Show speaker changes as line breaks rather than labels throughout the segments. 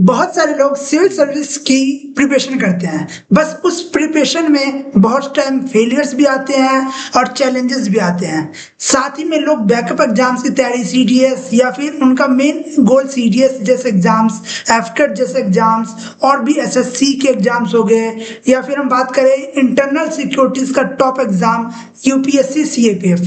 बहुत सारे लोग सिविल सर्विस की प्रिपरेशन करते हैं, बस उस प्रिपरेशन में बहुत टाइम फेलियर्स भी आते हैं और चैलेंजेस भी आते हैं। साथ ही में लोग बैकअप एग्जाम्स की तैयारी, सीडीएस या फिर उनका मेन गोल सीडीएस जैसे एग्जाम्स, एफकेट जैसे एग्जाम्स और भी एसएससी के एग्जाम्स हो गए, या फिर हम बात करें इंटरनल सिक्योरिटीज का टॉप एग्जाम यूपीएससी सीएपीएफ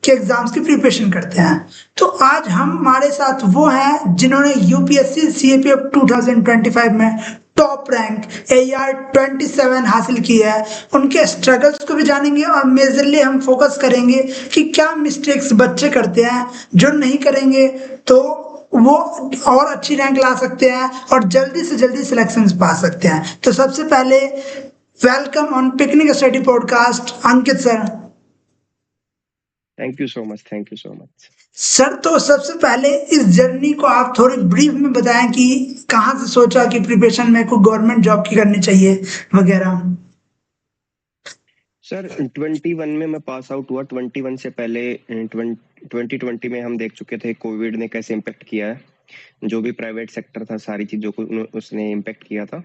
के एग्जाम्स की प्रिपरेशन करते हैं। तो आज हमारे साथ वो हैं जिन्होंने यूपीएससी सीएपीएफ 2025 में टॉप रैंक AR-27 हासिल की है। उनके स्ट्रगल्स को भी जानेंगे और मेजरली हम फोकस करेंगे कि क्या मिस्टेक्स बच्चे करते हैं जो नहीं करेंगे तो वो और अच्छी रैंक ला सकते हैं और जल्दी से जल्दी सिलेक्शंस पा सकते हैं। तो सबसे पहले welcome on picnic study podcast Ankit sir.
Thank you so much, thank you so much
sir. तो सबसे पहले इस जर्नी को आप थोड़ी ब्रीफ में बताएं कि कहाँ से सोचा कि प्रिपरेशन में कोई गवर्नमेंट जॉब की करनी चाहिए वगैरह।
सर 21 में मैं पास आउट हुआ। 21 से पहले 2020 में हम देख चुके थे कोविड ने कैसे इम्पेक्ट किया है, जो भी प्राइवेट सेक्टर था सारी चीजों को उसने इम्पेक्ट किया था।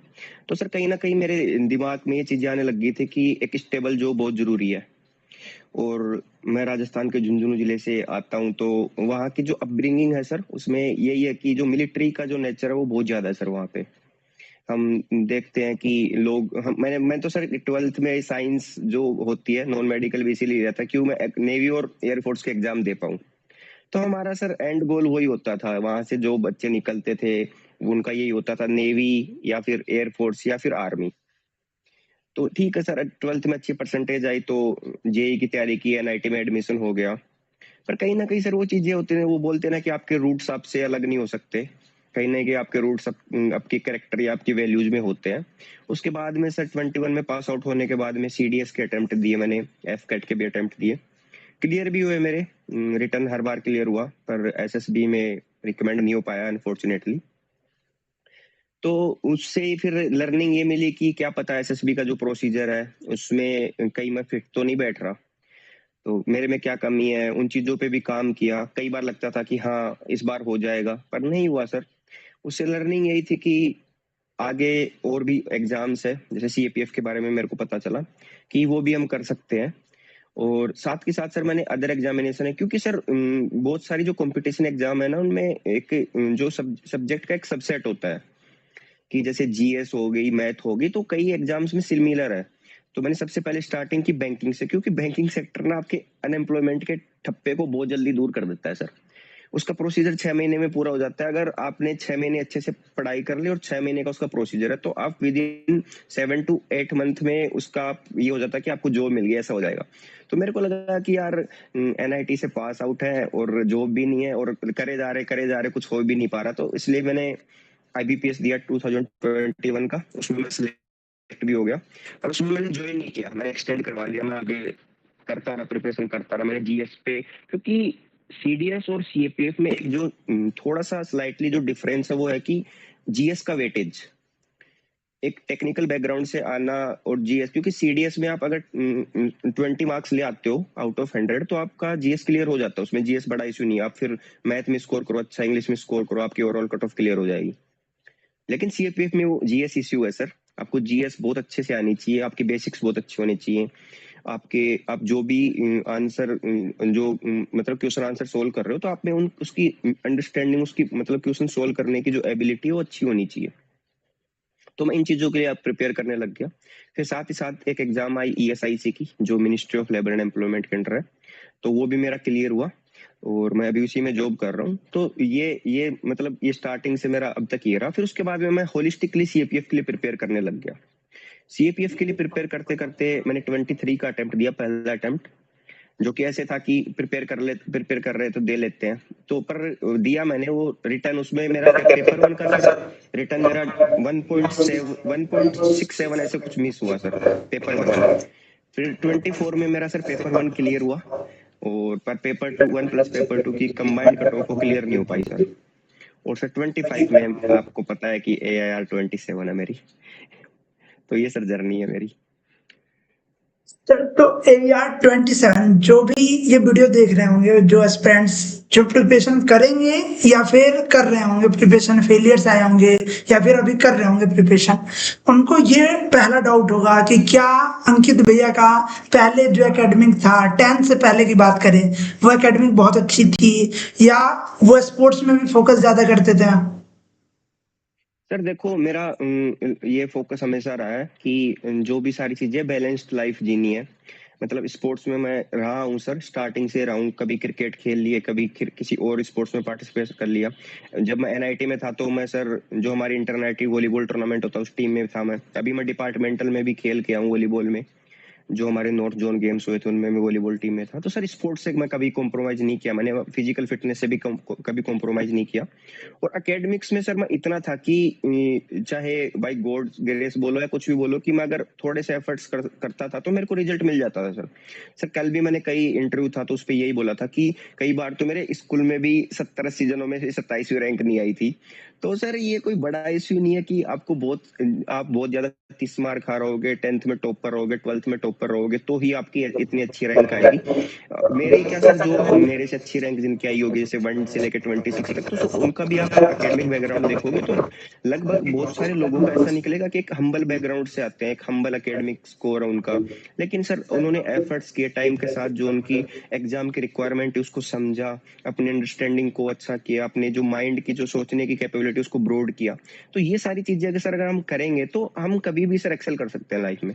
तो सर कहीं ना कहीं मेरे दिमाग में ये चीजें आने लग गई थी कि एक स्टेबल जॉब बहुत जरूरी है। और मैं राजस्थान के झुंझुनू जिले से आता हूँ, तो वहाँ की जो अपब्रिंगिंग है सर, उसमें यही है कि जो मिलिट्री का जो नेचर है वो बहुत ज्यादा है सर। वहाँ पे हम देखते हैं कि लोग मैं तो सर 12th में साइंस जो होती है नॉन मेडिकल भी इसीलिए रहता है क्यों मैं नेवी और एयरफोर्स के एग्जाम दे पाऊँ। तो हमारा सर एंड गोल वही होता था। वहां से जो बच्चे निकलते थे उनका यही होता था, नेवी या फिर एयरफोर्स या फिर आर्मी। तो ठीक है सर, 12th में अच्छी परसेंटेज आई तो जेई की तैयारी की, एनआईटी में एडमिशन हो गया। पर कहीं ना कहीं सर वो चीजें होती हैं, वो बोलते हैं ना कि आपके रूट्स आपसे अलग नहीं हो सकते। कहीं ना कहीं आपके रूट्स आपके कैरेक्टर या आपकी वैल्यूज में होते हैं। उसके बाद में सर 21 में पास आउट होने के बाद में सीडीएस के अटेम्प्ट दिए मैंने, एफकेट के भी अटेम्प्ट दिए, क्लियर भी हुए मेरे। रिटर्न हर बार क्लियर हुआ, पर एसएसबी में रिकमेंड नहीं हो पाया अनफॉर्चुनेटली। तो उससे फिर लर्निंग ये मिली कि क्या पता एसएसबी का जो प्रोसीजर है उसमें कहीं मैं फिट तो नहीं बैठ रहा, तो मेरे में क्या कमी है, उन चीजों पे भी काम किया। कई बार लगता था कि हाँ इस बार हो जाएगा, पर नहीं हुआ सर। उससे लर्निंग यही थी कि आगे और भी एग्जाम्स है, जैसे सीएपीएफ के बारे में मेरे को पता चला कि वो भी हम कर सकते हैं। और साथ के साथ सर मैंने अदर एग्जामिनेशन है, क्योंकि सर बहुत सारी जो कंपटीशन एग्जाम है ना उनमें एक जो सब्जेक्ट का एक सबसेट होता है कि जैसे जीएस हो गई, मैथ हो गई, तो कई एग्जाम्स में सिमिलर है। तो मैंने सबसे पहले स्टार्टिंग की बैंकिंग से, क्योंकि बैंकिंग सेक्टर ना आपके अनएम्प्लॉयमेंट के ठप्पे को बहुत जल्दी दूर कर देता है सर। उसका प्रोसीजर 6 महीने में पूरा हो जाता है। अगर आपने 6 महीने अच्छे से पढ़ाई कर ली और 6 महीने का उसका प्रोसीजर है, तो आप विद इन 7 to 8 मंथ में उसका ये हो जाता है कि आपको जॉब मिल गई, ऐसा हो जाएगा। तो मेरे को लगा कि यार एनआईटी से पास आउट है और जॉब भी नहीं है और करे जा रहे कुछ हो भी नहीं पा रहा, तो इसलिए मैंने आईबीपीएस दिया 2021 का। उसमें मैं सिलेक्ट भी हो गया, पर उसमें मैंने ज्वाइन नहीं किया, मैंने एक्सटेंड करवा लिया। मैं आगे करता रहा, प्रिपरेशन करता रहा मैंने जीएस पे, क्योंकि सीडीएस और सीएपीएफ में एक जो थोड़ा सा स्लाइटली जो डिफरेंस है वो है कि जीएस का वेटेज, एक टेक्निकल बैकग्राउंड से आना और जीएस, क्योंकि सीडीएस में आप अगर 20 मार्क्स ले आते हो आउट ऑफ 100 तो आपका जीएस क्लियर हो जाता है। उसमें जीएस बड़ा इशू नहीं है, आप फिर मैथ में स्कोर करो अच्छा, इंग्लिश में स्कोर करो, आपकी ओवरऑल कट ऑफ क्लियर हो जाएगी। लेकिन सीएपीएफ में वो जीएस इश्यू है सर। आपको जीएस बहुत अच्छे से आनी चाहिए, आपकी बेसिक्स बहुत अच्छी होनी चाहिए, आप जो भी आंसर जो मतलब क्वेश्चन आंसर सोल्व कर रहे हो तो आप में उसकी अंडरस्टैंडिंग, उसकी मतलब क्वेश्चन सोल्व करने की जो एबिलिटी है वो अच्छी होनी चाहिए। तो मैं इन चीजों के लिए आप प्रिपेयर करने लग गया। फिर साथ ही साथ एक एग्जाम आई ईएसआईसी की, जो ministry of labour and employment के अंडर है, तो वो भी मेरा क्लियर हुआ और मैं अभी उसी में जॉब कर रहा हूँ। तो ये मतलब ये स्टार्टिंग से मेरा अब तक ये रहा। फिर उसके बाद में मैं होलिस्टिकली सीएपीएफ के लिए प्रिपेयर करने लग गया। सीएपीएफ के लिए प्रिपेयर करते करते मैंने 23 का अटेम्प्ट दिया, पहला अटेम्प्ट, जो कि ऐसे था कि प्रिपेयर कर रहे तो दे लेते हैं, तो पर दिया मैंने वो रिटर्न। उसमें मेरा पेपर 1 का सर रिटर्न मेरा 1.67 ऐसे कुछ मिस हुआ सर, पेपर 1 में। फिर 24 में मेरा सर पेपर 1 क्लियर हुआ, और पर पेपर 2 1 प्लस पेपर 2 की कंबाइंड कट ऑफ क्लियर नहीं हो पाई सर। और सर 25 में आपको पता है कि AIR-27 है मेरी। तो ये सर जर्नी है मेरी।
तो AR-27 जो भी ये वीडियो देख रहे होंगे, जो एस्पिरेंट्स जो प्रिपरेशन करेंगे या फिर कर रहे होंगे प्रिपरेशन, फेलियर्स आए होंगे या फिर अभी कर रहे होंगे प्रिपरेशन, उनको ये पहला डाउट होगा कि क्या अंकित भैया का पहले जो एकेडमिक था 10th से पहले की बात करें, वो एकेडमिक बहुत अच्छी थी या वो स्पोर्ट्स में भी फोकस ज्यादा करते थे?
सर देखो मेरा ये फोकस हमेशा रहा है कि जो भी सारी चीजें बैलेंस्ड लाइफ जीनी है। मतलब स्पोर्ट्स में मैं रहा हूँ सर, स्टार्टिंग से रहा हूँ, कभी क्रिकेट खेल लिए, कभी किसी और स्पोर्ट्स में पार्टिसिपेट कर लिया। जब मैं एनआईटी में था तो मैं सर जो हमारी इंटरनेटी वॉलीबॉल टूर्नामेंट होता है उस टीम में था मैं। अभी मैं डिपार्टमेंटल में भी खेल के आऊँ वॉलीबॉल में, जो हमारे नॉर्थ जोन गेम्स हुए थे उनमें मैं वॉलीबॉल टीम में था। तो सर स्पोर्ट्स से मैं कभी कॉम्प्रोमाइज नहीं किया, मैंने फिजिकल फिटनेस से भी कभी कॉम्प्रोमाइज नहीं किया। और एकेडमिक्स में सर मैं इतना था कि चाहे बाई गॉड ग्रेस बोलो या कुछ भी बोलो, कि मैं अगर थोड़े से एफर्ट्स करता था तो मेरे को रिजल्ट मिल जाता था सर। सर कल भी मैंने कई इंटरव्यू था तो उस पर यही बोला था कि कई बार तो मेरे स्कूल में भी 70-80 जनों में से 27वीं रैंक नहीं आई थी। तो सर ये कोई बड़ा इश्यू नहीं है कि आप बहुत ज्यादा 30 मार्क आ रहोगे, 10th में टॉपर रहोगे, 12th में टॉपर रहोगे तो ही आपकी इतनी अच्छी रैंक आएगी। मेरे क्या सर, जो मेरे से अच्छी रैंक जिनकी आई होगी जैसे 1 से लेकर 26 तक, तो सर उनका भी आप एकेडमिक बैकग्राउंड देखोगे तो लगभग बहुत सारे लोगों का ऐसा निकलेगा कि एक हम्बल बैकग्राउंड से आते हैं, एक हम्बल एकेडमिक स्कोर है उनका। लेकिन सर उन्होंने एफर्ट्स किए टाइम के साथ, जो उनकी एग्जाम की रिक्वायरमेंट है उसको समझा, अपनी अंडरस्टैंडिंग को अच्छा किया, अपने जो माइंड की जो सोचने की कैपेबिलिटी उसको ब्रॉड किया। तो ये सारी चीजें अगर सर हम करेंगे तो हम कभी भी सर एक्सेल कर सकते हैं लाइफ में।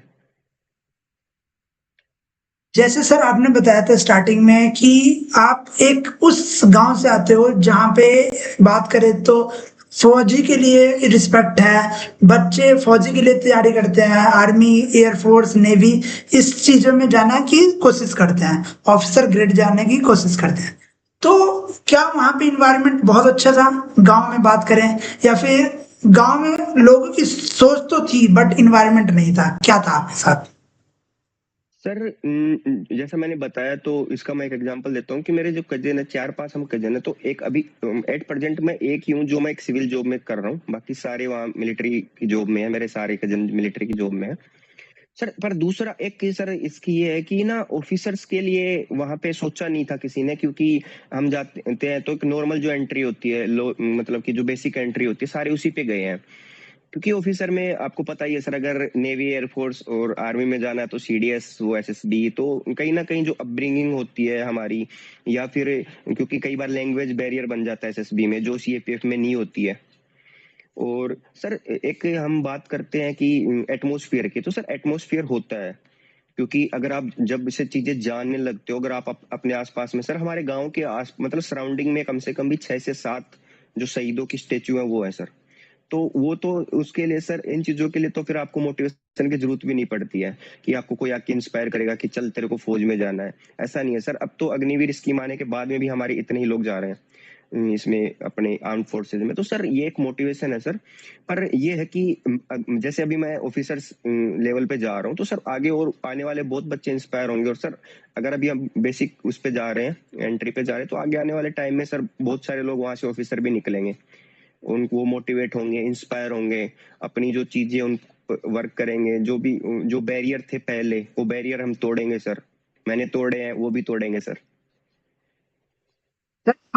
जैसे सर आपने बताया था स्टार्टिंग में कि आप एक उस गांव से आते हो जहां पे बात करें तो फौजी के लिए रिस्पेक्ट है, बच्चे फौजी के लिए तैयारी करते हैं, आर्मी, एयरफोर्स, नेवी इस चीजों में जाना की कोशिश करते हैं, ऑफिसर ग्रेड जाने की कोशिश करते हैं। तो क्या वहां पे इन्वायरमेंट बहुत अच्छा था गांव में बात करें, या फिर गांव में लोगों की सोच तो थी बट इन्वायरमेंट नहीं था, क्या था आपके साथ?
सर जैसा मैंने बताया तो इसका मैं एक एग्जांपल देता हूँ कि मेरे जो कजिन है, 4-5 हम कजिन है, तो एक अभी एट प्रेजेंट मैं एक ही हूँ जो मैं एक सिविल जॉब में कर रहा हूँ, बाकी सारे वहाँ मिलिट्री की जॉब में है, मेरे सारे कजिन मिलिट्री की जॉब में है सर। पर दूसरा एक सर इसकी ये है कि ना ऑफिसर्स के लिए वहां पे सोचा नहीं था किसी ने, क्योंकि हम जाते हैं तो एक नॉर्मल जो एंट्री होती है, लो मतलब कि जो बेसिक एंट्री होती है सारे उसी पे गए हैं। क्योंकि ऑफिसर में आपको पता ही है सर, अगर नेवी, एयरफोर्स और आर्मी में जाना है तो सीडीएस, वो एसएसबी, तो कहीं ना कहीं जो अपब्रिंगिंग होती है हमारी, या फिर क्योंकि कई बार लैंग्वेज बैरियर बन जाता है एसएसबी में जो सीएपीएफ में नहीं होती है। और सर एक हम बात करते हैं कि एटमोसफियर की, तो सर एटमोसफियर होता है, क्योंकि अगर आप जब से चीजें जानने लगते हो, अगर आप अपने आसपास में सर, हमारे गांव के आस मतलब सराउंडिंग में कम से कम भी 6 से 7 जो शहीदों की स्टेच्यू है वो है सर। तो वो तो उसके लिए सर, इन चीजों के लिए तो फिर आपको मोटिवेशन की जरूरत भी नहीं पड़ती है कि आपको कोई आके इंस्पायर करेगा कि चल तेरे को फौज में जाना है। ऐसा नहीं है सर, अब तो अग्निवीर स्कीम आने के बाद में भी हमारे इतने ही लोग जा रहे हैं इसमें, अपने आर्म फोर्सेज में। तो सर ये एक मोटिवेशन है सर। पर ये है कि जैसे अभी मैं ऑफिसर्स लेवल पे जा रहा हूँ तो सर आगे और आने वाले बहुत बच्चे इंस्पायर होंगे। और सर अगर अभी हम बेसिक उस पे जा रहे हैं, एंट्री पे जा रहे हैं, तो आगे आने वाले टाइम में सर बहुत सारे लोग वहां से ऑफिसर भी निकलेंगे, उनको मोटिवेट होंगे, इंस्पायर होंगे, अपनी जो चीजें उन वर्क करेंगे, जो भी जो बैरियर थे पहले वो बैरियर हम तोड़ेंगे सर। मैंने तोड़े हैं, वो भी तोड़ेंगे सर।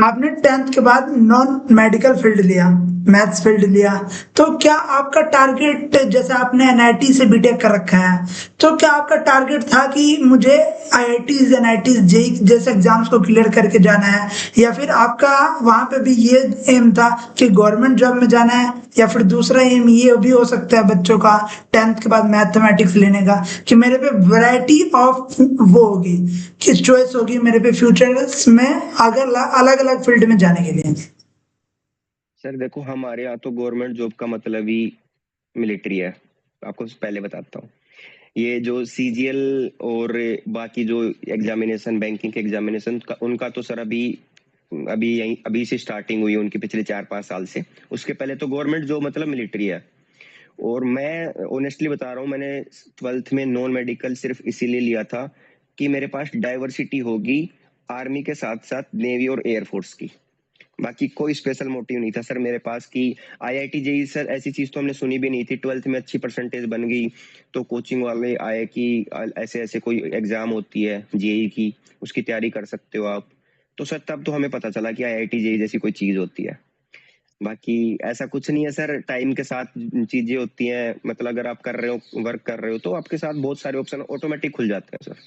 आपने 10th के बाद नॉन मेडिकल फील्ड लिया, मैथ्स फील्ड लिया, तो क्या आपका टारगेट, जैसे आपने एनआईटी से बीटेक कर रखा है, तो क्या आपका टारगेट था कि मुझे आईआईटीज, एनआईटीज, जेई जैसे एग्जाम्स को क्लियर करके जाना है, या फिर आपका वहां पे भी ये एम था कि गवर्नमेंट जॉब में जाना है, या फिर दूसरा एम ये भी हो सकता है बच्चों का 10th के बाद मैथमेटिक्स लेने का कि मेरे पे वैरायटी ऑफ वो होगी, कि चॉइस होगी मेरे पे फ्यूचर्स में अगर अलग अलग फील्ड में जाने के लिए?
सर देखो हमारे यहाँ तो गवर्नमेंट जॉब का मतलब ही मिलिट्री है। आपको पहले बताता हूँ, ये जो सीजीएल और बाकी जो एग्जामिनेशन, बैंकिंग के एग्जामिनेशन का, उनका तो सर अभी अभी यही अभी से स्टार्टिंग हुई है उनकी, पिछले 4-5 साल से। उसके पहले तो गवर्नमेंट जो मतलब मिलिट्री है। और मैं ऑनेस्टली बता रहा हूँ, मैंने 12th में नॉन मेडिकल सिर्फ इसीलिए लिया था कि मेरे पास डाइवर्सिटी होगी आर्मी के साथ साथ नेवी और एयरफोर्स की। बाकी कोई स्पेशल मोटिव नहीं था सर मेरे पास कि आईआईटी जेई, सर ऐसी चीज तो हमने सुनी भी नहीं थी। 12th में अच्छी परसेंटेज बन गई तो कोचिंग वाले आए कि ऐसे ऐसे कोई एग्जाम होती है जेई की, उसकी तैयारी कर सकते हो आप। तो सर तब तो हमें पता चला कि IIT जेईई जैसी कोई चीज होती है। बाकी ऐसा कुछ नहीं है सर, टाइम के साथ चीजें होती हैं, मतलब अगर आप कर रहे हो, वर्क कर रहे हो, तो आपके साथ बहुत सारे ऑप्शन ऑटोमेटिक खुल जाते हैं सर।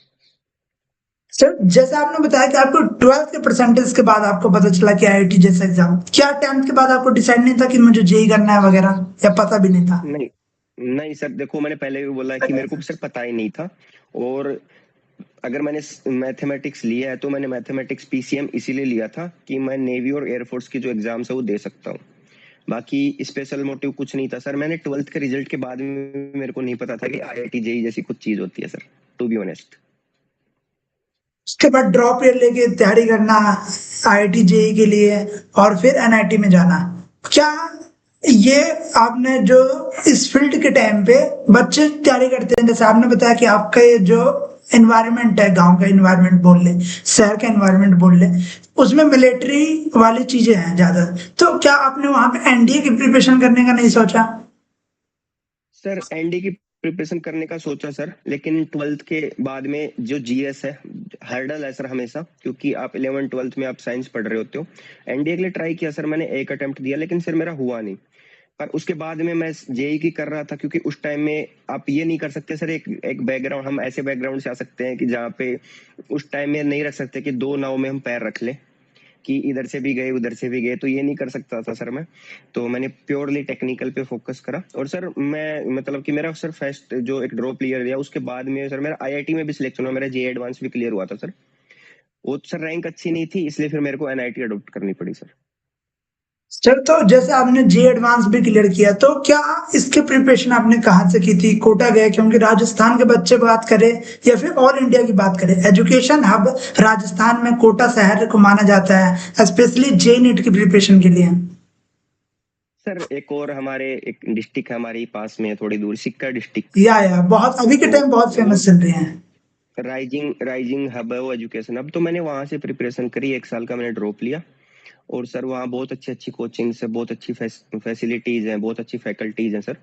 सर जैसे आपने बताया कि आपको 12th के परसेंटेज के बाद आपको पता चला कि आईआईटी जैसा एग्जाम, क्या 10th के बाद आपको डिसाइड नहीं था कि मुझे जेई करना है वगैरह, या पता भी नहीं था?
नहीं नहीं सर, देखो मैंने पहले भी बोला कि मेरे को सर पता ही नहीं था। और अगर मैंने मैथमेटिक्स लिया है तो मैंने मैथमेटिक्स PCM इसीलिए लिया था कि मैं नेवी और एयरफोर्स की जो एग्जाम्स है वो दे सकता हूँ। बाकी स्पेशल मोटिव कुछ नहीं था सर। मैंने 12th के रिजल्ट के बाद में मेरे को नहीं पता था कि IIT जेईई जैसी कुछ चीज होती है सर, टू बी ऑनेस्ट।
उसके बाद ड्रॉप ईयर लेके तैयारी करना आईआईटी जेई के लिए, और फिर एनआईटी में जाना, क्या ये आपने जो इस फील्ड के टाइम पे बच्चे तैयारी करते हैं, जैसे आपने बताया कि आपका ये जो एनवायरनमेंट है, गांव का एनवायरनमेंट बोल ले, शहर का एनवायरनमेंट बोल ले, उसमें मिलिट्री वाली चीजें हैं ज्यादा, तो क्या आपने वहां पे एनडीए की प्रिपरेशन करने का नहीं सोचा?
सर एनडी की प्रिपरेशन करने का सोचा सर, लेकिन 12th के बाद में जो जीएस है हर्डल है सर हमेशा, क्योंकि आप 11 12th में आप साइंस पढ़ रहे होते हो। एनडीए के लिए ट्राई किया सर मैंने, एक अटेम्प्ट दिया, लेकिन सर मेरा हुआ नहीं। पर उसके बाद में मैं जेई की कर रहा था, क्योंकि उस टाइम में आप ये नहीं कर सकते सर, एक बैकग्राउंड, हम ऐसे बैकग्राउंड से आ सकते हैं कि जहाँ पे उस टाइम में नहीं रख सकते कि दो नाव में हम पैर रख ले, कि इधर से भी गए उधर से भी गए, तो ये नहीं कर सकता था सर मैं। तो मैंने प्योरली टेक्निकल पे फोकस करा। और सर मैं मतलब कि मेरा सर फर्स्ट जो एक ड्रॉप क्लियर दिया, उसके बाद में सर मेरा आईआईटी में भी सिलेक्शन हुआ, मेरा जेईई एडवांस भी क्लियर हुआ था सर। वो सर रैंक अच्छी नहीं थी, इसलिए फिर मेरे को एनआईटी अडॉप्ट करनी पड़ी सर।
सर तो जैसे आपने जे एडवांस भी क्लियर किया, तो क्या इसके प्रिपरेशन आपने कहाँ से की थी? कोटा गए? क्योंकि राजस्थान के बच्चे बात करें या फिर ऑल इंडिया की बात करें, एजुकेशन हब राजस्थान में कोटा शहर को माना जाता है, स्पेशली जे नीट की प्रिपरेशन के लिए।
सर एक और हमारे एक डिस्ट्रिक्ट है हमारे पास में थोड़ी दूर, सिक्कर डिस्ट्रिक्ट।
या बहुत अभी के
तो
टाइम बहुत
वो
फेमस चल रहे हैं।
राइजिंग राइजिंग हब है वो एजुकेशन हब, तो मैंने वहां से प्रिपरेशन करी, एक साल का मैंने ड्रॉप लिया। और सर वहाँ बहुत अच्छी अच्छी कोचिंग्स है, बहुत अच्छी फैसिलिटीज हैं, बहुत अच्छी फैकल्टीज हैं सर।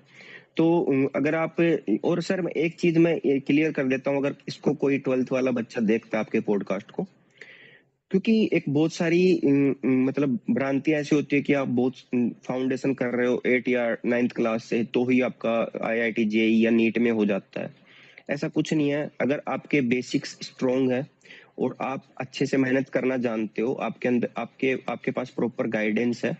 तो अगर आप, और सर मैं एक चीज मैं क्लियर कर देता हूँ, अगर इसको कोई 12th वाला बच्चा देखता है आपके पॉडकास्ट को, क्योंकि एक बहुत सारी मतलब भ्रांतियां ऐसी होती है कि आप बहुत फाउंडेशन कर रहे हो 8 या 9th क्लास से तो ही आपका IIT जेईई या नीट में हो जाता है। ऐसा कुछ नहीं है। अगर आपके बेसिक्स स्ट्रॉन्ग है और आप अच्छे से मेहनत करना जानते हो, आपके अंदर आपके आपके पास प्रॉपर गाइडेंस है,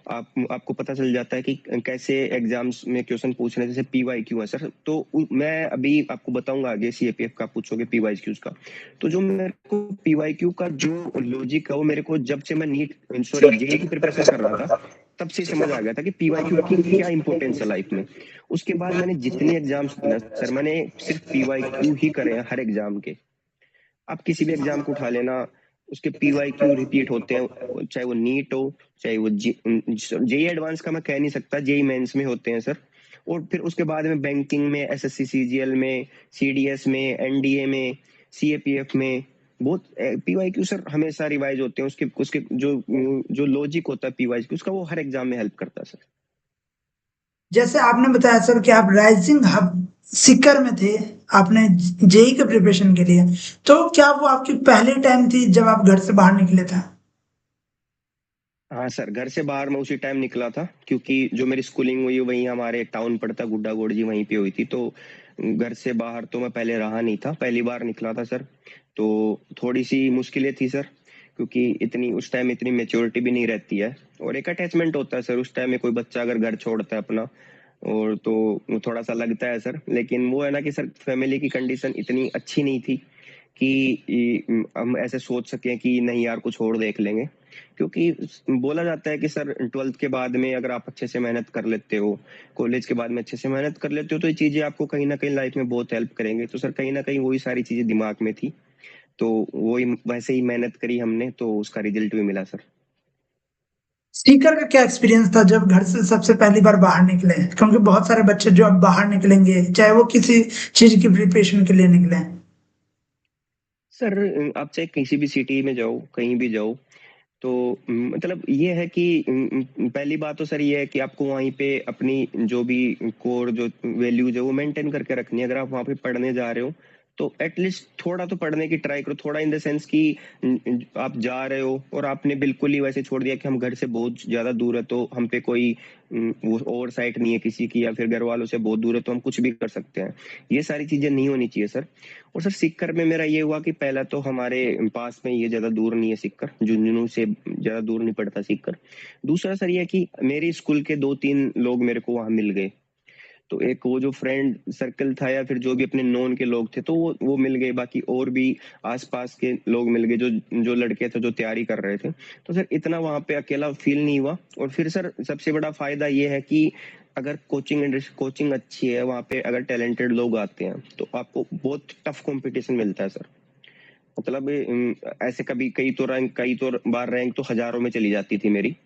आपको पता चल जाता है कि कैसे एग्जाम्स में क्वेश्चन पूछने, जैसे PYQ है सर। तो मैं अभी आपको बताऊंगा आगे, CAPF का पूछोगे PYQs का, तो जो मेरे को PYQ का जो लॉजिक है वो मेरे को जब से मैं नीट सॉरी जेईई की प्रिपरेशन कर रहा था तब से समझ आ गया था कि PYQ की क्या इंपॉर्टेंस है लाइफ में। उसके बाद मैंने जितने एग्जाम्स ना सर, मैंने सिर्फ PYQ ही करे हैं हर एग्जाम के। आप किसी भी एग्जाम को उठा लेना, उसके PYQ रिपीट होते हैं, चाहे वो नीट हो, चाहे वो जेई एडवांस का मैं कह नहीं सकता, जेई मेंस में होते हैं सर। और फिर उसके बाद में बैंकिंग में, SSC CGL में, CDS में, NDA में, CAPF में बहुत PYQ सर हमेशा रिवाइज होते हैं। उसके उसके जो जो लॉजिक होता है PYQ उसका, वो हर एग्जाम में हेल्प करता है सर।
जैसे आपने बताया सर कि आप राइजिंग हब सीकर में थे, आपने जेई के प्रिपरेशन के लिए, तो क्या वो आपकी पहली टाइम थी जब आप घर से बाहर निकले थे?
हाँ सर, घर से बाहर मैं उसी टाइम निकला था, क्योंकि जो मेरी स्कूलिंग हुई वहीं हमारे टाउन पड़ता गुड्डा गोड़ जी, वहीं पे हुई थी। तो घर से बाहर तो मैं पहले रहा नहीं था, पहली बार निकला था सर। तो थोड़ी सी मुश्किलें थी सर, क्योंकि इतनी उस टाइम इतनी मेच्योरिटी भी नहीं रहती है, और एक अटैचमेंट होता है सर उस टाइम में। कोई बच्चा अगर घर छोड़ता है अपना, और तो थोड़ा सा लगता है सर। लेकिन वो है ना कि सर फैमिली की कंडीशन इतनी अच्छी नहीं थी कि हम ऐसे सोच सकें कि नहीं यार कुछ और देख लेंगे। क्योंकि बोला जाता है कि सर 12th के बाद में अगर आप अच्छे से मेहनत कर लेते हो, कॉलेज के बाद में अच्छे से मेहनत कर लेते हो, तो ये चीजें आपको कहीं ना कहीं लाइफ में बहुत हेल्प करेंगे। तो सर कहीं ना कहीं वही सारी चीजें दिमाग में थी, तो वही वैसे ही मेहनत करी हमने, तो उसका रिजल्ट भी मिला सर।
सीकर का क्या एक्सपीरियंस था जब घर से सबसे पहली बार बाहर निकले? क्योंकि बहुत सारे बच्चे जो अब बाहर निकलेंगे, चाहे वो किसी चीज की प्रिपरेशन के लिए निकले।
सर आप चाहे किसी भी सिटी में जाओ, कहीं भी जाओ, तो मतलब ये है कि पहली बात तो सर ये है कि आपको वहीं पे अपनी जो भी कोर जो वैल्यूज है वो मेंटेन करके रखनी है। अगर आप वहाँ पे पढ़ने जा रहे हो तो एटलीस्ट थोड़ा तो पढ़ने की ट्राई करो, थोड़ा इन द सेंस कि आप जा रहे हो और आपने बिल्कुल ही वैसे छोड़ दिया कि हम घर से बहुत ज्यादा दूर है तो हम पे कोई वो ओवरसाइट नहीं है किसी की, या फिर घर वालों से बहुत दूर है तो हम कुछ भी कर सकते हैं। ये सारी चीजें नहीं होनी चाहिए सर। और सर सीकर में मेरा ये हुआ कि पहला तो हमारे पास में ये ज्यादा दूर नहीं है सीकर, झुंझुनू से ज्यादा दूर नहीं पड़ता सीकर। दूसरा सर ये कि मेरे स्कूल के 2-3 लोग मेरे को वहां मिल गए, तो एक वो जो फ्रेंड सर्कल था या फिर जो भी अपने नोन के लोग थे तो वो मिल गए, बाकी और भी आसपास के लोग मिल गए जो जो लड़के थे जो तैयारी कर रहे थे। तो सर इतना वहां पे अकेला फील नहीं हुआ। और फिर सर सबसे बड़ा फायदा ये है कि अगर कोचिंग अच्छी है वहां पे, अगर टैलेंटेड लोग आते हैं तो आपको बहुत टफ कंपटीशन मिलता है सर। मतलब ऐसे कई तो बार रैंक तो हजारों में चली जाती थी मेरी।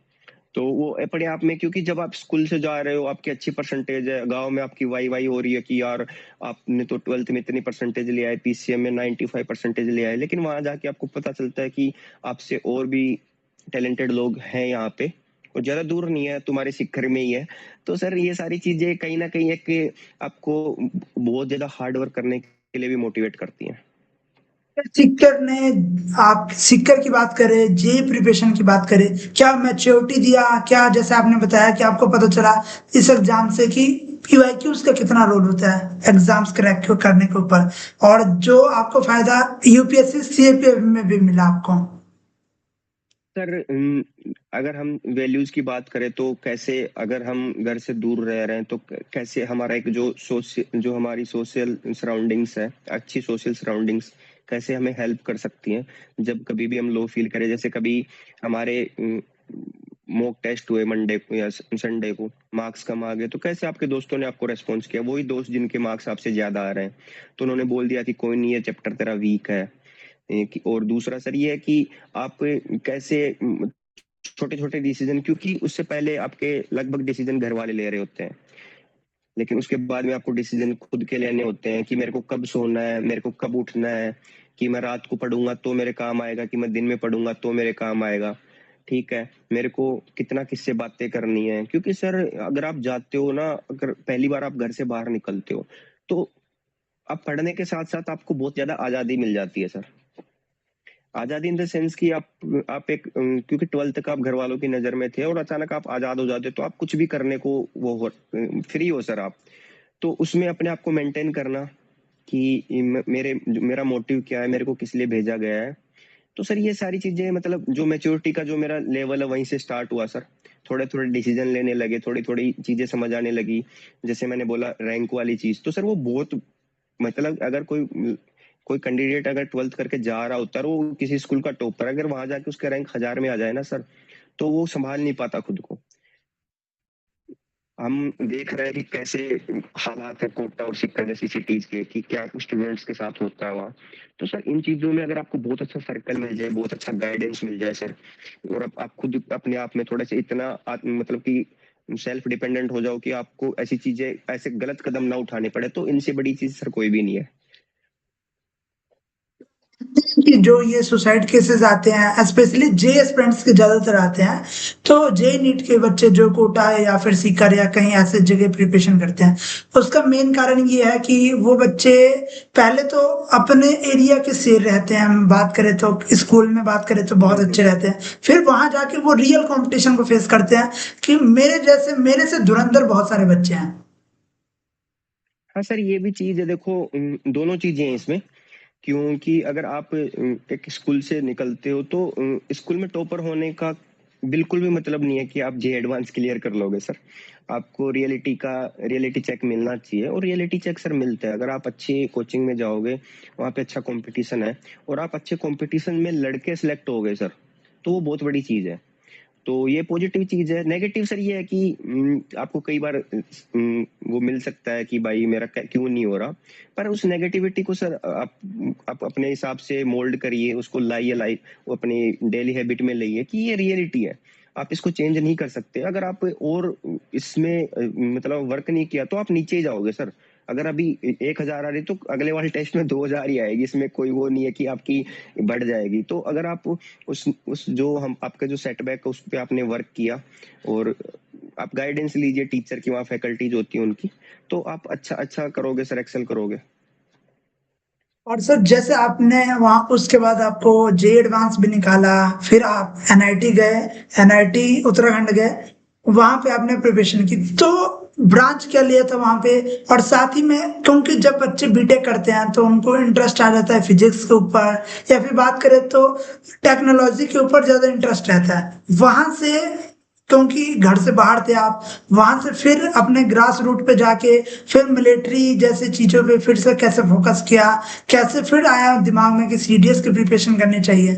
तो वो अपने आप में, क्योंकि जब आप स्कूल से जा रहे हो आपकी अच्छी परसेंटेज है, गांव में आपकी वाई वाई हो रही है कि यार आपने तो 12th में इतनी परसेंटेज लिया है, पीसीएम में 95 परसेंटेज लिया है, लेकिन वहां जाके आपको पता चलता है कि आपसे और भी टैलेंटेड लोग हैं यहाँ पे और ज्यादा दूर नहीं है, तुम्हारे शिखर में ही है। तो सर ये सारी चीजें कहीं ना कहीं एक आपको बहुत ज्यादा हार्ड वर्क करने के लिए भी मोटिवेट करती हैं।
सिक्कर ने, आप सिक्कर की बात करें, जे प्रिपरेशन की बात करें, क्या मैच्योरिटी दिया, क्या जैसे आपने बताया कि आपको पता चला इस एग्जाम से कि पीवाईक्यूज का कितना रोल होता है एग्जाम्स क्रैक करने के ऊपर, और जो आपको फायदा यूपीएससी सीएपीएफ में भी मिला आपको।
सर अगर हम वैल्यूज की बात करें तो कैसे, अगर हम घर से दूर रह रहे हैं तो कैसे हमारा एक जो हमारी सोशल सराउंडिंग्स है, अच्छी सोशल सराउंडिंग्स कैसे हमें हेल्प कर सकती हैं जब कभी भी हम लो फील करें। जैसे कभी हमारे मॉक टेस्ट हुए मंडे को या संडे को, मार्क्स कम आ गए, तो कैसे आपके दोस्तों ने आपको रेस्पॉन्स किया, वही दोस्त जिनके मार्क्स आपसे ज्यादा आ रहे हैं, तो उन्होंने बोल दिया कि कोई नहीं, ये चैप्टर तेरा वीक है। और दूसरा सर ये है कि आप कैसे छोटे छोटे डिसीजन, क्योंकि उससे पहले आपके लगभग डिसीजन घर वाले ले रहे होते हैं, लेकिन उसके बाद में आपको डिसीजन खुद के लेने होते हैं कि मेरे को कब सोना है, मेरे को कब उठना है, कि मैं रात को पढ़ूंगा तो मेरे काम आएगा, कि मैं दिन में पढ़ूंगा तो मेरे काम आएगा। ठीक है, मेरे को कितना किससे बातें करनी है, क्योंकि सर अगर आप जाते हो ना, अगर पहली बार आप घर से बाहर निकलते हो तो आप पढ़ने के साथ साथ आपको बहुत ज्यादा आजादी मिल जाती है सर। आजादी इन द सेंस कि आप एक क्योंकि 12th तक आप घर वालों की नजर में थे और अचानक आप आजाद हो जाते तो आप कुछ भी करने को फ्री हो सर आप। तो उसमें अपने आप को मेंटेन करना कि मेरा मोटिव क्या है, मेरे को किस लिए भेजा गया है। तो सर ये सारी चीजें, मतलब जो मैच्योरिटी का जो मेरा लेवल है वहीं से स्टार्ट हुआ सर। थोड़े थोड़े डिसीजन लेने लगे, थोड़ी थोड़ी चीजें समझ आने लगी। जैसे मैंने बोला रैंक वाली चीज, तो सर वो बहुत, मतलब अगर कोई कोई कैंडिडेट अगर 12th करके जा रहा होता है और वो किसी स्कूल का टॉपर, अगर वहां जाके उसका रैंक 1000 में आ जाए ना सर, तो वो संभाल नहीं पाता खुद को। हम देख रहे हैं कि कैसे हालात है कोटा और सिक्का जैसी सिटीज के, कि क्या स्टूडेंट्स के साथ होता है वहाँ। तो सर इन चीजों में अगर आपको बहुत अच्छा सर्कल मिल जाए, बहुत अच्छा गाइडेंस मिल जाए सर, और आप खुद अपने आप में थोड़े से इतना मतलब कि सेल्फ डिपेंडेंट हो जाओ कि आपको ऐसी चीजें, ऐसे गलत कदम ना उठाने पड़े, तो इनसे बड़ी चीज सर कोई भी नहीं है।
कि जो ये सुसाइड केसेस आते हैं स्पेशली जे एस्पिरेंट्स के ज्यादातर आते हैं, तो जे नीट के बच्चे जो कोटा है या फिर सीकर या कहीं ऐसे जगह प्रिपरेशन करते हैं, उसका मेन कारण ये है कि वो बच्चे पहले तो अपने एरिया के शेर रहते हैं, हम बात करें तो स्कूल में बात करें तो बहुत
बिल्कुल।
अच्छे रहते हैं, फिर वहां जाके वो रियल कंपटीशन को फेस करते हैं कि मेरे से धुरंधर बहुत सारे बच्चे हैं।
हाँ सर ये भी चीज है, देखो दोनों चीजें हैं इसमें। क्योंकि अगर आप एक स्कूल से निकलते हो तो स्कूल में टॉपर होने का बिल्कुल भी मतलब नहीं है कि आप जे एडवांस क्लियर कर लोगे सर। आपको रियलिटी चेक मिलना चाहिए, और रियलिटी चेक सर मिलता है अगर आप अच्छी कोचिंग में जाओगे, वहाँ पे अच्छा कंपटीशन है और आप अच्छे कंपटीशन में लड़के सिलेक्ट हो गए सर, तो वो बहुत बड़ी चीज है। तो ये पॉजिटिव चीज है। नेगेटिव सर ये है कि आपको कई बार वो मिल सकता है कि भाई मेरा क्यों नहीं हो रहा, पर उस नेगेटिविटी को सर आप अपने हिसाब से मोल्ड करिए, उसको लाइए, वो अपनी डेली हैबिट में लाइए कि ये रियलिटी है, आप इसको चेंज नहीं कर सकते। अगर आप और इसमें मतलब वर्क नहीं किया तो आप नीचे ही जाओगे सर। अगर अभी 1000 आ रही तो अगले वाले टेस्ट में 2000 ही आएगी, इसमें कोई वो नहीं है कि आपकी बढ़ जाएगी। तो अगर आप उस जो हम आपका जो सेटबैक है उस पर आपने वर्क किया, और आप गाइडेंस लीजिए टीचर की, वहाँ फैकल्टीज होती है उनकी, तो आप अच्छा अच्छा करोगे सर, एक्सेल करोगे।
और सर जैसे आपने वहाँ उसके बाद आपको जे एडवांस भी निकाला, फिर आप एनआईटी गए, एनआईटी उत्तराखंड गए, वहाँ पे आपने प्रिपरेशन की, तो ब्रांच क्या लिया था वहाँ पे? और साथ ही में क्योंकि जब बच्चे बीटेक करते हैं तो उनको इंटरेस्ट आ जाता है फिजिक्स के ऊपर, या फिर बात करें तो टेक्नोलॉजी के ऊपर ज़्यादा इंटरेस्ट रहता है, वहाँ से क्योंकि घर से बाहर थे आप, वहां से फिर अपने ग्रास रूट पे जाके फिर मिलिट्री जैसे चीजों पे फिर से कैसे फोकस किया, कैसे फिर आया दिमाग में कि सीडीएस की प्रिपरेशन करनी चाहिए?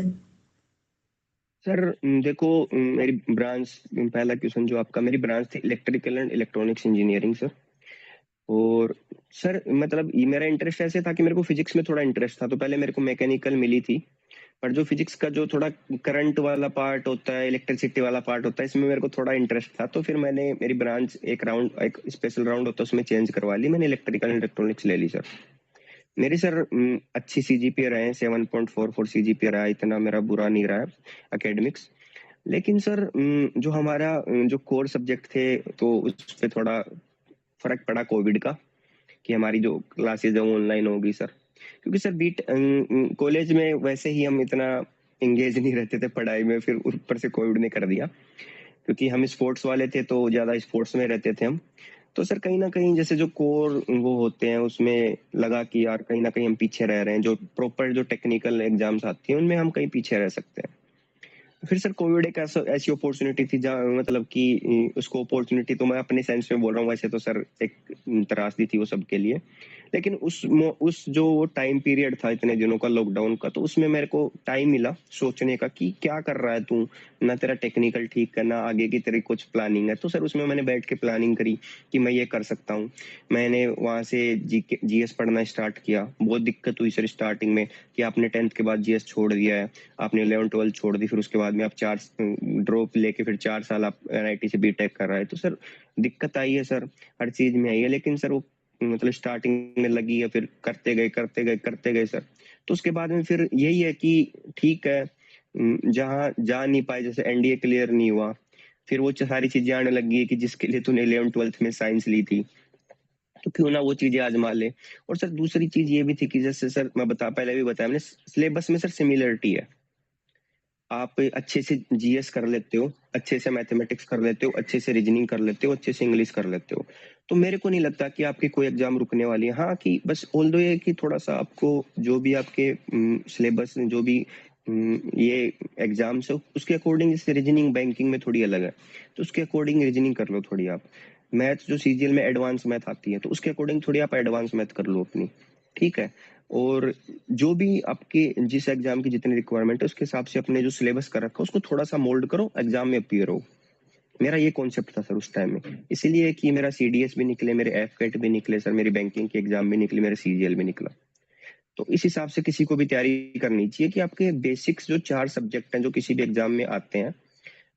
सर देखो, मेरी ब्रांच, पहला क्वेश्चन जो आपका, मेरी ब्रांच थी electrical and electronics engineering sir. और सर मतलब ये मेरा इंटरेस्ट ऐसे था कि मेरे को फिजिक्स में थोड़ा इंटरेस्ट था, तो पहले मेरे को मैकेनिकल मिली थी, पर जो फिजिक्स का जो थोड़ा करंट वाला पार्ट होता है, इलेक्ट्रिसिटी वाला पार्ट होता है, इसमें मेरे को थोड़ा इंटरेस्ट था, तो फिर मैंने मेरी ब्रांच एक स्पेशल राउंड होता है उसमें चेंज करवा ली, मैंने इलेक्ट्रिकल एंड इलेक्ट्रॉनिक्स ले ली सर। मेरी सर अच्छी सीजीपीए रहे, 7.44 सीजीपीए रहा, इतना मेरा बुरा नहीं रहा एकेडमिक्स। लेकिन सर जो हमारा जो कोर सब्जेक्ट थे, तो उस पे थोड़ा फर्क पड़ा कोविड का, कि हमारी जो क्लासेज है ऑनलाइन होगी सर। क्योंकि सर कॉलेज में वैसे ही हम इतना एंगेज नहीं रहते थे पढ़ाई में, फिर ऊपर से कोविड ने कर दिया, क्योंकि हम स्पोर्ट्स वाले थे तो ज्यादा स्पोर्ट्स में रहते थे हम। तो सर कहीं ना कहीं जैसे जो कोर वो होते हैं उसमें लगा कि यार कहीं ना कहीं हम पीछे रह रहे हैं, जो प्रॉपर जो टेक्निकल एग्जाम्स आती हैं उनमें हम कहीं पीछे रह सकते हैं। फिर सर कोविड एक ऐसा ऐसी अपॉर्चुनिटी थी जहाँ मतलब कि उसको अपॉर्चुनिटी तो मैं अपने सेंस में बोल रहा हूँ, वैसे तो सर एक त्रासदी थी वो सबके लिए। लेकिन उस जो टाइम पीरियड था इतने दिनों का लॉकडाउन का, तो उसमें मेरे को टाइम मिला सोचने का कि क्या कर रहा है तू, ना तेरा टेक्निकल ठीक करना, आगे की तेरी कुछ प्लानिंग है। तो सर उसमें मैंने बैठ के प्लानिंग करी कि मैं ये कर सकता हूँ। मैंने वहां से जीएस पढ़ना स्टार्ट किया। बहुत दिक्कत हुई सर स्टार्टिंग में, कि आपने 10th के बाद जीएस छोड़ दिया है, आपने 11th 12th छोड़ दी, फिर उसके बाद में आप 4 ड्रॉप लेके फिर 4 साल आप एनआईटी से बीटेक कर रहे हैं। तो सर दिक्कत आई है सर, हर चीज में आई है, लेकिन सर वो मतलब स्टार्टिंग में लगी है, फिर करते गए सर। तो उसके बाद में फिर यही है कि ठीक है, जहाँ जा नहीं पाए, जैसे एनडीए क्लियर नहीं हुआ, फिर वो सारी चीजें आने लगी है कि जिसके लिए तूने 11th 12th में साइंस ली थी, तो क्यों ना वो चीजें आजमा ले। और सर दूसरी चीज ये भी थी कि जैसे सर मैं पहले भी बताया मैंने, सिलेबस में सर सिमिलरिटी है। आप अच्छे से जीएस कर लेते हो, अच्छे से मैथमेटिक्स कर लेते हो, अच्छे से रीजनिंग कर लेते हो, अच्छे से इंग्लिश कर लेते हो, तो मेरे को नहीं लगता कि आपकी कोई एग्जाम रुकने वाली है। हाँ कि बस ऑल दो ये कि थोड़ा सा आपको जो भी आपके सिलेबस जो भी ये एग्जाम्स है उसके अकॉर्डिंग, जैसे रीजनिंग बैंकिंग में थोड़ी अलग है, तो उसके अकॉर्डिंग रीजनिंग कर लो थोड़ी आप। मैथ जो सीजीएल में एडवांस मैथ आती है, तो उसके अकॉर्डिंग थोड़ी आप एडवांस मैथ कर लो अपनी, ठीक है। और जो भी आपके जिस एग्जाम की जितनी रिक्वायरमेंट है उसके हिसाब से अपने जो सिलेबस कर रखा है उसको थोड़ा सा मोल्ड करो, एग्जाम में अपीयर हो। मेरा ये कॉन्सेप्ट था सर उस टाइम में, इसीलिए कि मेरा सीडीएस भी निकले, मेरे एफकेट भी निकले सर, मेरी बैंकिंग के एग्जाम भी निकले, मेरे सीजीएल भी निकला। तो इस हिसाब से किसी को भी तैयारी करनी चाहिए कि आपके बेसिक्स जो 4 सब्जेक्ट हैं जो किसी भी एग्जाम में आते हैं,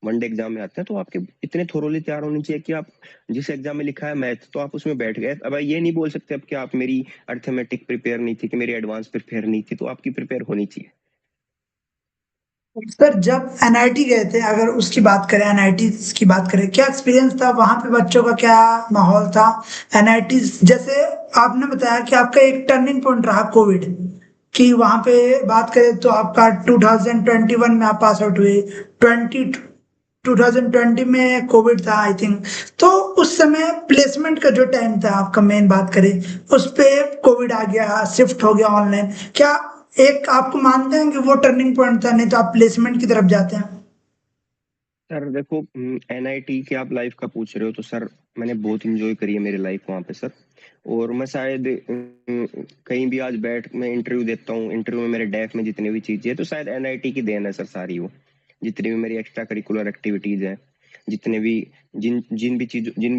वनडे एग्जाम में आते हैं, तो आपके इतने थोरोली तैयार होने चाहिए कि आप जिस एग्जाम में लिखा है मैथ, तो आप उसमें बैठ गए। अब ये नहीं बोल सकते अब कि आप मेरी अर्थमेटिक प्रिपेयर नहीं थी, कि मेरी एडवांस प्रिपेयर नहीं थी, तो आपकी प्रिपेयर होनी चाहिए।
सर जब एनआईटी गए थे, अगर उसकी बात करें, एनआईटी की बात करें, क्या एक्सपीरियंस था वहां पे, बच्चों का क्या माहौल था? एनआईटी जैसे आपने बताया कि आपका एक टर्निंग पॉइंट रहा कोविड, कि वहां पे बात करें तो आपका 2021 में आप पास आउट हुए, 2020 में कोविड था आई थिंक, तो उस समय प्लेसमेंट का जो टाइम था आपका, मेन बात करें उस पे, कोविड आ गया, शिफ्ट हो गया ऑनलाइन, क्या एक आपको मानते हैं कि वो टर्निंग पॉइंट था, नहीं तो आप प्लेसमेंट की तरफ जाते हैं?
सर देखो, एनआईटी की आप लाइफ का पूछ रहे हो, तो सर मैंने बहुत इंजॉय करी है मेरी लाइफ वहाँ पे सर। और मैं शायद कहीं भी आज बैठ मैं इंटरव्यू देता हूँ, इंटरव्यू में मेरे डेफ में जितनी भी चीजें है, तो शायद एनआईटी की देन है सर सारी वो। जितनी भी मेरी एक्स्ट्रा करिकुलर एक्टिविटीज है, जितने भी जिन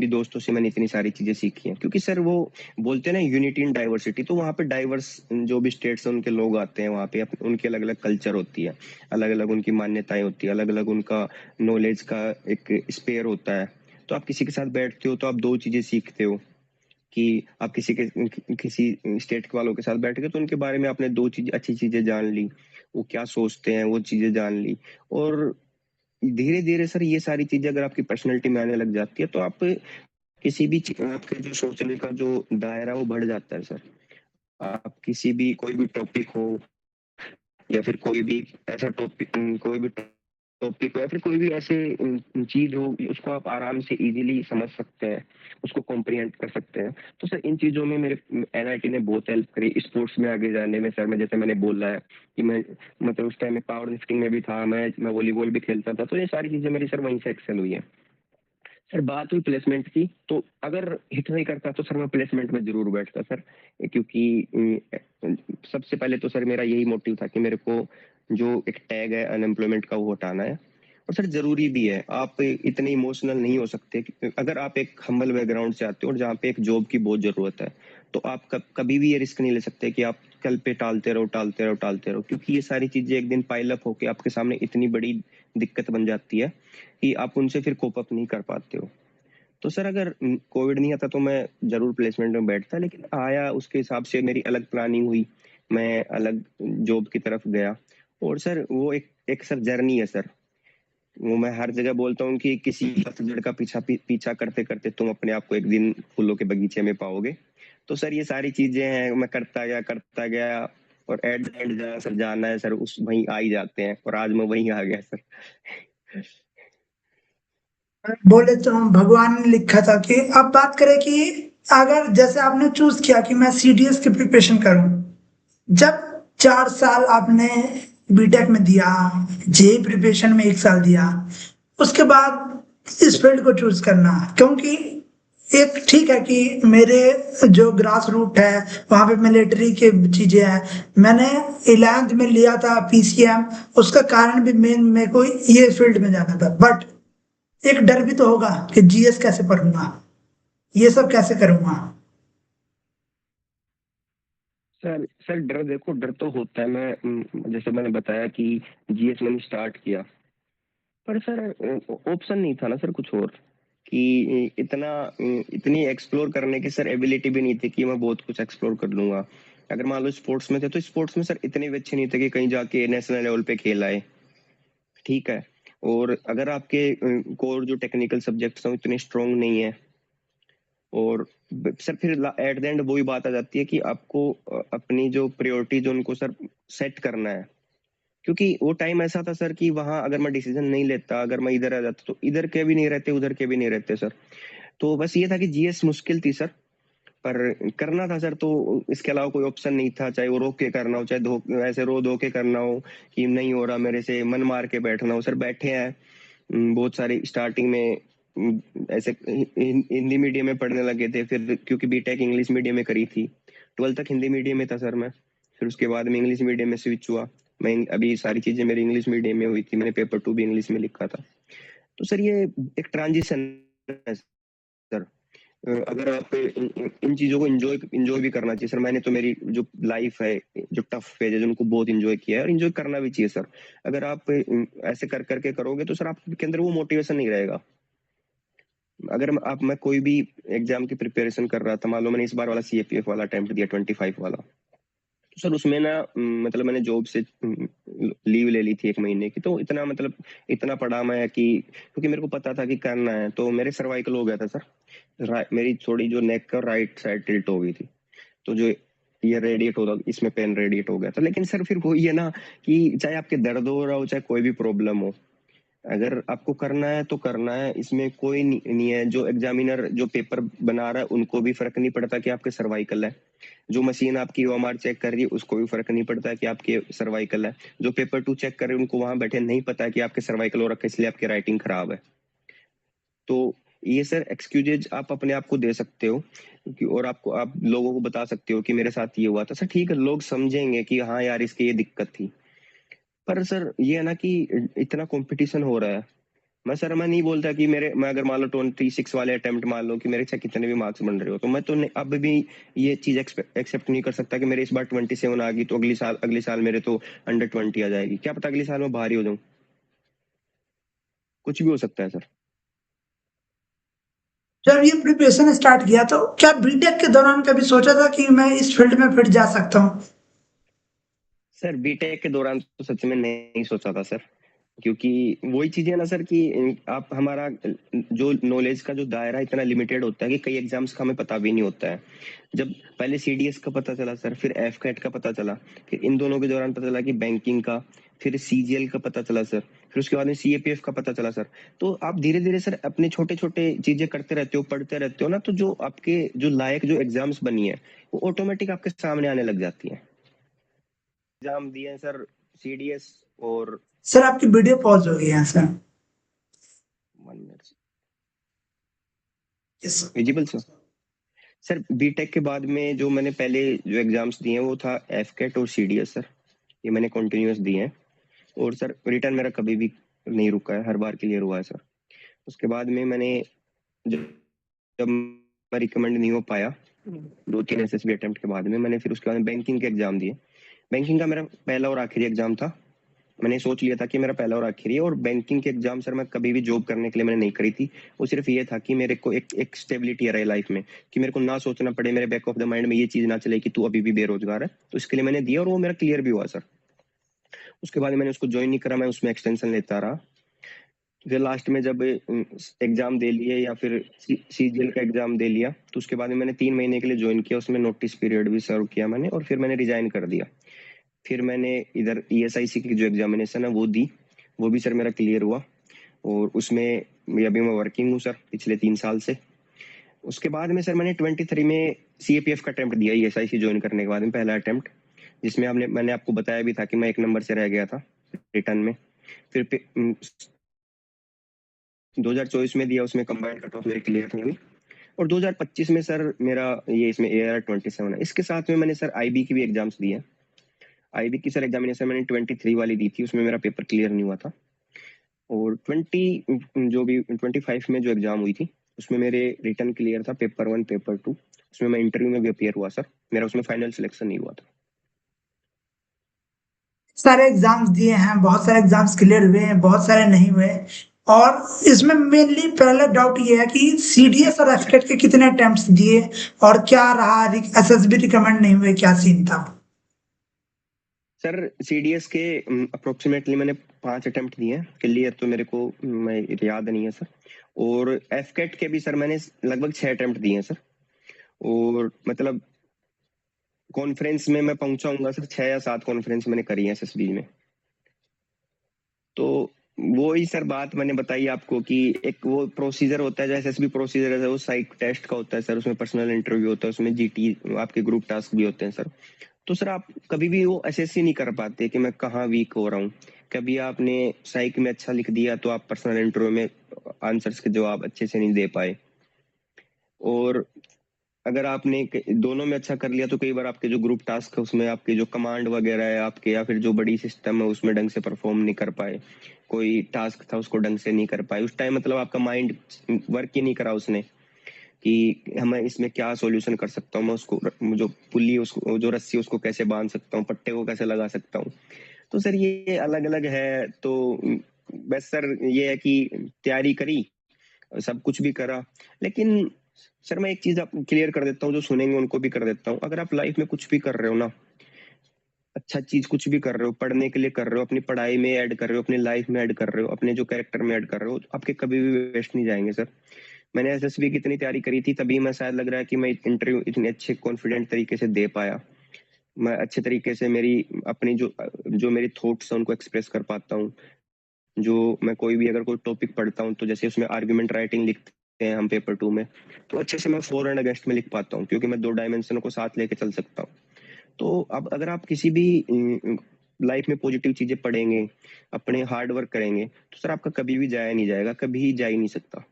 भी दोस्तों से मैंने इतनी सारी चीजें सीखी हैं, क्योंकि सर वो बोलते हैं ना यूनिटी इन डाइवर्सिटी, तो वहाँ पे डाइवर्स जो भी स्टेट्स हैं उनके लोग आते हैं वहाँ पे, उनकी अलग अलग कल्चर होती है, अलग अलग उनकी मान्यताएं होती है, अलग अलग उनका नॉलेज का एक स्पेयर होता है। तो आप किसी के साथ बैठते हो तो आप दो चीजें सीखते हो, कि आप किसी स्टेट वालों के साथ बैठ गए तो उनके बारे में आपने दो चीज अच्छी चीजें जान ली, वो क्या सोचते हैं वो चीजें जान ली। और धीरे धीरे सर ये सारी चीजें अगर आपकी पर्सनैलिटी में आने लग जाती है, तो आप किसी भी आपके जो सोचने का जो दायरा है वो बढ़ जाता है सर। आप किसी भी कोई भी टॉपिक हो या फिर कोई भी ऐसा टॉपिक कोई भी टॉपिक हो या फिर कोई भी ऐसे चीज हो, उसको आप आराम से इजीली समझ सकते हैं, उसको कॉम्प्रिहेंड कर सकते हैं। तो सर इन चीजों में मेरे एनआईटी ने बहुत हेल्प करी स्पोर्ट्स में आगे जाने में। सर मैं जैसे मैंने बोला है कि मैं मतलब उस टाइम में पावर लिफ्टिंग में भी था, मैं वॉलीबॉल भी खेलता था, तो ये सारी चीजें मेरी सर वहीं से एक्सेल हुई है। सर बात हुई प्लेसमेंट की, तो अगर हिट नहीं करता तो सर मैं प्लेसमेंट में जरूर बैठता सर, क्योंकि सबसे पहले तो सर मेरा यही मोटिव था कि मेरे को जो एक टैग है अनएम्प्लॉयमेंट का वो हटाना है। और सर जरूरी भी है, आप इतने इमोशनल नहीं हो सकते अगर आप एक हम्बल बैकग्राउंड से आते हो और जहाँ पे एक जॉब की बहुत जरूरत है, तो आप कभी भी ये रिस्क नहीं ले सकते कि आप कल पे टालते रहो टालते रहो टालते रहो, क्योंकि ये सारी चीजें एक दिन पाइल अप होके आपके सामने इतनी बड़ी दिक्कत बन जाती है कि आप उनसे फिर कोप अप नहीं कर पाते हो। तो सर अगर कोविड नहीं आता तो मैं जरूर प्लेसमेंट में बैठता, लेकिन आया उसके हिसाब से मेरी अलग प्लानिंग हुई, मैं अलग जॉब की तरफ गया। और सर वो एक सर जर्नी है सर, वो मैं हर जगह बोलता हूँ कि किसी पतझड़ का पीछा करते करते तुम अपने आप को एक दिन फूलों के बगीचे में पाओगे। तो सर ये सारी चीजें हैं, मैं करता गया और एट द एंड जहाँ सर जाना है सर उस वहीं आ ही जाते हैं, और आज मैं वहीं आ गया सर।
बोले तो भगवान ने लिखा था कि अब बात करें कि अगर जैसे आपने चूज किया कि मैं सीडीएस की प्रिपरेशन करूं, जब 4 साल आपने बीटेक में दिया, जे प्रिपरेशन में 1 साल दिया, उसके बाद इस फील्ड को चूज करना, क्योंकि एक ठीक है कि मेरे जो ग्रास रूट है वहां पे मिलिट्री के चीजें हैं, मैंने 11th में लिया था पीसीएम, उसका कारण भी मेन मेरे को ये फील्ड में जाना था, बट एक डर भी तो होगा कि जीएस कैसे पढ़ूंगा, ये सब कैसे करूंगा।
सर डर देखो, डर तो होता है। मैं जैसे मैंने बताया कि जीएस मैंने स्टार्ट किया, पर सर ऑप्शन नहीं था ना सर कुछ और, कि इतनी एक्सप्लोर करने की सर एबिलिटी भी नहीं थी कि मैं बहुत कुछ एक्सप्लोर कर लूंगा। अगर मान लो स्पोर्ट्स में थे तो स्पोर्ट्स में सर इतने भी अच्छे नहीं थे कि कहीं जाके नेशनल लेवल पे खेल आए, ठीक है। और अगर आपके कोर जो टेक्निकल सब्जेक्ट्स हैं इतने स्ट्रांग नहीं है, और सर फिर एट द एंड वही बात आ जाती है कि आपको अपनी जो प्रायोरिटीज उनको सर सेट करना है। क्योंकि वो टाइम ऐसा था सर कि वहां अगर मैं डिसीजन नहीं लेता, अगर मैं इधर आ जाता तो इधर के भी नहीं रहते उधर के भी नहीं रहते सर। तो बस ये था कि जीएस मुश्किल थी सर, पर करना था सर, तो इसके अलावा कोई ऑप्शन नहीं था। चाहे वो रोक के करना हो, चाहे ऐसे रो धो के करना हो कि नहीं हो रहा मेरे से, मन मार के बैठना हो। सर बैठे हैं बहुत सारे स्टार्टिंग में ऐसे हिंदी मीडियम में पढ़ने लगे थे, फिर क्योंकि बीटेक इंग्लिश मीडियम में करी थी, 12th तक हिंदी मीडियम में था सर मैं। फिर उसके बाद में इंग्लिश मीडियम में स्विच हुआ। मैं अभी सारी चीजें मेरी इंग्लिश मीडियम में हुई थी, मैंने पेपर 2 भी इंग्लिश में लिखा था। तो सर ये एक ट्रांजिशन है सर। अगर आप इन चीजों को इंजॉय भी करना चाहिए सर। मैंने तो मेरी जो लाइफ है, जो टफ फेज है, उनको बहुत इंजॉय किया है, और इंजॉय करना भी चाहिए सर। अगर आप ऐसे कर करके करोगे तो सर आपके अंदर वो मोटिवेशन नहीं रहेगा। अगर मैं कोई भी एग्जाम की प्रिपरेशन कर रहा था, मान लो मैंने इस बार वाला सीएपीएफ वाला अटेम्प्ट दिया 25 वाला, तो सर उसमें ना मतलब मैंने जॉब से लीव ले ली थी 1 महीने की, तो इतना मतलब इतना पढ़ा मैं कि क्योंकि मेरे को पता था कि करना है, तो मेरे सर्वाइकल हो गया था सर। मेरी थोड़ी जो नेक का राइट साइड टिल्ट हो गई थी, तो जो ये रेडिएट होता इसमें पेन रेडिएट हो गया था। लेकिन सर फिर वही है ना कि चाहे आपके दर्द हो रहा हो, चाहे कोई भी प्रॉब्लम हो, अगर आपको करना है तो करना है, इसमें कोई नहीं है। जो एग्जामिनर जो पेपर बना रहा है उनको भी फर्क नहीं पड़ता कि आपके सर्वाइकल है, जो मशीन आपकी ओएमआर चेक कर रही है उसको भी फर्क नहीं पड़ता है कि आपके सर्वाइकल है, जो पेपर 2 चेक कर रहे हैं उनको वहां बैठे नहीं पता है कि आपके सर्वाइकल हो रखा है इसलिए आपकी राइटिंग खराब है। तो ये सर एक्सक्यूजेज आप अपने आप को दे सकते हो और आप लोगों को बता सकते हो कि मेरे साथ ये हुआ था सर, ठीक है, लोग समझेंगे कि हाँ यार इसके ये दिक्कत थी। पर सर ये है ना कि इतना कंपटीशन हो रहा है। मैं नहीं बोलता कि मैं अगर मान लो 26 वाले अटेम्प्ट मान लो कि मेरे चाहे कितने भी मार्क्स बन रहे हो, तो मैं तो अब भी ये चीज एक्सेप्ट नहीं कर सकता कि मेरे इस बार 27 आ गई तो अगली साल मेरे तो अंडर 20 आ जाएगी। क्या पता अगले साल में भारी हो जाऊं, कुछ भी हो सकता है सर।
जब ये प्रिपरेशन स्टार्ट किया तो क्या बीटेक के दौरान कभी सोचा था कि मैं इस फील्ड में फिर जा सकता हूँ।
सर बीटेक के दौरान तो सच में नहीं सोचा था सर। क्योंकि वही चीज़ है ना सर कि आप हमारा जो नॉलेज का जो दायरा इतना लिमिटेड होता है कि कई एग्जाम्स का हमें पता भी नहीं होता है। जब पहले सीडीएस का पता चला सर, फिर एफकेट का पता चला, फिर इन दोनों के दौरान पता चला कि बैंकिंग का, फिर सीजीएल का पता चला सर, फिर उसके बाद में सीएपीएफ का पता चला सर। तो आप धीरे-धीरे सर अपने छोटे-छोटे चीज़ें करते रहते हो, पढ़ते रहते हो ना, तो जो आपके जो लायक जो एग्जाम्स बनी है, वो ऑटोमेटिक आपके सामने आने लग जाती है। एग्जाम दिए हैं सर सीडीएस और
सर आपकी वीडियो पॉज हो गई है sir.
1 minute
yes
visible sir. Sir BTech के बाद में जो मैंने पहले जो एग्जाम्स दिए हैं वो था एफकेट और सीडीएस सर, ये मैंने कंटिन्यूअस दिए हैं और सर रिटर्न मेरा कभी भी नहीं रुका है, हर बार क्लियर हुआ है सर। उसके बाद में मैंने जब जब मैं रिकमेंड नहीं हो पाया 2-3 एसएसबी अटेम्प्ट के बाद में, मैंने फिर उसके बाद बैंकिंग के एग्जाम दिए। बैंकिंग का मेरा पहला और आखिरी एग्जाम था। मैंने सोच लिया था कि मेरा पहला और आखिरी है, और बैंकिंग के एग्जाम सर मैं कभी भी जॉब करने के लिए मैंने नहीं करी थी। वो सिर्फ ये था कि मेरे को एक स्टेबिलिटी रहे लाइफ में, कि मेरे को ना सोचना पड़े, मेरे बैक ऑफ द माइंड में ये चीज ना चले कि तू अभी भी बेरोजगार है। तो इसके लिए मैंने दिया और वो मेरा क्लियर भी हुआ सर। उसके बाद मैंने उसको ज्वाइन नहीं करा, मैं उसमें एक्सटेंशन लेता रहा। फिर लास्ट में जब एग्जाम दे लिए या फिर सीजीएल का एग्जाम दे लिया, तो उसके बाद में मैंने 3 महीने के लिए ज्वाइन किया, उसमें नोटिस पीरियड भी सर्व किया मैंने, और फिर मैंने रिजाइन कर दिया। फिर मैंने इधर ईएसआईसी की जो एग्जामिनेशन है वो दी, वो भी सर मेरा क्लियर हुआ, और उसमें अभी मैं वर्किंग हूँ सर पिछले 3 साल से। उसके बाद में सर मैंने 23 में सीएपीएफ का अटेम्प्ट दिया ईएसआईसी ज्वाइन करने के बाद में, पहला अटेम्प्ट, जिसमें मैंने आपको बताया भी था कि मैं 1 नंबर से रह गया था रिटर्न में। फिर 2024 में दिया, उसमें कंबाइंड कट ऑफ मेरी क्लियर नहीं हुई, और 2025 में सर मेरा ये इसमें AR27 है। इसके साथ में मैंने सर आईबी की भी एग्जाम्स दी है। आईबी की सर एग्जामिनेशन मैंने 23 वाली दी थी, उसमें मेरा पेपर क्लियर नहीं हुआ था, और 25 में जो एग्जाम हुई थी उसमें मेरे रिटर्न क्लियर था, पेपर 1 पेपर 2, उसमें मैं इंटरव्यू में भी अपियर हुआ सर, मेरा उसमें फाइनल सिलेक्शन नहीं हुआ था।
सारे एग्जाम्स दिए हैं, बहुत सारे एग्जाम्स क्लियर हुए हैं, बहुत सारे नहीं हुए। और इसमें मेनली पहला डाउट ये है कि सीडीएस और एफकेट के कितने अटेम्प्ट्स दिए और क्या रहा, एसएसबी रिकमेंड नहीं हुए, क्या सीन था?
सर सीडीएस के अप्रोक्सीमेटली मैंने 5 अटेम्प्ट दिए हैं, क्लियर तो मेरे को मैं याद नहीं है सर। और एफकेट के भी सर मैंने लगभग 6 अटेम्प्ट दिए हैं सर, और मतलब कॉन्फ्रेंस में मैं पहुंचाऊंगा सर, 6 या 7 कॉन्फ्रेंस मैंने करी है एसएसबी में। तो वो ही सर बात मैंने बताई आपको कि एक वो प्रोसीजर होता है, जैसे एसएसबी प्रोसीजर है, वो साइक टेस्ट का होता है सर, उसमें पर्सनल इंटरव्यू होता है, उसमें जीटी आपके ग्रुप टास्क भी होते हैं सर। तो सर आप कभी भी वो असेस ही नहीं कर पाते कि मैं कहाँ वीक हो रहा हूँ। कभी आपने साइक में अच्छा लिख दिया तो आप पर्सनल इंटरव्यू में आंसर्स के जवाब अच्छे से नहीं दे पाए, और अगर आपने दोनों में अच्छा कर लिया तो कई बार आपके जो ग्रुप टास्क है उसमें आपके जो कमांड वगैरह है आपके, या फिर जो बड़ी सिस्टम है उसमें ढंग से परफॉर्म नहीं कर पाए, कोई टास्क था उसको ढंग से नहीं कर पाए उस टाइम, मतलब आपका माइंड वर्क ही नहीं करा उसने कि हमें इसमें क्या सॉल्यूशन कर सकता हूँ, मैं उसको जो पुल्ली उसको जो रस्सी उसको कैसे बांध सकता हूँ, पट्टे को कैसे लगा सकता हूँ। तो सर ये अलग अलग है। तो बस सर ये है कि तैयारी करी, सब कुछ भी करा, लेकिन सर मैं एक चीज आप क्लियर कर देता हूँ, जो सुनेंगे उनको भी कर देता हूँ, अगर आप लाइफ में कुछ भी कर रहे हो ना, अच्छा चीज कुछ भी कर रहे हो, पढ़ने के लिए कर रहे हो, अपनी पढ़ाई में ऐड कर रहे हो, अपनी लाइफ में ऐड कर रहे हो, अपने जो कैरेक्टर में ऐड कर रहे हो, तो आपके कभी भी वेस्ट नहीं जाएंगे सर। मैंने एसएसबी की इतनी तैयारी करी थी, तभी मैं शायद लग रहा है कि मैं इंटरव्यू इतने अच्छे कॉन्फिडेंट तरीके से दे पाया, मैं अच्छे तरीके से मेरी अपनी जो जो मेरी थॉट्स है उनको एक्सप्रेस कर पाता हूँ। जो मैं कोई भी अगर कोई टॉपिक पढ़ता हूँ तो जैसे उसमें आर्ग्यूमेंट राइटिंग लिखते हैं हम पेपर 2 में, तो अच्छे से मैं फॉर एंड अगेंस्ट में लिख पाता हूँ, क्योंकि मैं 2 डायमेंशनों को साथ लेके चल सकता हूँ। तो अब अगर आप किसी भी लाइफ में पॉजिटिव चीजें पढ़ेंगे, अपने हार्ड वर्क करेंगे, तो सर आपका कभी भी जाया नहीं जाएगा, कभी जा ही नहीं सकता।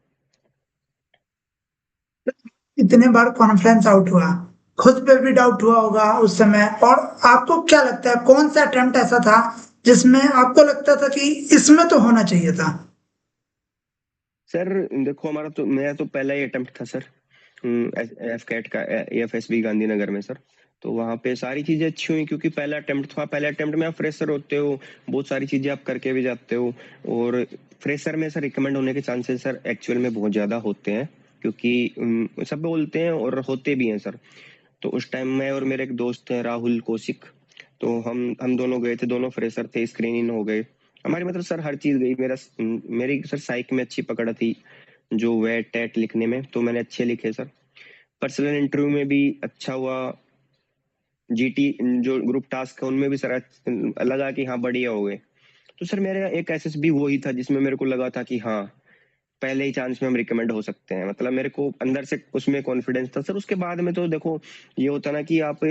इतने बार कॉन्फ्रेंस आउट हुआ, खुद पे भी डाउट हुआ होगा उस समय। और आपको क्या लगता है कौन सा अटेम्प्ट ऐसा था जिसमें आपको लगता था कि इसमें तो होना चाहिए था?
सर देखो हमारा तो मेरा तो पहला ही अटेम्प्ट था सर, एफ कैट का एएफएसबी गांधीनगर में सर। तो वहाँ पे सारी चीजें अच्छी हुई, क्योंकि पहला अटेम्प्ट था, पहले अटेम्प्ट में आप फ्रेशर होते हो, बहुत सारी चीजें आप करके भी जाते हो, और फ्रेशर में सर रिकमेंड होने के चांसेस सर एक्चुअल में बहुत ज्यादा होते हैं, क्योंकि सब बोलते हैं और होते भी हैं सर। तो उस टाइम मैं और मेरे एक दोस्त हैं राहुल कौशिक, तो हम दोनों गए थे, दोनों फ्रेशर थे, स्क्रीनिंग हो गए, हमारी मतलब सर हर चीज गई। मेरी सर साइक में अच्छी पकड़ थी, जो वेट टेट लिखने में तो मैंने अच्छे लिखे सर। पर्सनल इंटरव्यू में भी अच्छा हुआ। जीटी जो ग्रुप टास्क है उनमें भी सर लगा कि हाँ बढ़िया हो गए। तो सर मेरा एक एसएसबी वो ही था जिसमें मेरे को लगा था कि हाँ पहले ही चांस में हम रिकमेंड हो सकते हैं। मतलब मेरे को अंदर से उसमें कॉन्फिडेंस था सर। उसके बाद में तो देखो ये होता ना कि आप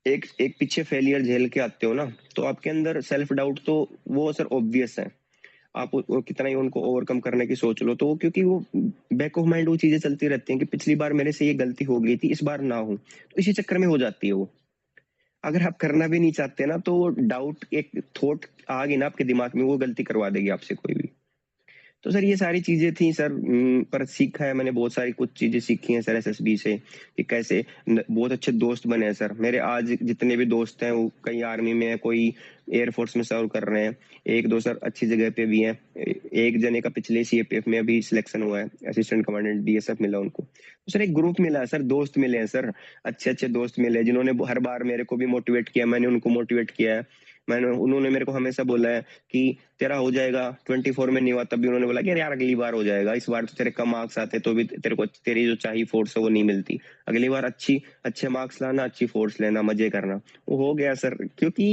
एक एक पीछे फेलियर झेल के आते हो ना, तो आपके अंदर सेल्फ डाउट तो वो सर ऑब्वियस है। आप वो कितना ही उनको ओवरकम करने की सोच लो तो क्योंकि वो बैक ऑफ माइंड वो चीजें चलती रहती हैं कि पिछली बार मेरे से ये गलती हो गई थी, इस बार ना हो, तो इसी चक्कर में हो जाती है वो। अगर आप करना भी नहीं चाहते ना तो डाउट एक थॉट आ गई ना आपके दिमाग में, वो गलती करवा देगी आपसे कोई भी। तो सर ये सारी चीजें थी सर। पर सीखा है मैंने बहुत सारी कुछ चीजें सीखी हैं सर एसएसबी से कि कैसे बहुत अच्छे दोस्त बने हैं सर मेरे। आज जितने भी दोस्त हैं वो कई आर्मी में है, कोई एयरफोर्स में सर्व कर रहे हैं, एक दो सर अच्छी जगह पे भी हैं। एक जने का पिछले सीएपीएफ में अभी सिलेक्शन हुआ है, असिस्टेंट कमांडेंट डीएसएफ मिला उनको। तो सर एक ग्रुप मिला है सर, दोस्त मिले हैं सर, अच्छे अच्छे दोस्त मिले हैं जिन्होंने हर बार मेरे को भी मोटिवेट किया, मैंने उनको मोटिवेट किया है। उन्होंने मेरे को हमेशा बोला है कि तेरा हो जाएगा। 24 में नहीं हुआ तब भी उन्होंने बोला कि यार अगली बार हो जाएगा, इस बार तो तेरे कम मार्क्स आते तो भी तेरे को तेरी जो चाहिए फोर्स है वो नहीं मिलती, अगली बार अच्छे मार्क्स लाना, अच्छी फोर्स लेना, मजे करना। वो हो गया सर। क्योंकि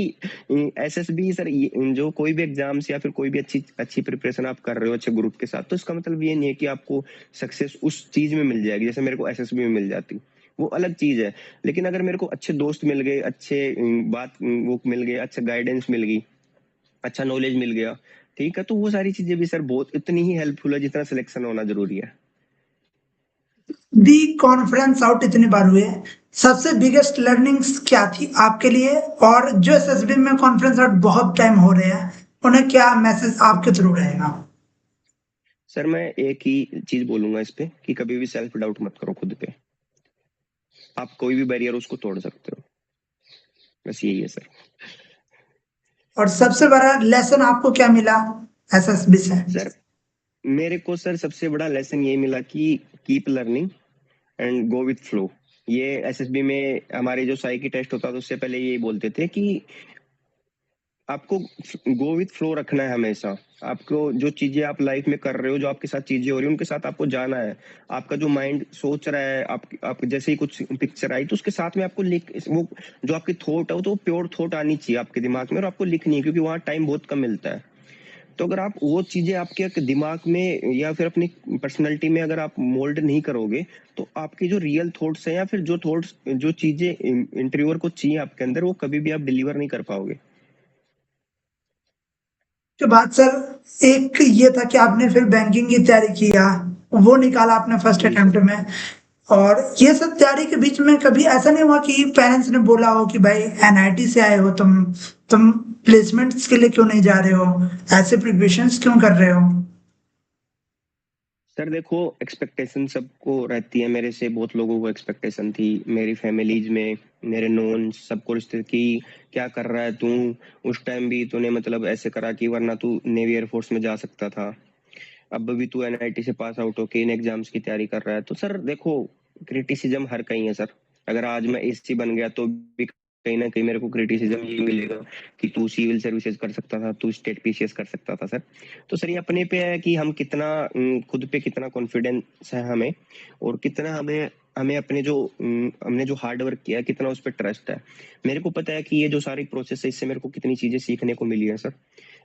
एसएसबी सर जो कोई भी एग्जाम्स या फिर कोई भी अच्छी अच्छी प्रिपरेशन आप कर रहे हो अच्छे ग्रुप के साथ, तो इसका मतलब ये नहीं है कि आपको सक्सेस उस चीज में मिल जाएगी जैसे मेरे को एसएसबी में मिल जाती, वो अलग चीज है। लेकिन अगर मेरे को अच्छे दोस्त मिल गए, अच्छे वो मिल गए, अच्छा गाइडेंस मिल गई, अच्छा नॉलेज मिल गया, ठीक है, तो वो सारी चीजें भी सर बहुत इतनी ही हेल्पफुल है जितना सिलेक्शन होना जरूरी है।
दी कॉन्फ्रेंस आउट इतनी बार हुए, सबसे बिगेस्ट लर्निंग्स क्या थी आपके लिए? और जो एसएसबी में कॉन्फ्रेंस आउट बहुत टाइम हो रहे हैं, उन्हें क्या मैसेज आपके थ्रू रहेगा?
सर मैं एक ही चीज बोलूंगा इस पे कि कभी भी सेल्फ डाउट मत करो खुद पे। आप कोई भी बैरियर उसको तोड़ सकते हो, बस यही है सर।
और सबसे बड़ा लेसन आपको क्या मिला एसएसबी से?
सर मेरे को सर सबसे बड़ा लेसन ये मिला कि keep learning and go with flow. ये एसएसबी में हमारे जो साइकी टेस्ट होता था उससे पहले ये बोलते थे कि आपको गो विथ फ्लो रखना है हमेशा। आपको जो चीजें आप लाइफ में कर रहे हो, जो आपके साथ चीजें हो रही है, उनके साथ आपको जाना है। आपका जो माइंड सोच रहा है, आप जैसे ही कुछ पिक्चर आई तो उसके साथ में आपको लिख वो जो आपकी थॉट है वो तो प्योर थॉट आनी चाहिए आपके दिमाग में, और आपको लिखनी है क्योंकि वहां टाइम बहुत कम मिलता है। तो अगर आप वो चीजें आपके दिमाग में या फिर अपनी पर्सनैलिटी में अगर आप मोल्ड नहीं करोगे, तो आपकी जो रियल थॉट्स हैं या फिर जो थॉट्स जो चीजें इंटरव्यूअर को चाहिए आपके अंदर, वो कभी भी आप डिलीवर नहीं कर पाओगे।
के बाद सर एक ये था कि आपने फिर बैंकिंग की तैयारी किया, वो निकाला आपने फर्स्ट
जी
अटेम्प्ट
सर।
में। और ये सब तैयारी के बीच में कभी ऐसा नहीं हुआ कि पेरेंट्स ने बोला हो कि भाई एनआईटी से आए हो तुम प्लेसमेंट्स के लिए क्यों नहीं जा रहे हो, ऐसे प्रिपरेशंस क्यों कर रहे हो?
सर देखो एक्सपेक्टेशन सबको रहती है, मेरे से बहुत लोगों को एक्सपेक्टेशन थी, मेरी फैमिलीज में, मेरे नोन सबको रिश्ते की, क्या कर रहा है तू, उस टाइम भी तूने मतलब ऐसे करा कि वरना तू नेवी एयरफोर्स में जा सकता था, अब भी तू एनआईटी से पास आउट होके इन एग्जाम्स की तैयारी कर रहा है। तो सर देखो क्रिटिसिज्म हर कहीं है सर। अगर आज मैं एससी बन गया तो भी कहीं ना कहीं मेरे को क्रिटिसिज्म ये मिलेगा कि तू सिविल सर्विसेज कर सकता था, तू स्टेट पीसीएस कर सकता था सर। तो सर ये अपने पे है कि हम कितना खुद पे कितना कॉन्फिडेंस है हमें, और कितना हमें हमें अपने जो हमने जो हार्ड वर्क किया है कितना उस पर ट्रस्ट है। मेरे को पता है कि ये जो सारी प्रोसेस है इससे मेरे को कितनी चीजें सीखने को मिली है सर,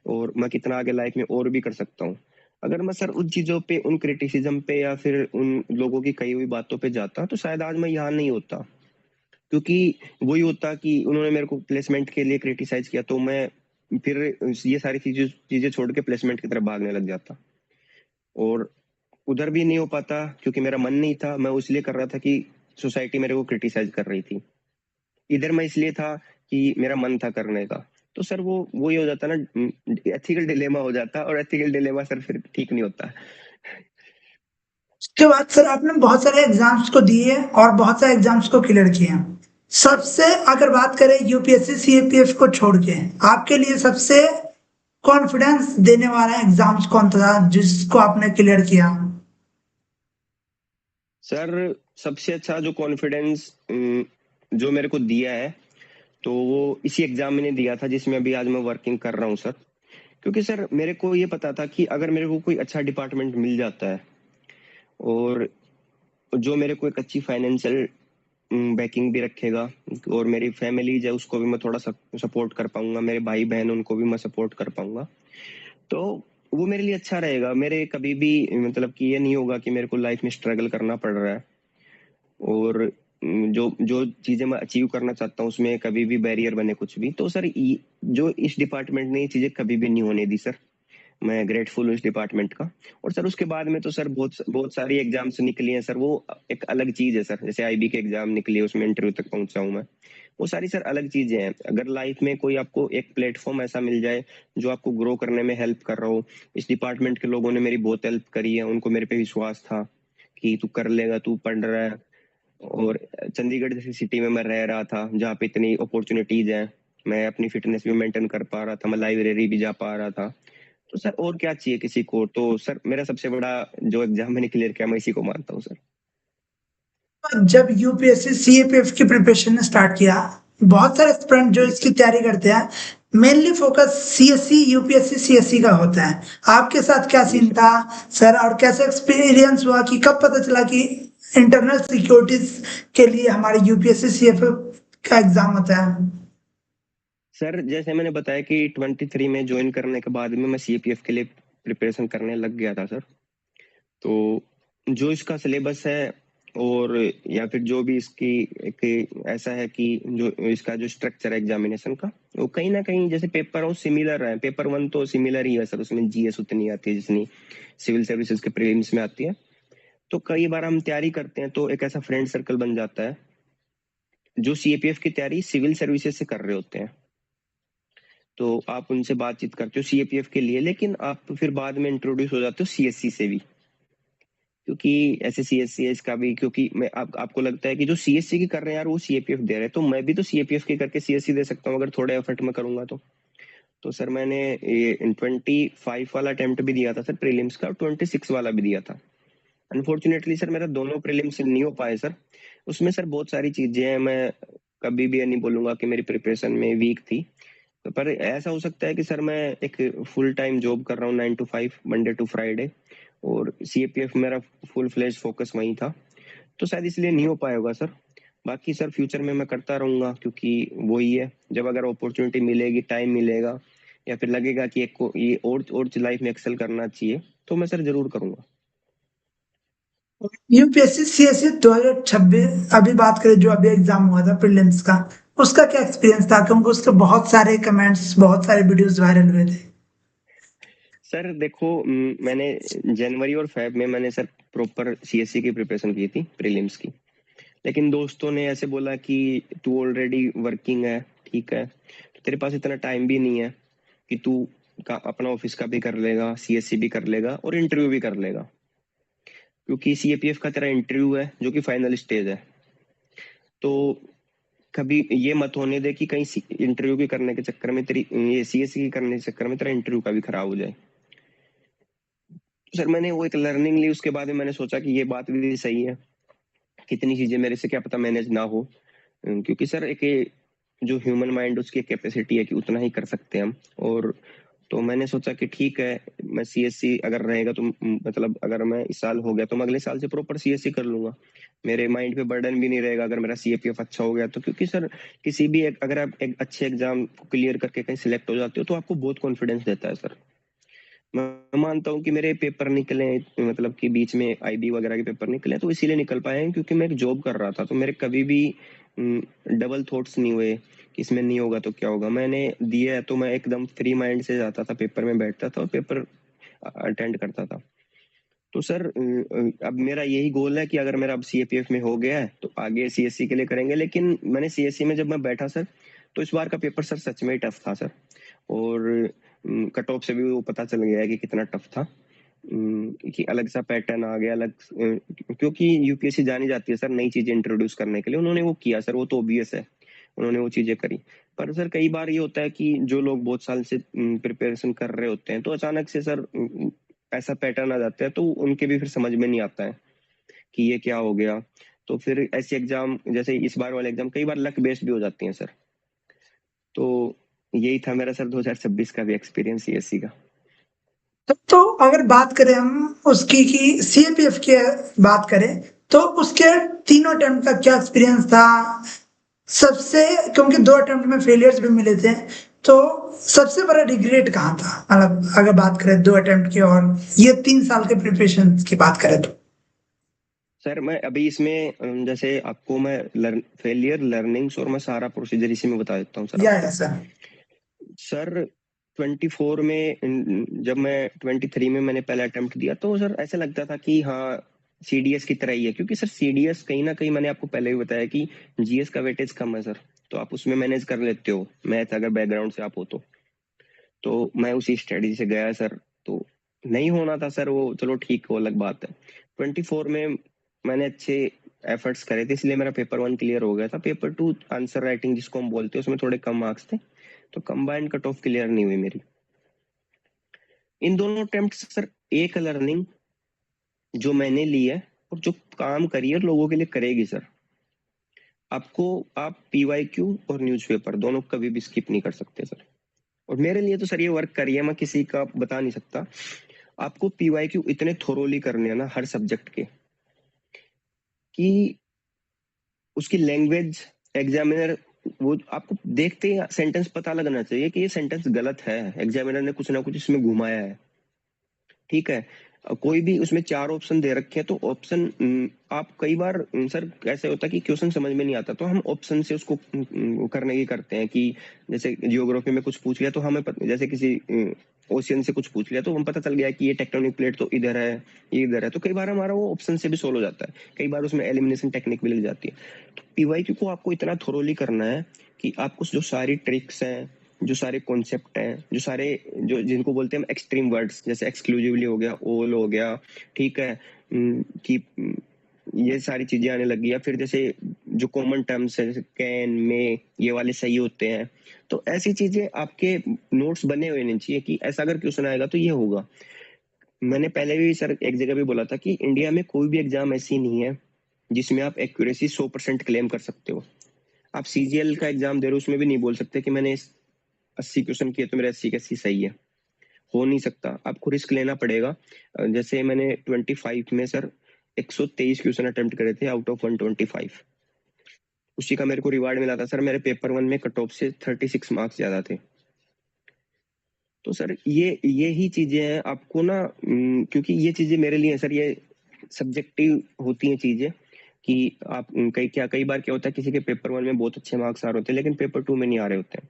और मैं कितना आगे लाइफ में और भी कर सकता हूँ। अगर मैं सर उन चीजों पे, उन क्रिटिसिज्म पे या फिर उन लोगों की कही हुई बातों पे जाता तो शायद आज मैं यहाँ नहीं होता। क्योंकि वही होता कि उन्होंने मेरे को प्लेसमेंट के लिए क्रिटिसाइज किया तो मैं फिर ये सारी चीजें चीजें छोड़ के प्लेसमेंट की तरफ भागने लग जाता, और उधर भी नहीं हो पाता क्योंकि मेरा मन नहीं था। मैं इसलिए कर रहा था कि सोसाइटी मेरे को क्रिटिसाइज कर रही थी, इधर मैं इसलिए था कि मेरा मन था करने का। तो सर वो ये हो जाता ना, एथिकल डिलेमा हो जाता, और एथिकल डिलेमा सर फिर ठीक नहीं होता।
उसके बाद सर आपने बहुत सारे एग्जाम्स को दिए और बहुत सारे एग्जाम्स को क्लियर किए। सबसे अगर बात करें यूपीएससी सीएपीएफ को छोड़ के, आपके लिए सबसे कॉन्फिडेंस देने वाला एग्जाम्स कौन था जिसको आपने क्लियर किया?
सर सबसे अच्छा जो कॉन्फिडेंस जो मेरे को दिया है तो वो इसी एग्जाम में दिया था जिसमें अभी आज मैं वर्किंग कर रहा हूँ सर। क्योंकि सर मेरे को ये पता था कि अगर मेरे को कोई अच्छा डिपार्टमेंट मिल जाता है और जो मेरे को एक अच्छी फाइनेंशियल बैकिंग भी रखेगा और मेरी फैमिली जो है उसको भी मैं थोड़ा सपोर्ट कर पाऊंगा, मेरे भाई बहन उनको भी मैं सपोर्ट कर पाऊंगा, तो वो मेरे लिए अच्छा रहेगा। मेरे कभी भी मतलब कि ये नहीं होगा कि मेरे को लाइफ में स्ट्रगल करना पड़ रहा है, और जो जो चीजें मैं अचीव करना चाहता हूँ उसमें कभी भी बैरियर बने कुछ भी। तो सर जो इस डिपार्टमेंट ने ये चीजें कभी भी नहीं होने दी सर, मैं ग्रेटफुल हूँ इस डिपार्टमेंट का। और सर उसके बाद में तो सर बहुत बहुत सारी एग्जाम्स निकली हैं सर, वो एक अलग चीज है सर। जैसे आईबी के एग्जाम निकली है, उसमें इंटरव्यू तक पहुंचा हूँ मैं। वो सारी सर अलग चीजें हैं। अगर लाइफ में कोई आपको एक प्लेटफॉर्म ऐसा मिल जाए जो आपको ग्रो करने में हेल्प कर रहा हो, इस डिपार्टमेंट के लोगों ने मेरी बहुत हेल्प करी है, उनको मेरे पे विश्वास था कि तू कर लेगा, तू पढ़ रहा है। और चंडीगढ़ जैसी सिटी में मैं रह रहा था जहाँ पे इतनी अपॉर्चुनिटीज हैं, मैं अपनी फिटनेस भी मेंटेन कर पा रहा था, मैं लाइब्रेरी भी जा पा रहा था। तो सर और क्या चाहिए किसी को। तो सर मेरा सबसे बड़ा जो एग्जाम मैंने क्लियर किया, मैं इसी को मानता हूँ सर।
जब यूपीएससी सीएपीएफ की प्रिपरेशन स्टार्ट किया, बहुत सारे स्टूडेंट जो
जी
इसकी
सर।
तैयारी करते हैं, mainly focus CSC UPSC CSC का होता है। आपके साथ क्या
जी
सीन
सर।
था सर, और कैसे एक्सपीरियंस हुआ कि कब पता चला कि इंटरनल सिक्योरिटीज के लिए हमारे यूपीएससी सीएपीएफ का एग्जाम होता है?
सर जैसे मैंने बताया कि 23 में ज्वाइन करने के बाद में मैं सीपीएफ के लिए प्रिपरेशन करने लग गया था सर। तो जो इसका सिलेबस है, और या फिर जो भी इसकी एक ऐसा है कि जो इसका जो स्ट्रक्चर है एग्जामिनेशन का, वो कहीं ना कहीं जैसे पेपर हो सिमिलर है। पेपर वन तो सिमिलर ही है सर, उसमें जीएस उतनी आती है जितनी सिविल सर्विसेज के प्रीलिम्स में आती है। तो कई बार हम तैयारी करते हैं तो एक ऐसा फ्रेंड सर्कल बन जाता है जो सीएपीएफ की तैयारी सिविल सर्विसेज से कर रहे होते हैं। तो आप उनसे बातचीत करते हो सीएपीएफ के लिए, लेकिन आप फिर बाद में इंट्रोड्यूस हो जाते हो सीएससी से भी, क्योंकि ऐसे सीएससीएस का भी, क्योंकि मैं आपको लगता है कि जो सीएससी की कर रहे हैं यार वो सीएपीएफ दे रहे हैं, तो मैं भी तो सीएपीएफ की करके सीएससी दे सकता हूँ अगर थोड़े एफर्ट में करूंगा तो सर मैंने ये 25 वाला अटेम्प्ट भी दिया था सर प्रीलिम्स का, और 26 वाला भी दिया था। अनफॉर्चुनेटली सर मेरा दोनों प्रीलिम्स नहीं हो पाए सर। उसमें सर बहुत सारी चीजें हैं, मैं कभी भी ये नहीं बोलूंगा कि मेरी प्रिपरेशन में वीक थी। तो पर ऐसा हो सकता है कि सर मैं एक फुल टाइम जॉब कर रहा हूँ 9 to 5 मंडे टू फ्राइडे, और सीएपीएफ मेरा फुल फ्लेज फोकस वही था, तो शायद इसलिए नहीं हो पाया होगा सर। बाकी सर फ्यूचर में मैं करता रहूंगा, क्योंकि वही है, जब अगर अपॉर्चुनिटी मिलेगी, टाइम मिलेगा, या फिर लगेगा कि एक को ये और लाइफ में एक्सेल करना चाहिए, तो मैं सर जरूर करूंगा।
यूपीएससी सीएससी 2026 अभी बात करें, जो अभी एग्जाम हुआ था प्रीलिम्स का, उसका क्या एक्सपीरियंस था? क्योंकि उसके बहुत सारे कमेंट्स, बहुत सारे वीडियोस वायरल हुए थे।
सर देखो, मैंने जनवरी और फेब में मैंने सर प्रॉपर सीएससी की प्रिपरेशन की थी प्रीलिम्स की। लेकिन दोस्तों ने ऐसे बोला कि तू ऑलरेडी वर्किंग है, ठीक है, तो तेरे पास इतना टाइम भी नहीं है कि तू अपना ऑफिस का भी कर लेगा, सीएससी भी कर लेगा और इंटरव्यू भी कर लेगा, क्योंकि सीएपीएफ का तेरा इंटरव्यू है जो कि फाइनल स्टेज है। तो कभी ये मत होने दे कि कहीं इंटरव्यू की करने के चक्कर में तेरी ये सीएससी की करने के चक्कर में तेरा इंटरव्यू का भी खराब हो जाए। तो सर मैंने वो एक लर्निंग ली, उसके बाद में मैंने सोचा कि ये बात भी सही है, कितनी चीजें मेरे से क्या पता मैनेज ना हो। क्योंकि सर एक जो ह्यूमन माइंड उसकी कैपेसिटी है कि उतना ही कर सकते हैं हम। और तो मैंने सोचा कि ठीक है, मैं सीएससी अगर रहेगा तो मतलब अगर मैं इस साल हो गया तो मैं अगले साल से प्रॉपर सीएससी कर लूंगा। मेरे माइंड पे बर्डन भी नहीं रहेगा अगर मेरा सीएपीएफ अच्छा हो गया तो, क्योंकि सर किसी भी अगर आप एक अच्छे एग्जाम को क्लियर करके कहीं सिलेक्ट हो जाते हो तो आपको बहुत कॉन्फिडेंस देता है सर। मैं मानता हूँ कि मेरे पेपर निकले, मतलब कि बीच में आईबी वगैरह के पेपर निकले तो इसीलिए निकल पाए हैं क्योंकि मैं एक जॉब कर रहा था, तो मेरे कभी भी डबल थॉट्स नहीं हुए कि इसमें नहीं होगा तो क्या होगा। मैंने दिया है तो मैं एकदम फ्री माइंड से जाता था, पेपर में बैठता था और पेपर अटेंड करता था। तो सर अब मेरा यही गोल है कि अगर मेरा अब सीएपीएफ में हो गया है तो आगे सीएससी के लिए करेंगे। लेकिन मैंने सीएससी में जब मैं बैठा सर, तो इस बार का पेपर सर सच में ही टफ था सर। और कट ऑफ से भी वो पता चल गया है कि कितना टफ था। कि अलग सा पैटर्न आ गया अलग, क्योंकि यूपीएससी जानी जाती है सर नई चीजें इंट्रोड्यूस करने के लिए, उन्होंने वो किया सर, वो तो ऑब्वियस है, उन्होंने वो चीजें करी। पर सर कई बार ये होता है कि जो लोग बहुत साल से प्रिपरेशन कर रहे होते हैं तो अचानक से सर ऐसा पैटर्न आ जाता है तो उनके भी फिर समझ में नहीं आता है कि ये क्या हो गया। तो फिर ऐसे एग्जाम जैसे इस बार वाले एग्जाम कई बार लक बेस्ड भी हो जाती हैं सर। तो यही था मेरा सर 2026 का भी एक्सपीरियंस सीएससी का।
तो अगर बात करें हम उसकी कि सीएपीएफ की बात करें, तो उसके तीनों अटेम्प्ट का क्या एक्सपीरियंस था सबसे, क्योंकि 2 अटेम्प्ट में फेलियर्स भी मिले थे, तो सबसे बड़ा रिग्रेट कहाँ था? मतलब अगर बात करें 2 अटेम्प्ट की और ये 3 साल के प्रिपरेशन की बात करें तो।
सर मैं अभी इसमें जैसे आपको मैं फेलियर लर्निंग्स और मैं सारा प्रोसीजर इसी में बता देता हूँ सर आपको।
सर।
सर 24 में जब मैं 23 में मैंने पहला अटेम्प्ट दिया तो सर ऐसा लगता था कि हाँ सीडीएस की तरह ही है, क्योंकि सर सीडीएस कहीं ना कहीं मैंने आपको पहले भी बताया कि जीएस का वेटेज कम है सर, तो आप उसमें मैनेज कर लेते हो मैथ अगर बैकग्राउंड से आप हो तो मैं उसी स्ट्रेटजी से गया सर। तो नहीं होना था सर वो, चलो ठीक वो अलग बात है। 24 में मैंने अच्छे एफर्ट्स करे थे, इसलिए मेरा पेपर 1 क्लियर हो गया था। पेपर 2 आंसर राइटिंग जिसको हम बोलते हैं उसमें थोड़े कम मार्क्स थे, तो कंबाइंड कट ऑफ क्लियर नहीं हुई मेरी। इन दोनों अटेम्प्ट सर एक लर्निंग जो मैंने ली है और जो काम करियर लोगों के लिए करेगी सर, आपको आप पीवाईक्यू और न्यूज़पेपर दोनों कभी भी स्किप नहीं कर सकते सर। और मेरे लिए तो सर ये वर्क करी है, मैं किसी का बता नहीं सकता। आपको पीवाईक्यू इतने थोरोली करने हैं ना हर सब्जेक्ट के कि उसकी लैंग्वेज एग्जामिनर वो आपको देखते ही सेंटेंस पता लगना चाहिए कि ये सेंटेंस गलत है, एग्जामिनर ने कुछ ना कुछ इसमें घुमाया है। ठीक है, कोई भी उसमें 4 ऑप्शन दे रखे हैं तो ऑप्शन आप कई बार सर कैसे होता है कि क्वेश्चन समझ में नहीं आता तो हम ऑप्शन से उसको करने की करते हैं कि जैसे जियोग्राफी में कुछ पूछ लिया तो हमें जैसे किसी ओशियन से कुछ पूछ लिया तो हम पता चल गया कि ये टेक्टोनिक प्लेट तो इधर है, ये इधर है, तो कई बार हमारा वो ऑप्शन से भी सोल्व हो जाता है। कई बार उसमें एलिमिनेशन टेक्निक भी लग जाती है। तो पीवाईक्यू को आपको इतना थोरोली करना है कि आपको जो सारी ट्रिक्स हैं, जो सारे कॉन्सेप्ट हैं, जो सारे जो जिनको बोलते हैं हम एक्सट्रीम वर्ड्स, जैसे एक्सक्लूसिवली हो गया, ऑल हो गया, ठीक है, कि ये सारी चीजें आने लगी, या फिर जैसे जो कॉमन टर्म्स है जैसे कैन में, ये वाले सही होते हैं। तो ऐसी चीजें आपके नोट्स बने हुए नहीं चाहिए कि ऐसा अगर क्वेश्चन आएगा तो ये होगा। मैंने पहले भी सर एक जगह भी बोला था कि इंडिया में कोई भी एग्जाम ऐसी नहीं है जिसमें आप एक्यूरेसी 100% क्लेम कर सकते हो। आप सीजीएल का एग्जाम दे रहे हो उसमें भी नहीं बोल सकते कि मैंने 80 क्वेश्चन किए तो मेरे 80 के 80 सही है, हो नहीं सकता। आपको रिस्क लेना पड़ेगा। जैसे मैंने 25 में सर 123 क्वेश्चन अटेम्प्ट करे थे आउट ऑफ 125, उसी का मेरे को रिवार्ड मिला था सर। मेरे पेपर 1 में कट ऑफ से 36 मार्क्स ज्यादा थे। तो सर ये ही चीजें हैं आपको ना, क्योंकि ये चीजें मेरे लिए सर ये सब्जेक्टिव होती हैं चीजें कि आप कई बार क्या होता है किसी के पेपर 1 में बहुत अच्छे मार्क्स आ रहे होते हैं लेकिन पेपर 2 में नहीं आ रहे होते हैं।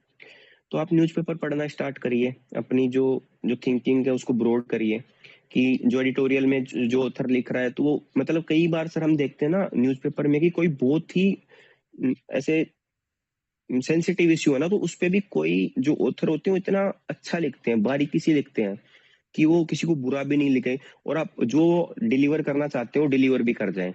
तो आप न्यूज़पेपर पढ़ना स्टार्ट करिए, अपनी जो जो थिंकिंग है उसको ब्रॉड करिए कि जो एडिटोरियल में जो ऑथर लिख रहा है तो वो मतलब कई बार सर हम देखते हैं ना न्यूज़पेपर में कि कोई बहुत ही ऐसे सेंसिटिव इश्यू है ना तो उस पे भी कोई जो ऑथर होते हैं वो इतना अच्छा लिखते हैं, बारीकी से लिखते हैं कि वो किसी को बुरा भी नहीं लिखे और आप जो डिलीवर करना चाहते हो डिलीवर भी कर जाए।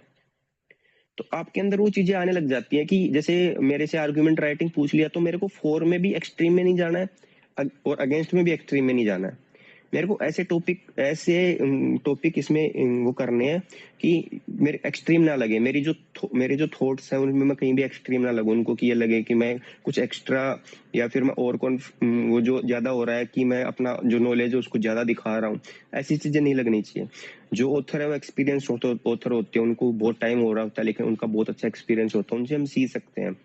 तो आपके अंदर वो चीजें आने लग जाती हैं कि जैसे मेरे से आर्गुमेंट राइटिंग पूछ लिया तो मेरे को फोर में भी एक्सट्रीम में नहीं जाना है और अगेंस्ट में भी एक्सट्रीम में नहीं जाना है। मेरे को ऐसे टॉपिक इसमें वो करने हैं कि मेरे एक्सट्रीम ना लगे, मेरे जो थॉट्स हैं उनमें मैं कहीं भी एक्सट्रीम ना लगूं उनको, कि ये लगे कि मैं कुछ एक्स्ट्रा या फिर मैं और कौन वो जो ज्यादा हो रहा है कि मैं अपना जो नॉलेज है उसको ज्यादा दिखा रहा हूँ। ऐसी चीजें नहीं लगनी चाहिए। जो ऑथर है वो एक्सपीरियंस ऑथर होते हैं, उनको बहुत टाइम हो रहा होता है लेकिन उनका बहुत अच्छा एक्सपीरियंस होता है, उनसे हम सीख सकते हैं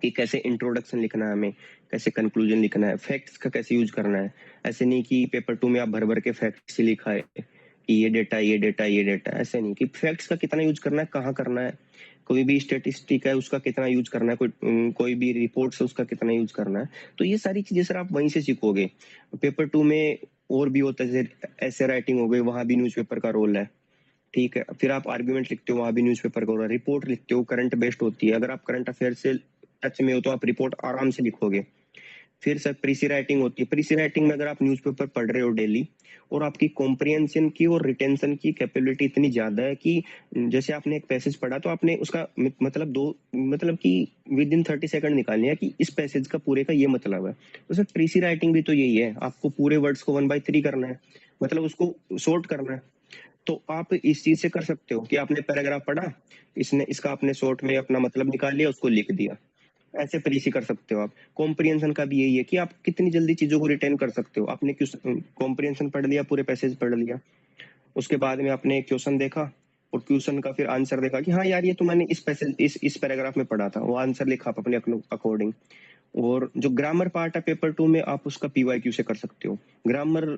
कि कैसे इंट्रोडक्शन लिखना है हमें, कैसे कंक्लूजन लिखना है, फैक्ट्स का कैसे यूज करना है। ऐसे नहीं कि पेपर 2 में आप भर भर के फैक्ट्स से लिखा है कि ये डेटा ये डेटा ये डेटा, ऐसे नहीं कि फैक्ट्स का कितना यूज करना है, कहाँ करना है, कोई भी स्टेटिस्टिक है उसका कितना यूज करना है, कोई भी रिपोर्ट्स है उसका कितना यूज करना है। तो ये सारी चीजें सर आप वहीं से सीखोगे। पेपर 2 में और भी होता है जैसे ऐसे राइटिंग हो गई, वहां भी न्यूज़पेपर का रोल है। ठीक है, फिर आप आर्ग्यूमेंट लिखते हो वहां भी न्यूज़पेपर का रोल है, रिपोर्ट लिखते हो करंट बेस्ड होती है, अगर आप करंट अफेयर से टच में हो तो आप रिपोर्ट आराम से लिखोगे। फिर सर प्रीसी राइटिंग होती है, प्रीसी राइटिंग में अगर आप न्यूज़पेपर पढ़ रहे हो डेली और आपकी कॉम्प्रिहेंशन की और रिटेंशन की कैपेबिलिटी इतनी ज्यादा है कि जैसे आपने एक पैसेज पढ़ा तो आपने उसका मतलब कि विद इन 30 सेकंड निकालने हैं कि इस पैसेज का पूरे का ये मतलब है। तो सर प्रीसी राइटिंग भी तो यही है, आपको पूरे वर्ड्स को 1/3 करना है, मतलब उसको शॉर्ट करना है। तो आप इस चीज से कर सकते हो कि आपने पैराग्राफ पढ़ा, इसने इसका आपने शॉर्ट में अपना मतलब निकाल लिया उसको लिख दिया। ऐसे पीसी कर सकते हो आप। कॉम्प्रिहेंशन का भी यही है कि आप कितनी जल्दी चीजों को रिटेन कर सकते हो। आपने कॉम्प्रिहेंशन पढ़ लिया, पूरे पैसेज पढ़ लिया, उसके बाद में आपने क्वेश्चन देखा और क्वेश्चन का फिर आंसर देखा कि हाँ यार ये तो मैंने इस पैसेज इस पैराग्राफ में पढ़ा था, वो आंसर लिखा आप अपने अकॉर्डिंग। और जो ग्रामर पार्ट है पेपर 2 में, आप उसका पीवाईक्यू से कर सकते हो। ग्रामर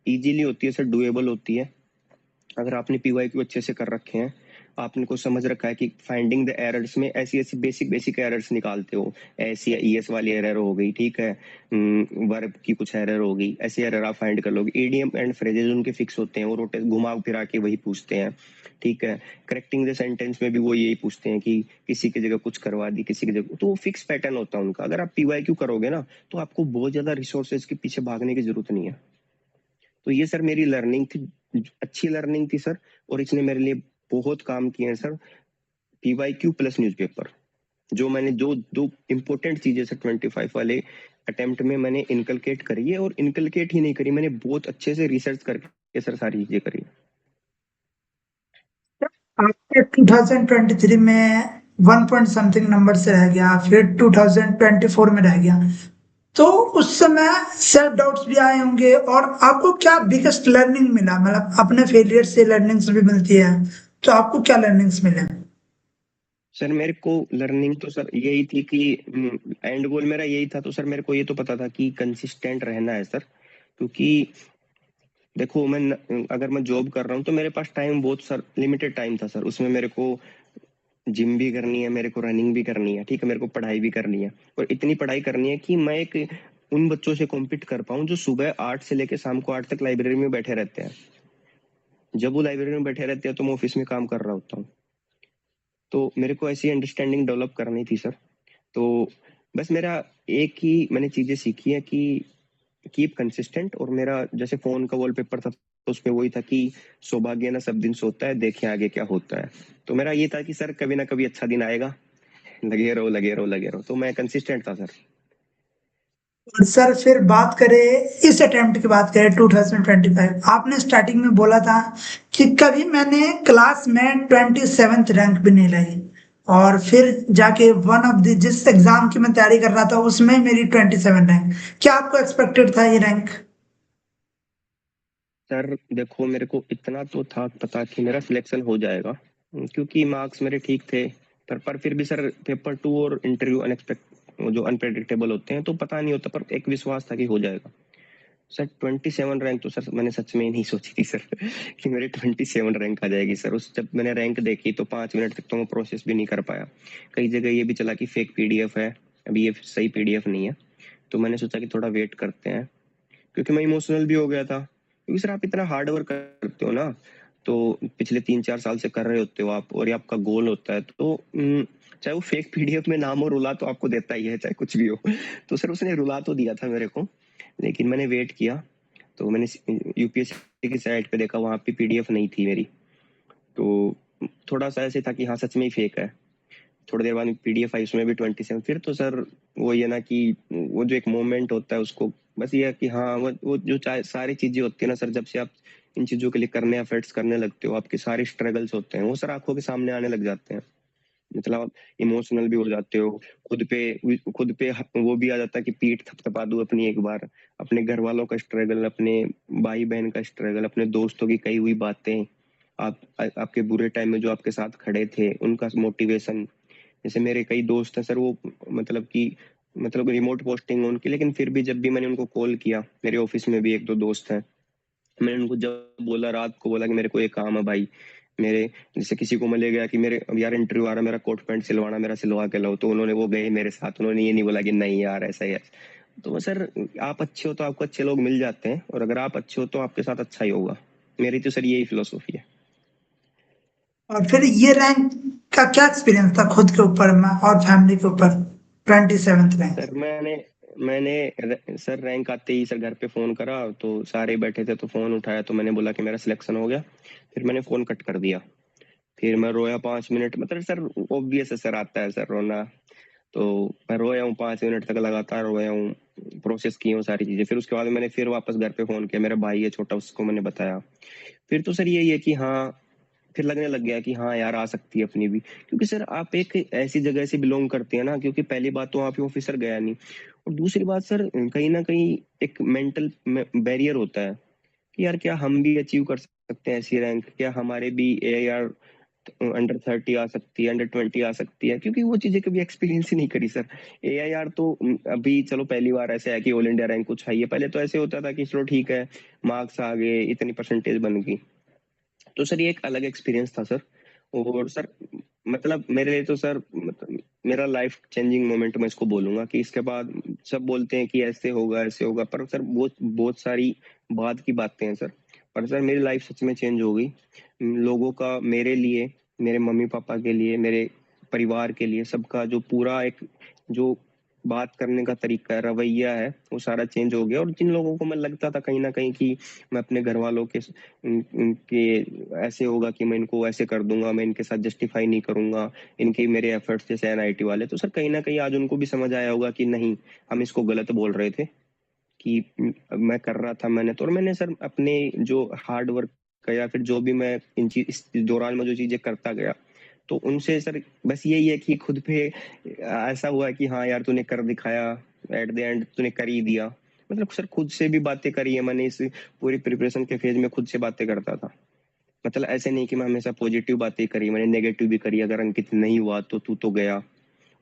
इजीली होती है सर, डुएबल होती है अगर आपने पीवाईक्यू अच्छे से कर रखे हैं, आपने को समझ रखा है कि फाइंडिंग द एरर्स में ऐसी ऐसी बेसिक एरर्स निकालते हो, ऐसी ईएस वाली एरर हो गई, ठीक है, वर्ब की कुछ एरर हो गई, ऐसी एरर आप फाइंड कर लोगे। ईडीएम एंड फ्रेजेस उनके फिक्स होते हैं, वो रोटे घुमा फिरा के वही पूछते हैं, ठीक है। करेक्टिंग द सेंटेंस में भी वो यही पूछते हैं कि किसी की जगह कुछ करवा दी, किसी की जगह, तो वो फिक्स पैटर्न होता है उनका। अगर आप पीवाईक्यू करोगे ना तो आपको बहुत ज्यादा रिसोर्सेज के पीछे भागने की जरूरत नहीं है। तो ये सर मेरी लर्निंग थी, अच्छी लर्निंग थी सर, और इसने मेरे लिए बहुत काम किए हैं सर। पीवाईक्यू प्लस न्यूज़पेपर, जो मैंने जो दो इंपॉर्टेंट चीजें सर 25 वाले अटेम्प्ट में मैंने इनकलकेट करी है, और इनकलकेट ही नहीं करी, मैंने बहुत अच्छे से रिसर्च करके सर सारी चीजें करी।
आपके 2023 में 1 पॉइंट समथिंग नंबर से रह गया, फिर 2024 में रह गया, तो उस समय सेल्फ डाउट्स भी आए होंगे, और आपको क्या बिगेस्ट लर्निंग मिला? मतलब अपने फेलियर से लर्निंग्स भी मिलती है, तो आपको क्या लर्निंग्स मिले?
सर मेरे को लर्निंग तो सर यही थी कि एंड गोल मेरा यही था, तो सर मेरे को ये तो पता था कि कंसिस्टेंट रहना है सर। क्योंकि देखो मैं अगर मैं जॉब कर रहा हूँ तो मेरे पास टाइम बहुत सर लिमिटेड टाइम था सर, उसमें मेरे को जिम भी करनी है, मेरे को रनिंग भी करनी है, ठीक है, मेरे को पढ़ाई भी करनी है, और इतनी पढ़ाई करनी है कि मैं एक उन बच्चों से कॉम्पीट कर पाऊं जो सुबह 8 से लेकर शाम को 8 तक लाइब्रेरी में बैठे रहते हैं। जब वो लाइब्रेरी में बैठे रहते हैं तो मैं ऑफिस में काम कर रहा होता हूँ। तो मेरे को ऐसी अंडरस्टैंडिंग डेवलप करनी थी सर। तो बस मेरा एक ही मैंने चीजें सीखी है कि कीप कंसिस्टेंट, और मेरा जैसे फोन का वॉलपेपर था तो उसमें वही था कि सौभाग्य ना सब दिन सोता है, देखें आगे क्या होता है। तो मेरा ये था कि सर कभी ना कभी अच्छा दिन आएगा, लगे रहो लगे रहो लगे रहो, तो मैं कंसिस्टेंट था सर।
और सर फिर बात करें इस अटेम्प्ट की, बात करें 2025, आपने स्टार्टिंग में बोला था कि कभी मैंने क्लास में 27th रैंक भी नहीं लाई, और फिर जाके वन ऑफ द जिस एग्जाम की मैं तैयारी कर रहा था उसमें मेरी 27 रैंक। क्या आपको एक्सपेक्टेड था ये रैंक?
सर देखो मेरे को इतना तो था पता कि मेरा सिलेक्शन हो जाएगा, क्योंकि मार्क्स मेरे ठीक थे। पर फिर भी सर पेपर 2 और इंटरव्यू जो अनप्रेडिक्टेबल होते हैं तो पता नहीं होता, पर एक विश्वास था कि हो जाएगा। सर 27 रैंक तो सर मैंने सच में ही नहीं सोची थी सर कि मेरे 27 रैंक आ जाएगी सर। उस जब मैंने रैंक देखी तो 5 मिनट तक तो मैं प्रोसेस भी नहीं कर पाया। कई जगह ये भी चला कि फेक पीडीएफ है, अभी ये सही पीडीएफ नहीं है। तो मैंने सोचा कि थोड़ा वेट करते हैं, क्योंकि मैं इमोशनल भी हो गया था, क्योंकि सर आप इतना हार्ड वर्क करते हो ना, तो पिछले 3-4 साल से कर रहे होते हो आप, और ये आपका गोल होता है, तो चाहे वो फेक पीडीएफ में नाम हो, रुला तो आपको देता ही है चाहे कुछ भी हो। तो सर उसने रुला तो दिया था मेरे को, लेकिन मैंने वेट किया। तो मैंने यूपीएससी की साइट पे देखा, वहां पे पीडीएफ नहीं थी मेरी। तो थोड़ा सा ऐसे था कि हाँ सच में ही फेक है। थोड़ी देर बाद पीडीएफ आई, उसमें भी 27। फिर तो सर वो ये ना कि वो जो एक मोमेंट होता है उसको, बस ये है कि हाँ वो जो सारी चीजें होती है ना सर, जब से आप इन चीजों के लिए करने एफर्ट्स करने लगते हो, आपके सारे स्ट्रगल्स होते हैं वो सर आंखों के सामने आने लग जाते हैं। मतलब आप इमोशनल भी हो जाते हो, खुद पे वो भी आ जाता है कि पीठ थपथपा दूं अपनी एक बार। अपने घर वालों का स्ट्रगल, अपने भाई बहन का स्ट्रगल, अपने दोस्तों की कही हुई बातें, आपके बुरे टाइम में जो आपके साथ खड़े थे उनका मोटिवेशन। जैसे मेरे कई दोस्त हैं सर, वो मतलब कि मतलब रिमोट पोस्टिंग उनकी, लेकिन फिर भी जब भी मैंने उनको कॉल किया, मेरे ऑफिस में भी 1-2 दोस्त हैं, मैंने उनको जब बोला, रात को बोला कि मेरे को ये काम है भाई, मेरे जैसे किसी को मिले गया कि मेरे अब यार इंटरव्यू आ रहा है, मेरा कोट पैंट सिलवाना, मेरा सिलवा के लाओ, तो उन्होंने वो गए मेरे साथ, उन्होंने ये नहीं बोला कि नहीं यार ऐसा ही है। तो सर आप अच्छे हो तो आपको अच्छे लोग मिल जाते हैं, और अगर आप अच्छे हो तो आपके साथ अच्छा ही होगा। मेरी तो सर यही फिलोसॉफी है।
और फिर ये रैंक का क्या एक्सपीरियंस था खुद के ऊपर में और फैमिली के ऊपर, 27th रैंक?
सर मैंने सर रैंक आते ही सर घर पे फोन करा, तो सारे बैठे थे तो फोन उठाया, तो मैंने बोला कि मेरा सिलेक्शन हो गया। फिर मैंने फोन कट कर दिया। फिर मैं रोया 5 मिनट, मतलब सर ऑब्वियस है सर, आता है सर रोना। तो मैं रोया हूँ 5 मिनट तक, लगातार रोया हूँ, प्रोसेस की हूँ सारी चीजें। फिर उसके बाद मैंने फिर वापस घर पे फोन किया, मेरा भाई है छोटा, उसको मैंने बताया। फिर तो सर यही है कि हाँ फिर लगने लग गया कि हाँ यार आ सकती है अपनी भी, क्योंकि सर आप एक ऐसी जगह से बिलोंग करते हैं ना, क्योंकि पहली बात तो वहाँ पे ऑफिसर गया नहीं, और दूसरी बात सर कहीं ना कहीं एक मेंटल बैरियर होता है कि यार क्या हम भी अचीव कर सकते हैं ऐसी रैंक, क्या हमारे भी AIR अंडर 30 आ सकती है, अंडर 20 आ सकती है, क्योंकि वो चीजें कभी एक्सपीरियंस ही नहीं करी सर। AIR तो अभी चलो पहली बार ऐसे है कि ऑल इंडिया रैंक कुछ है, ये पहले तो ऐसे होता था कि चलो ठीक है मार्क्स आ गए, इतनी परसेंटेज बन गई। तो सर ये एक अलग एक्सपीरियंस था सर। और सर मतलब मेरे लिए तो सर मतलब मेरा लाइफ चेंजिंग मोमेंट मैं इसको बोलूंगा कि इसके बाद सब बोलते हैं कि ऐसे होगा, पर सर बहुत बहुत सारी बात की बातें हैं सर। पर सर मेरी लाइफ सच में चेंज हो गई, लोगों का, मेरे लिए, मेरे मम्मी पापा के लिए, मेरे परिवार के लिए, सबका जो पूरा एक जो बात करने का तरीका है, रवैया है, वो सारा चेंज हो गया। और जिन लोगों को मैं लगता था कहीं ना कहीं कि मैं अपने घर वालों के इनके ऐसे होगा कि मैं इनको ऐसे कर दूंगा, मैं इनके साथ जस्टिफाई नहीं करूंगा इनके मेरे एफर्ट्स, जैसे NIT वाले, तो सर कहीं ना कहीं आज उनको भी समझ आया होगा कि नहीं, हम इसको गलत बोल रहे थे कि मैं कर रहा था मैंने तो। और मैंने सर अपने जो हार्ड वर्क का, या फिर जो भी मैं इस दौरान में जो चीजें करता गया, तो उनसे सर बस यही है कि खुद पे ऐसा हुआ कि हाँ यार तूने कर दिखाया, एट द एंड तूने कर ही दिया। मतलब सर खुद से भी बातें करी है मैंने, इस पूरी प्रिपरेशन के फेज में खुद से बातें करता था। मतलब ऐसे नहीं कि मैं हमेशा पॉजिटिव बातें करी, मैंने नेगेटिव भी करी, अगर अंकित नहीं हुआ तो तू तो गया,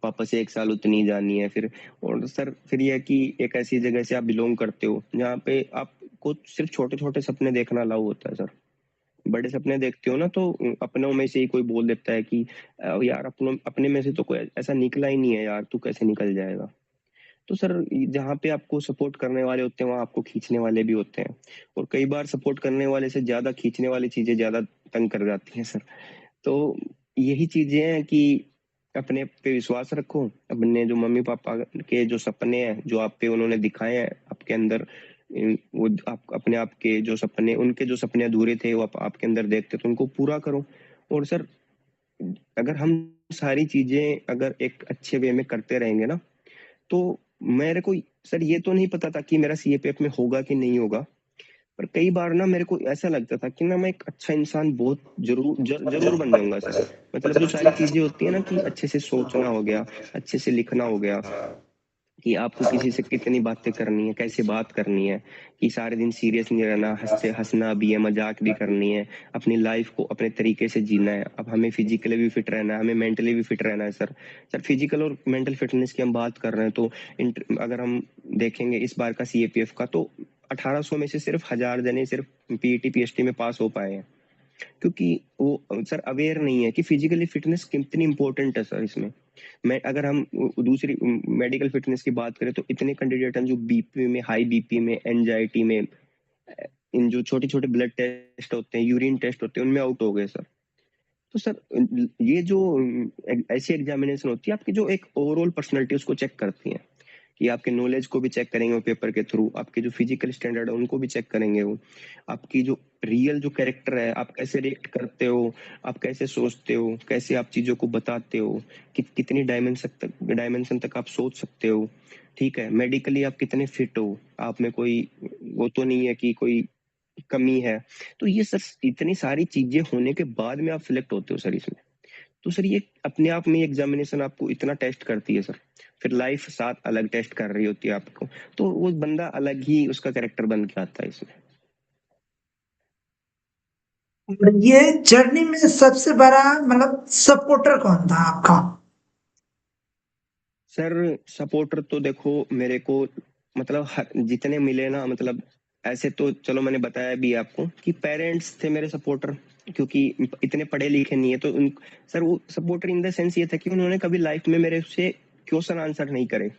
वापस से 1 साल उतनी जानी है फिर। और सर फिर यह है कि एक ऐसी जगह से आप बिलोंग करते हो जहाँ पे आपको सिर्फ छोटे छोटे सपने देखना अलाउ होता है सर। बड़े सपने देखते हो ना तो अपनों में से ही कोई बोल देता है कि यार अपनों अपने में से तो कोई ऐसा निकला ही नहीं है यार, तू कैसे निकल जाएगा। तो सर जहाँ पे आपको सपोर्ट करने वाले होते हैं वहां आपको खींचने वाले भी होते हैं, और कई बार सपोर्ट करने वाले से ज्यादा खींचने वाली चीजें ज्यादा तंग कर जाती हैं सर। तो यही चीजें हैं कि अपने पे विश्वास रखो, अपने जो मम्मी पापा के जो सपने हैं जो आप पे उन्होंने दिखाए हैं आपके अंदर, वो आप अपने आप के जो सपने, उनके जो सपने अधूरे थे वो आप आपके अंदर देखते तो उनको पूरा करो। और सर अगर हम सारी चीजें अगर एक अच्छे वे में करते रहेंगे ना, तो मेरे को सर ये तो नहीं पता था कि मेरा CAPF में होगा कि नहीं होगा, पर कई बार ना मेरे को ऐसा लगता था कि ना मैं एक अच्छा इंसान बहुत जरूर बन जाऊंगा सर। मतलब जो सारी चीजें होती है ना कि अच्छे से सोचना हो गया, अच्छे से लिखना हो गया, कि आपको किसी से कितनी बातें करनी है, कैसे बात करनी है, कि सारे दिन सीरियस नहीं रहना, हंसते हंसना भी है, मजाक भी करनी है, अपनी लाइफ को अपने तरीके से जीना है। अब हमें फिजिकली भी फिट रहना है, हमें मेंटली भी फिट रहना है सर। सर फिजिकल और मेंटल फिटनेस की हम बात कर रहे हैं तो अगर हम देखेंगे इस बार का CAPF का, तो 1800 में से सिर्फ 1000 जने सिर्फ PET PST में पास हो पाए हैं, क्योंकि वो सर अवेयर नहीं है कि फिजिकली फिटनेस कितनी इंपॉर्टेंट है सर इसमें। मैं अगर हम दूसरी मेडिकल फिटनेस की बात करें तो इतने कैंडिडेट हैं जो BP में, हाई BP में, एंजाइटी में, इन जो छोटे छोटे ब्लड टेस्ट होते हैं, यूरिन टेस्ट होते हैं, उनमें आउट हो गए सर। तो सर ये जो ऐसी एग्जामिनेशन होती है आपकी जो एक ओवरऑल पर्सनैलिटी उसको चेक करती है, कि आपके नॉलेज को भी चेक करेंगे वो पेपर के थ्रू, आपके जो फिजिकल स्टैंडर्ड है उनको भी चेक करेंगे वो, आपकी जो रियल जो कैरेक्टर है, आप कैसे रिएक्ट करते हो, आप कैसे सोचते हो, कैसे आप चीजों को बताते हो, कितनी डायमेंशन तक आप सोच सकते हो, ठीक है, मेडिकली आप कितने फिट हो, आप में कोई वो तो नहीं है कि कोई कमी है। तो ये सर इतनी सारी चीजें होने के बाद में आप सिलेक्ट होते हो सर इसमें। तो सर ये अपने आप में एग्जामिनेशन आपको इतना टेस्ट करती है सर, फिर लाइफ साथ अलग टेस्ट कर रही होती है आपको, तो वो बंदा अलग ही उसका कैरेक्टर बन के आता है इसमें।
और ये जर्नी में सबसे बड़ा मतलब सपोर्टर कौन था आपका?
सर सपोर्टर तो देखो मेरे को मतलब जितने मिले ना, मतलब ऐसे तो चलो मैंने बताया भी आपको कि पेरेंट्स थे मेरे सपोर्टर, क्योंकि इतने पढ़े लिखे नहीं है, तो उन सर वो सपोर्टर इन द सेंस ये था कि उन्होंने कभी लाइफ में मेरे से क्वेश्चन आंसर नहीं करे।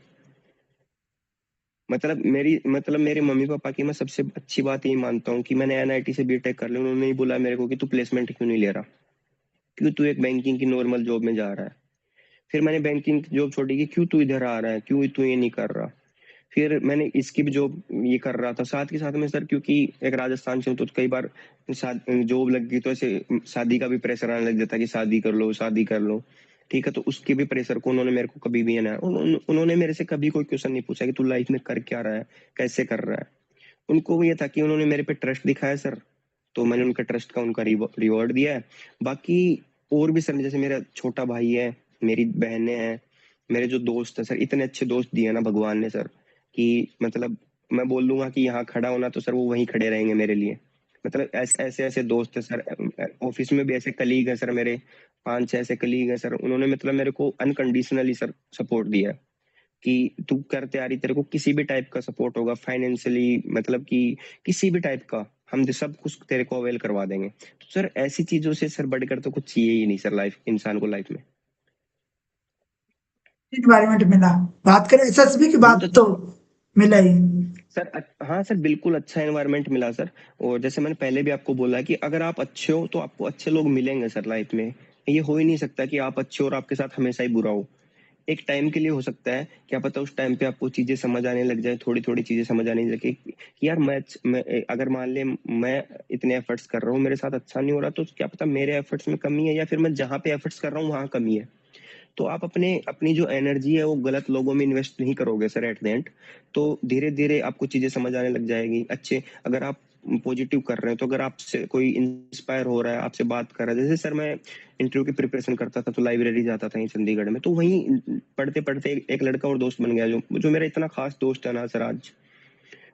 मतलब मेरे मम्मी पापा की मैं सबसे अच्छी बात यही मानता हूँ कि मैंने NIT से B.Tech कर लिया, उन्होंने ही बोला मेरे को कि तू प्लेसमेंट क्यों नहीं ले रहा, क्यों तू एक बैंकिंग की नॉर्मल जॉब में जा रहा है। फिर मैंने बैंकिंग की जॉब छोड़ी कि क्यों तू इधर आ रहा है, क्यों तू ये नहीं कर रहा। फिर मैंने इसकी भी जॉब ये कर रहा था साथ के साथ में सर, क्योंकि एक राजस्थान से हूं, तो कई बार जॉब लग गई तो ऐसे शादी का भी प्रेशर आने लग जाता है कि शादी कर लो, शादी कर लो, ठीक है। तो उसके भी प्रेशर को उन्होंने मेरे को कभी भी है ना, उन्होंने मेरे से कभी कोई क्वेश्चन नहीं पूछा कि तू लाइफ में कर क्या रहा है, कैसे कर रहा है। उनको ये था कि उन्होंने मेरे पे ट्रस्ट दिखाया सर, तो मैंने उनका ट्रस्ट का उनका रिवॉर्ड दिया है। बाकी और भी सर, जैसे मेरा छोटा भाई है, मेरी बहनें हैं, मेरे जो दोस्त है सर, इतने अच्छे दोस्त दिए ना भगवान ने सर, कि मतलब मैं बोल लूंगा कि यहाँ खड़ा होना तो सर वो वहीं खड़े रहेंगे मेरे लिए। मतलब ऐसे ऐसे ऐसे दोस्त है सर, ऑफिस में भी ऐसे कलीग है सर मेरे, 5-6 ऐसे कलीग है सर, उन्होंने मतलब मेरे को अनकंडीशनली सर सपोर्ट दिया है कि तू कर तैयारी, तेरे को किसी भी टाइप का सपोर्ट होगा फाइनेंशियली, मतलब कि किसी भी टाइप का, हम सब कुछ तेरे को अवेल करवा देंगे। तो सर ऐसी चीजों से सर बढ़कर तो कुछ चाहिए ही नहीं सर, लाइफ इंसान को लाइफ में।
इन्वायरमेंट मिला। बात करें एसएसबी की
बहुत
बात तो मिला ही।
सर हाँ सर, बिल्कुल अच्छा एनवायरनमेंट मिला सर। और जैसे मैंने पहले भी आपको बोला कि अगर आप अच्छे हो तो आपको अच्छे लोग मिलेंगे सर लाइफ में। ये हो ही नहीं सकता कि आप अच्छे हो और आपके साथ हमेशा ही बुरा हो। एक टाइम के लिए हो सकता है, क्या पता उस टाइम पे आपको चीजें समझ आने लग जाए, थोड़ी थोड़ी चीजें समझ आने लगे कि यार मैं अगर मान ले मैं इतने एफर्ट्स कर रहा हूँ, मेरे साथ अच्छा नहीं हो रहा, तो क्या पता मेरे एफर्ट्स में कमी है, या फिर मैं जहाँ पे एफर्ट्स कर रहा हूँ वहां कमी है। तो आप अपनी जो एनर्जी है वो गलत लोगों में इन्वेस्ट नहीं करोगे सर एट द एंड। तो धीरे धीरे आपको चीजें समझ आने लग जाएगी। अच्छे अगर आप पॉजिटिव कर रहे हैं, तो अगर आपसे कोई इंस्पायर हो रहा है, आपसे बात कर रहा है, जैसे सर मैं इंटरव्यू की प्रिपरेशन करता था तो लाइब्रेरी जाता था यहीं चंडीगढ़ में, तो वहीं पढ़ते पढ़ते एक लड़का और दोस्त बन गया, जो जो मेरा इतना खास दोस्त है ना सर आज।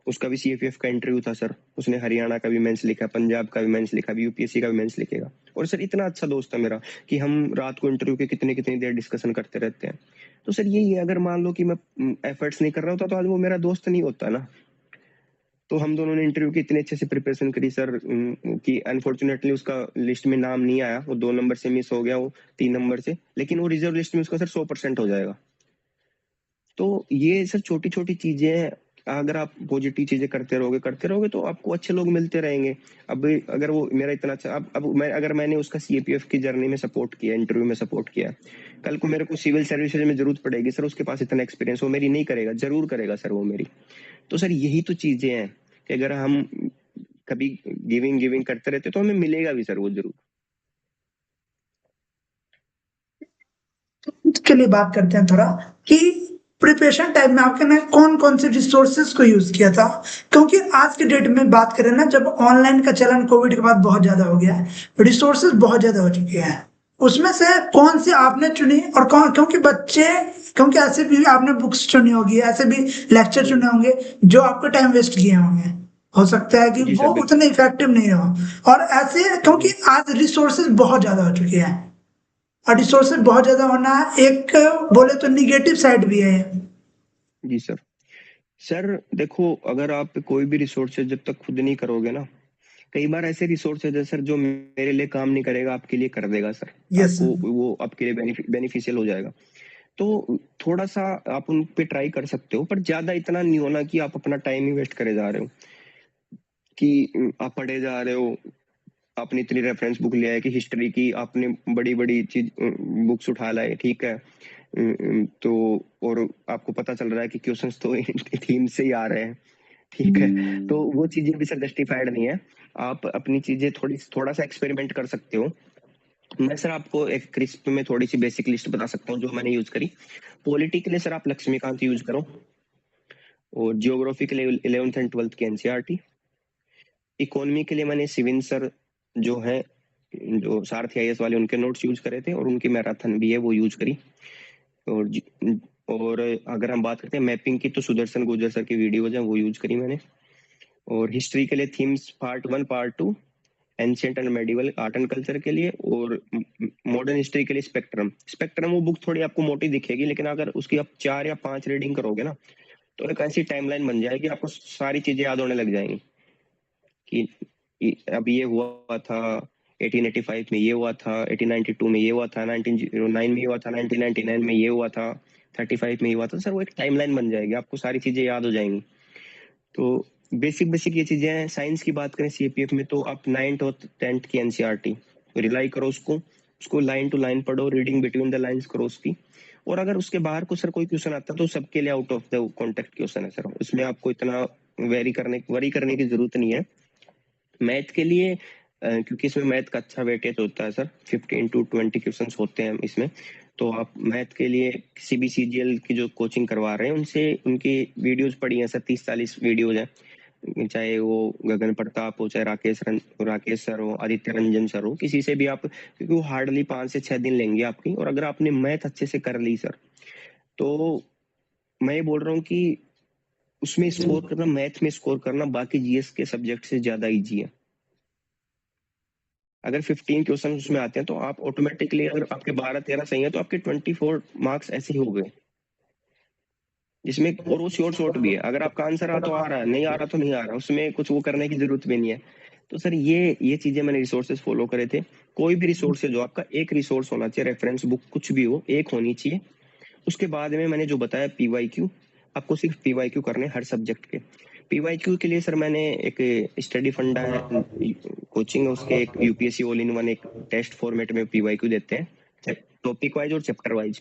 उसका भी सीएपीएफ का इंटरव्यू था सर, उसने हरियाणा का भी मेंस लिखा, पंजाब का भी मेंस लिखा, अभी यूपीएससी का भी मेंस लिखेगा। और सर इतना अच्छा दोस्त है मेरा कि हम रात को इंटरव्यू के कितनी कितनी देर डिस्कशन करते रहते हैं। तो सर यही है, अगर मान लो कि मैं एफर्ट्स नहीं कर रहा होता तो आज वो मेरा दोस्त नहीं होता ना। तो हम दोनों ने इंटरव्यू की इतने अच्छे से प्रिपरेशन करी सर, कि अनफॉर्चुनेटली उसका लिस्ट में नाम नहीं आया, वो 2 नंबर से मिस हो गया, वो 3 नंबर से, लेकिन वो रिजर्व लिस्ट में उसका सर 100% हो जाएगा। तो ये सर छोटी छोटी चीजें हैं, अगर आप पॉजिटिव चीजें करते रहोगे तो आपको अच्छे लोग मिलते रहेंगे। अब अगर वो मेरा इतना अच्छा, अब मैं अगर मैंने उसका सीएपीएफ की जर्नी में सपोर्ट किया, इंटरव्यू में सपोर्ट किया, कल को मेरे को सिविल सर्विसेज में जरूरत पड़ेगी सर, उसके पास इतना एक्सपीरियंस वो मेरी नहीं करेगा, जरूर करेगा सर वो मेरी। तो सर यही तो चीजें हैं कि अगर हम कभी गिविंग गिविंग करते रहते तो हमें मिलेगा भी सर वो जरूर।
के लिए बात करते हैं थोड़ा कि प्रिपरेशन टाइम में आपने कौन कौन से रिसोर्सेज को यूज किया था, क्योंकि आज के डेट में बात करें ना, जब ऑनलाइन का चलन कोविड के बाद बहुत ज्यादा हो गया है, रिसोर्सेज बहुत ज्यादा हो चुके हैं, उसमें से कौन सी आपने चुनी और कौन, क्योंकि बच्चे, क्योंकि ऐसे भी आपने बुक्स चुनी होगी, ऐसे भी लेक्चर चुने होंगे जो आपको टाइम वेस्ट किए होंगे, हो सकता है कि
जी
वो
सर बिल्कुल।
उतने इफेक्टिव नहीं हो। और ऐसे क्योंकि आज रिसोर्सेज बहुत ज्यादा हो चुके हैं, और रिसोर्सेज बहुत ज्यादा होना एक बोले तो निगेटिव साइड भी है।
जी सर। सर देखो, अगर आप कोई भी रिसोर्सेज जब तक खुद नहीं करोगे ना, कई बार ऐसे रिसोर्सेज है सर जो मेरे लिए काम नहीं करेगा, आपके लिए कर देगा सर।
यस
आपको वो आपके लिए बेनिफिशियल हो जाएगा। तो थोड़ा सा आप उन पे ट्राई कर सकते हो, पर ज्यादा इतना नहीं होना कि आप अपना टाइम ही वेस्ट करे जा रहे हो, कि आप पढ़े जा रहे हो। आपने इतनी रेफरेंस बुक लिया है कि हिस्ट्री की आपने बड़ी बड़ी चीज बुक्स उठा लाए, ठीक है। तो और आपको पता चल रहा है कि क्वेश्चंस तो थीम से ही आ रहे हैं, ठीक है। तो वो चीजें भी सर जस्टिफाइड नहीं है। आप अपनी चीजें थोड़ा सा एक्सपेरिमेंट कर सकते हो। मैं सर आपको एक क्रिस्प में थोड़ी सी बेसिक लिस्ट बता सकता हूँ जो मैंने यूज करी। पॉलिटी के लिए सर आप लक्ष्मीकांत यूज करो, और जियोग्राफी के लिए 11th एंड 12th की एनसीईआरटी। इकोनॉमी के लिए मैंने सिविन सर जो है, जो सारथी आईएएस वाले, उनके नोट्स यूज करे थे, और उनकी मैराथन भी है वो यूज करी। और और अगर हम बात करते हैं मैपिंग की, तो सुदर्शन गुर्जर सर की वीडियोज है वो यूज करी मैंने। और हिस्ट्री के लिए themes part 1 part 2, ancient and medieval art and culture के लिए, और मॉडर्न हिस्ट्री के लिए स्पेक्ट्रम। स्पेक्ट्रम वो बुक थोड़ी आपको मोटी दिखेगी, लेकिन अगर उसकी आप 4 या 5 रीडिंग करोगे ना, तो एक ऐसी टाइमलाइन बन जाएगी, आपको सारी चीजें याद होने लग जाएंगी कि अब ये हुआ था 1885 में, ये हुआ था 1892 में, ये हुआ था 1909 में, ये हुआ था 1999 में, ये हुआ था 35 में, ये हुआ था सर। वो एक टाइमलाइन बन जाएगी, आपको सारी चीजें याद हो जाएंगी। तो बेसिक बेसिक ये चीजें हैं। साइंस की बात करें सीएपीएफ में, तो आप 9th और 10th की एनसीईआरटी रिलाई करो, उसको उसको लाइन टू लाइन पढ़ो, रीडिंग बिटवीन द लाइंस करो उसकी। और अगर उसके बाहर को सर कोई क्वेश्चन आता है तो सबके लिए out of the contact question है सर, उसमें आपको इतना वरी करने की जरूरत नहीं है। मैथ के लिए क्योंकि इसमें मैथ का अच्छा वेटेज होता है सर, 15 to 20 क्वेश्चन होते हैं इसमें। तो आप मैथ के लिए किसी भी सीजीएल की जो कोचिंग करवा रहे हैं उनसे उनकी वीडियोज पढ़ी हैं सर, 30-40 वीडियोज हैं। चाहे वो गगन प्रताप हो, चाहे राकेश सर हो, आदित्य रंजन सर हो, किसी से भी आप, क्योंकि वो हार्डली 5 से 6 दिन लेंगे आपकी। और अगर आपने मैथ अच्छे से कर ली सर, तो मैं ये बोल रहा हूँ कि उसमें स्कोर करना, मैथ में स्कोर करना बाकी जीएस के सब्जेक्ट से ज्यादा इजी है। अगर 15 क्वेश्चन उसमें आते हैं तो आप ऑटोमेटिकली, अगर आपके 12-13 सही है तो आपके 24 मार्क्स ऐसे ही हो गए, जिसमें और वो शॉर्ट भी है। अगर आपका आंसर आ तो आ रहा है, नहीं आ रहा तो नहीं आ रहा, उसमें कुछ वो करने की जरूरत भी नहीं है। तो सर ये चीजें मैंने रिसोर्सेज फॉलो करे थे। कोई भी रिसोर्स है जो आपका, एक रिसोर्स होना चाहिए, रेफरेंस बुक कुछ भी हो, एक होनी चाहिए। उसके बाद में मैंने जो बताया पीवाईक्यू, आपको सिर्फ पीवाईक्यू करने हर सब्जेक्ट के। पीवाईक्यू के लिए सर मैंने एक स्टडी फंडा है, कोचिंग है, उसके एक यूपीएससी ऑल इन वन एक टेस्ट फॉर्मेट में पीवाईक्यू देते हैं, टॉपिक वाइज और चैप्टर वाइज।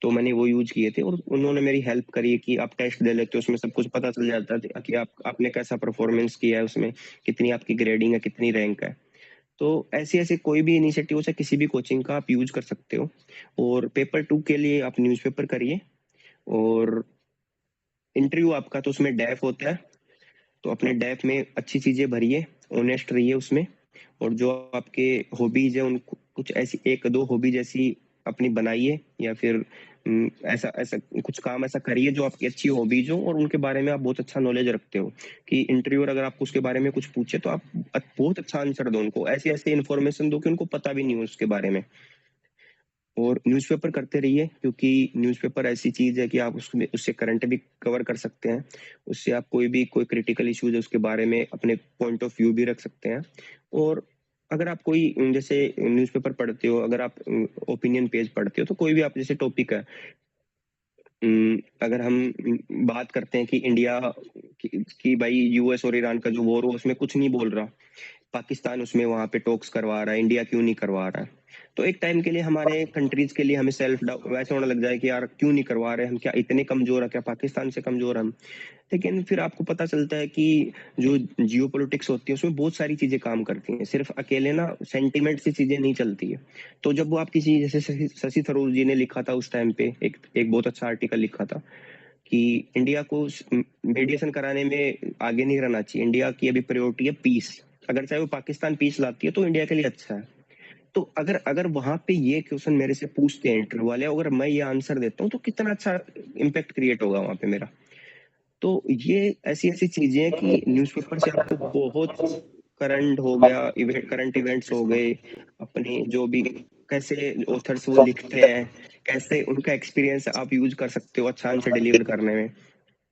तो मैंने वो यूज किए थे और उन्होंने मेरी हेल्प करी कि आप टेस्ट दे लेते हो, उसमें सब कुछ पता चल जाता है कि आपने कैसा परफॉर्मेंस किया है, उसमें कितनी आपकी ग्रेडिंग है, कितनी रैंक है। तो ऐसे ऐसे कोई भी इनिशिएटिव से किसी भी कोचिंग का आप यूज कर सकते हो। और पेपर 2 के लिए आप न्यूज़पेपर करिए। और इंटरव्यू आपका तो उसमें डेफ होता है, तो अपने डेफ में अच्छी चीजें भरिए, ऑनेस्ट रहिए उसमें। और जो आपके हॉबीज है उनको कुछ ऐसी 1-2 हॉबीज ऐसी अपनी बनाइए, या फिर ऐसा ऐसा कुछ काम ऐसा करिए जो आपकी अच्छी हॉबीज हो और उनके बारे में आप बहुत अच्छा नॉलेज रखते हो, कि इंटरव्यूअर अगर आपको उसके बारे में कुछ पूछे तो आप बहुत अच्छा आंसर दो उनको, ऐसी ऐसी इन्फॉर्मेशन दो कि उनको पता भी नहीं हो उसके बारे में। और न्यूज़पेपर करते रहिए, क्योंकि न्यूज़पेपर ऐसी चीज है कि आप उसमें उससे करंट भी कवर कर सकते हैं, उससे आप कोई क्रिटिकल इश्यूज है उसके बारे में अपने पॉइंट ऑफ व्यू भी रख सकते हैं। और अगर आप कोई जैसे न्यूज़पेपर पढ़ते हो, अगर आप ओपिनियन पेज पढ़ते हो, तो कोई भी आप जैसे टॉपिक है, अगर हम बात करते हैं कि इंडिया की भाई यूएस और ईरान का जो वॉर हो उसमें कुछ नहीं बोल रहा, पाकिस्तान उसमें वहां पे टॉक्स करवा रहा है, इंडिया क्यों नहीं करवा रहा है। तो एक टाइम के लिए हमारे कंट्रीज के लिए हमें सेल्फ डाउट वैसे होने लग जाए कि यार क्यों नहीं करवा रहे, हम क्या इतने कमजोर है, क्या पाकिस्तान से कमजोर हम। लेकिन फिर आपको पता चलता है कि जो जियो पॉलिटिक्स होती है उसमें बहुत सारी चीजें काम करती हैं, सिर्फ अकेले ना सेंटिमेंट से चीजें नहीं चलती है। तो जब वो आप किसी, जैसे शशि थरूर जी ने लिखा था उस टाइम पे एक बहुत अच्छा आर्टिकल लिखा था कि इंडिया को मेडिएशन कराने में आगे नहीं रहना चाहिए, इंडिया की अभी प्रायोरिटी है पीस। अगर चाहे वो पाकिस्तान पीस लाती है तो इंडिया के लिए अच्छा है। तो अगर अगर वहां पे ये क्वेश्चन मेरे से पूछते हैं इंटरव्यू वाले, अगर मैं ये आंसर देता हूँ तो कितना अच्छा इम्पैक्ट क्रिएट होगा वहां पे मेरा। तो ये ऐसी ऐसी चीजें हैं कि न्यूज़पेपर से आपको बहुत करंट हो गया, करंट इवेंट्स हो गए, अपने जो भी कैसे ऑथर्स वो लिखते हैं, कैसे उनका एक्सपीरियंस आप यूज कर सकते हो अच्छा आंसर डिलीवर करने में,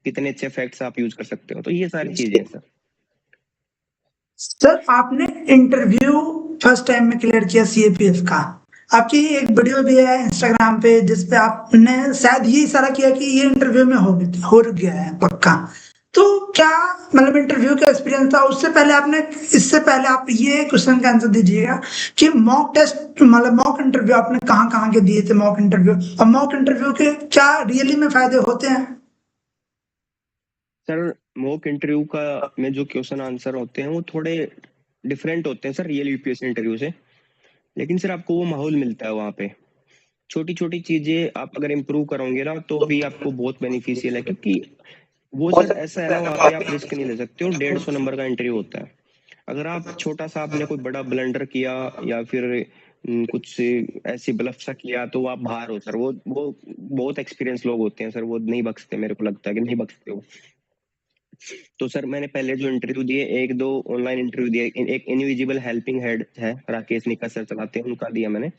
कितने अच्छे फैक्ट्स आप यूज कर सकते हो। तो ये सारी चीजें हैं सर।
सर आपने इंटरव्यू फर्स्ट टाइम में क्लियर किया सीएपीएफ का, आपकी एक वीडियो भी है इंस्टाग्राम पे जिसपे आपने शायद ये इशारा किया कि ये इंटरव्यू में हो गया है पक्का। तो क्या मतलब इंटरव्यू का एक्सपीरियंस था उससे पहले आपने, इससे पहले आप ये क्वेश्चन का आंसर दीजिएगा कि मॉक टेस्ट मतलब मॉक इंटरव्यू आपने कहाँ कहाँ के दिए थे मॉक इंटरव्यू, और मॉक इंटरव्यू के क्या रियली में फायदे होते हैं?
सर मॉक इंटरव्यू का में जो क्वेश्चन आंसर होते हैं वो थोड़े डिफरेंट होते हैं सर रियल यूपीएससी इंटरव्यू से। लेकिन सर आपको वो माहौल मिलता है वहाँ पे, छोटी छोटी चीजें आप अगर इम्प्रूव करोगे ना तो भी आपको बहुत बेनिफिशियल है, क्योंकि वो सर ऐसा है ना, वहाँ पे आप रिस्क नहीं ले सकते हो, 150 नंबर का इंटरव्यू होता है। अगर आप छोटा सा आपने कोई बड़ा ब्लंडर किया या फिर कुछ ऐसी ब्लफ सा किया तो आप बाहर हो सर। वो बहुत एक्सपीरियंस लोग होते हैं सर, वो नहीं बख्शते, मेरे को लगता है कि नहीं बख्शते हो। तो सर मैंने पहले जो इंटरव्यू दिए, 1-2 ऑनलाइन इंटरव्यू दिए, एक इनविजिबल हेल्पिंग हैंड है, राकेश निका सर चलाते हैं, उनका दिया मैंने।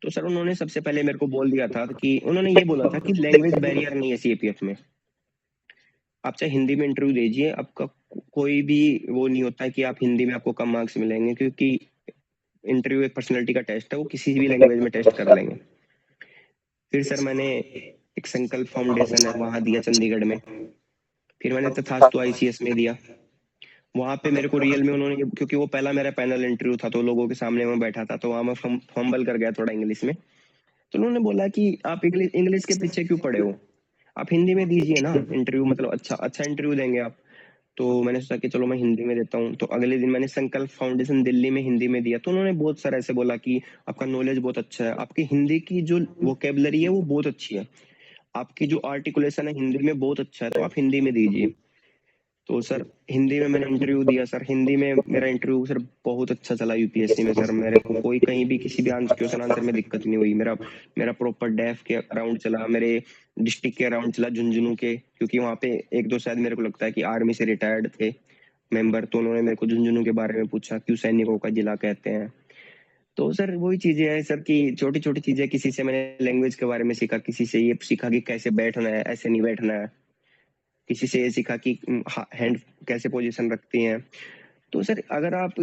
तो सर उन्होंने सबसे पहले मेरे को बोल दिया था कि उन्होंने ये बोला था कि लैंग्वेज बैरियर नहीं है सीएपीएफ में, आप चाहे हिंदी में इंटरव्यू दीजिए, आपका कोई भी वो नहीं होता है कि आप हिंदी में आपको कम मार्क्स मिलेंगे, क्योंकि इंटरव्यू एक पर्सनैलिटी का टेस्ट है, वो किसी भी लैंग्वेज में टेस्ट कर लेंगे। फिर सर मैंने एक संकल्प फाउंडेशन है वहां दिया चंडीगढ़ में। फिर मैंने तथास्तु आईसीएस में दिया, वहां पे मेरे को रियल में उन्होंने, क्योंकि वो पहला मेरा पैनल इंटरव्यू था तो लोगों के सामने मैं बैठा था, तो वहां मैं फंबल कर गया थोड़ा इंग्लिश में। तो उन्होंने बोला कि आप इंग्लिश इंग्लिश के पीछे क्यों पड़े हो, आप हिंदी में दीजिए ना इंटरव्यू, मतलब अच्छा अच्छा इंटरव्यू देंगे आप। तो मैंने सोचा कि चलो मैं हिंदी में देता हूँ। तो अगले दिन मैंने संकल्प फाउंडेशन दिल्ली में हिंदी में दिया, तो उन्होंने बहुत सारा ऐसे बोला कि आपका नॉलेज बहुत अच्छा है, आपकी हिंदी की जो वोकेबलरी है वो बहुत अच्छी है, आपकी जो आर्टिकुलेशन है हिंदी में बहुत अच्छा है, तो आप हिंदी में दीजिए। तो सर हिंदी में मैंने इंटरव्यू दिया सर। हिंदी में मेरा इंटरव्यू सर बहुत अच्छा चला यूपीएससी में सर। मेरे को कोई कहीं भी किसी भी क्वेश्चन आंसर में दिक्कत नहीं हुई। मेरा मेरा प्रॉपर डेफ के अराउंड चला, मेरे डिस्ट्रिक्ट के अराउंड चला, झुंझुनू के, क्योंकि वहाँ पे एक दो शायद मेरे को लगता है कि आर्मी से रिटायर्ड थे मेंबर, तो उन्होंने मेरे को झुंझुनू के बारे में पूछा, क्यों सैनिकों का जिला कहते हैं। तो सर वही चीजें हैं सर कि छोटी छोटी चीजें, किसी से मैंने लैंग्वेज के बारे में सीखा, किसी से ये सीखा कि कैसे बैठना है, ऐसे नहीं बैठना है, किसी से ये सीखा कि हैंड कैसे पोजीशन रखती हैं। तो सर अगर आप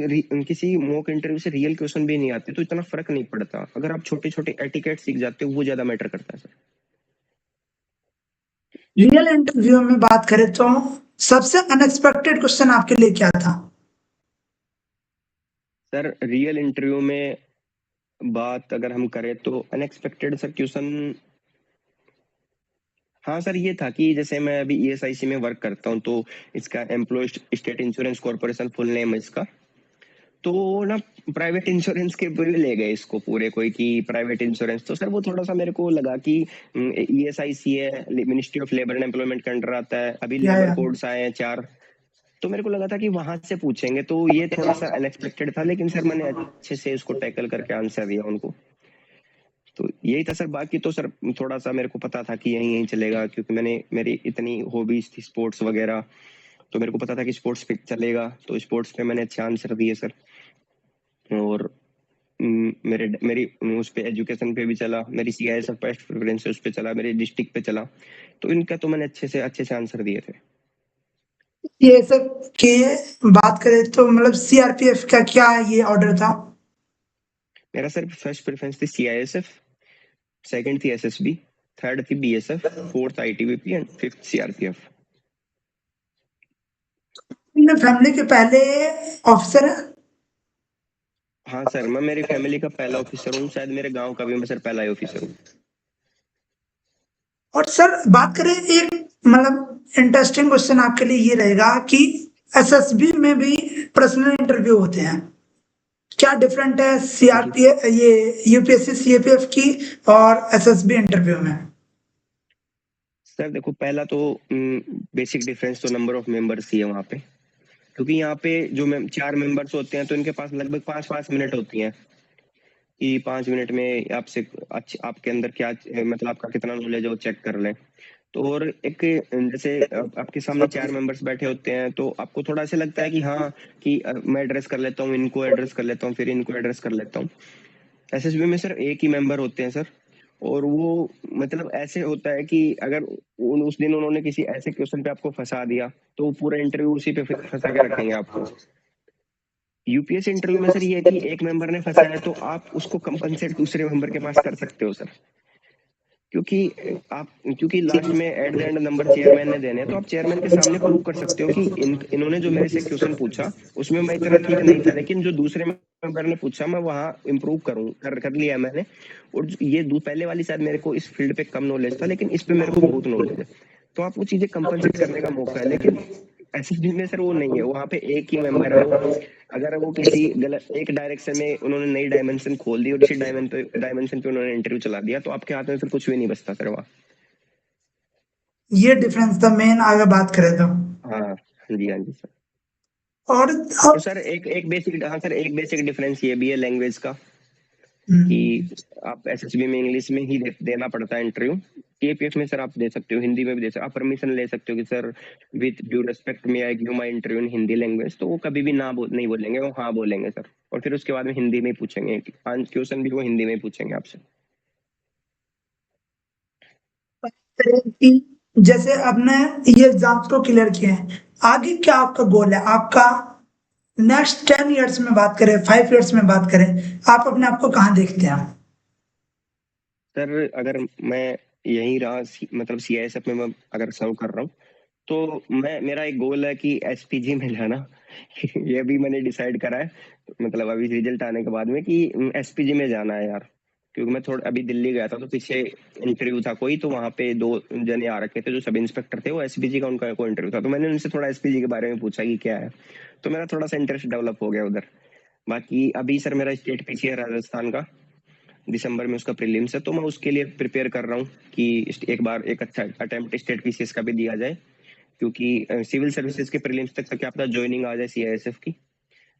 किसी मॉक इंटरव्यू से रियल क्वेश्चन भी नहीं आते तो इतना फर्क नहीं पड़ता, अगर आप छोटे छोटे एटिकेट सीख जाते हो वो ज्यादा मैटर करता है सर।
रियल इंटरव्यू में बात करें तो सबसे अनएक्सपेक्टेड क्वेश्चन आपके लिए क्या था?
सर रियल इंटरव्यू में बात अगर हम करें तो अनएक्सपेक्टेड सर क्वेश्चन, हाँ सर ये था कि जैसे मैं अभी ईएसआईसी में वर्क करता हूँ, तो इसका employee state insurance corporation full name है इसका। तो ना प्राइवेट इंश्योरेंस के भी ले गए इसको पूरे कोई कि प्राइवेट इंश्योरेंस, तो सर वो थोड़ा सा मेरे को लगा कि ईएसआईसी है, ministry of labour and employment के अंडर आता है, अभी
या
लेबर
या
कोड्स आए हैं 4, तो मेरे को लगा था कि वहां से पूछेंगे, तो ये थोड़ा सा अनएक्सपेक्टेड था, लेकिन सर मैंने अच्छे से उसको टैकल करके आंसर दिया उनको। तो यही था सर। बाकी तो सर थोड़ा सा मेरे को पता था कि यही यही चलेगा, क्योंकि मैंने मेरी इतनी हॉबीज थी स्पोर्ट्स वगैरह, तो मेरे को पता था कि स्पोर्ट्स पे चलेगा, तो स्पोर्ट्स पे मैंने अच्छे आंसर दिए सर। और मेरी उस पे एजुकेशन पे भी चला, मेरी सीआईएसएफ फर्स्ट प्रेफरेंस उस पे चला, मेरे डिस्ट्रिक्ट पे चला, तो इनका तो मैंने अच्छे से आंसर दिए थे।
ये सब के बात करें तो मतलब सीआरपीएफ का क्या ये ऑर्डर था?
मेरा सर फर्स्ट प्रेफरेंस थी सीआईएसएफ, सेकंड थी एसएसबी, थर्ड थी BSF, fourth ITBP and fifth CRPF.
अपने फैमिली के पहले ऑफिसर है?
हाँ सर, मैं मेरी फैमिली का पहला ऑफिसर हूँ, शायद मेरे गांव का भी मैं सर पहला ही ऑफिसर हूँ।
और सर बात करें एक मतलब इंटरेस्टिंग क्वेश्चन आपके लिए ये रहेगा कि एसएसबी में भी पर्सनल इंटरव्यू होते हैं, क्या डिफरेंट है
जी
सीआरपीएफ ये यूपीएससी सीएपीएफ की और एसएसबी इंटरव्यू में?
सर देखो, पहला तो बेसिक डिफरेंस तो नंबर ऑफ मेंबर्स ही है वहाँ पे, क्योंकि यहाँ पे जो 4 मेंबर्स होते हैं तो इनके पास लगभग 5-5 मिनट होती हैं कि 5 मिनट में आपसे आपके अंदर क्या मतलब आपका कितना नॉलेज है वो चेक कर लें। तो और एक जैसे आपके सामने 4 मेंबर्स बैठे होते हैं, तो आपको थोड़ा ऐसे लगता है कि हाँ कि मैं एड्रेस कर लेता हूँ, इनको एड्रेस कर लेता हूँ, फिर इनको एड्रेस कर लेता हूँ। एसएसबी में सर एक ही मेंबर होते हैं सर, और वो मतलब ऐसे होता है कि अगर उस दिन उन्होंने किसी ऐसे क्वेश्चन पे आपको फंसा दिया तो वो पूरा इंटरव्यू उसी पे फंसा के रखेंगे आपको। यूपीएससी इंटरव्यू में सर ये है कि एक मेंबर ने फंसाया तो आप उसको कंपनसेट दूसरे मेंबर के पास कर सकते हो सर, क्योंकि क्योंकि लास्ट में at the end number chairman ने देने हैं, तो आप चेयरमैन के सामने प्रूव कर सकते हो कि इन्होंने जो मेरे से क्वेश्चन पूछा उसमें मैं इतना ठीक नहीं था, लेकिन जो दूसरे मेंबर ने पूछा मैं वहां इम्प्रूव कर लिया मैंने। और ये पहले वाली शायद मेरे को इस फील्ड पे कम नॉलेज था, लेकिन इस पे मेरे को बहुत नॉलेज है, तो आप वो चीजें कंपनसेट करने का मौका है। लेकिन एसएसबी में सर वो नहीं है, वहां पे एक ही मेंबर है वो, अगर वो किसी गलत एक डायरेक्शन में उन्होंने नई डायमेंशन खोल दी और इसी डायमेंशन पे उन्होंने इंटरव्यू चला दिया, तो आपके हाथ में फिर कुछ भी नहीं बचता सर वहाँ।
ये डिफरेंस था मेन अगर बात करें तो।
हाँ हाँ जी सर।
और
और सर एक एक बेसिक, हाँ सर एक बेसिक डिफरेंस ये भी है लैंग्वेज का, कि
हम्म,
आप एसएसबी में इंग्लिश में ही देना पड़ता है इंटरव्यू। केपीएफ में सर आप दे सकते हो, हिंदी में भी दे सकते हो, आप परमिशन ले सकते हो कि सर विद ड्यू रेस्पेक्ट में I give my interview in Hindi language, तो वो कभी भी नहीं बोलेंगे, वो हाँ बोलेंगे सर। और फिर उसके बाद में हिंदी में ही पूछेंगे, क्वेश्चन भी वो हिंदी में ही पूछेंगे आपसे।
कि जैसे आपने ये एग्जाम्स को क्लियर किए हैं, आगे क्या आपका गोल है आपका? नेक्स्ट 10 इयर्स में बात करें, 5 इयर्स में बात करें, आप अपने आप को कहाँ देखते हैं?
सर अगर मैं यहीं रहा मतलब सीआईएसएफ में मैं अगर सर्व कर रहा हूँ, तो मैं मेरा एक गोल है कि एसपीजी में जाना। ये भी मैंने डिसाइड करा है, मतलब अभी रिजल्ट आने के बाद में कि एसपीजी में जाना है यार, क्योंकि मैं थोड़ा अभी दिल्ली गया था तो पीछे इंटरव्यू था कोई, तो वहां पे 2 जने आ रखे थे जो सब इंस्पेक्टर थे, वो एसपीजी का उनका कोई इंटरव्यू था, तो मैंने उनसे थोड़ा एसपीजी के बारे में पूछा कि क्या है, तो मेरा थोड़ा सा इंटरेस्ट डेवलप हो गया उधर। बाकी अभी सर मेरा स्टेट पीछे है राजस्थान का, दिसंबर में उसका प्रीलिम्स है, तो मैं उसके लिए प्रिपेयर कर रहा हूँ कि एक बार एक अच्छा अटेम्प्ट स्टेट पीसीएस का भी दिया जाए, क्योंकि सिविल सर्विसेज के प्रीलिम्स तक क्या पता ज्वाइनिंग आ जाए सीआईएसएफ की,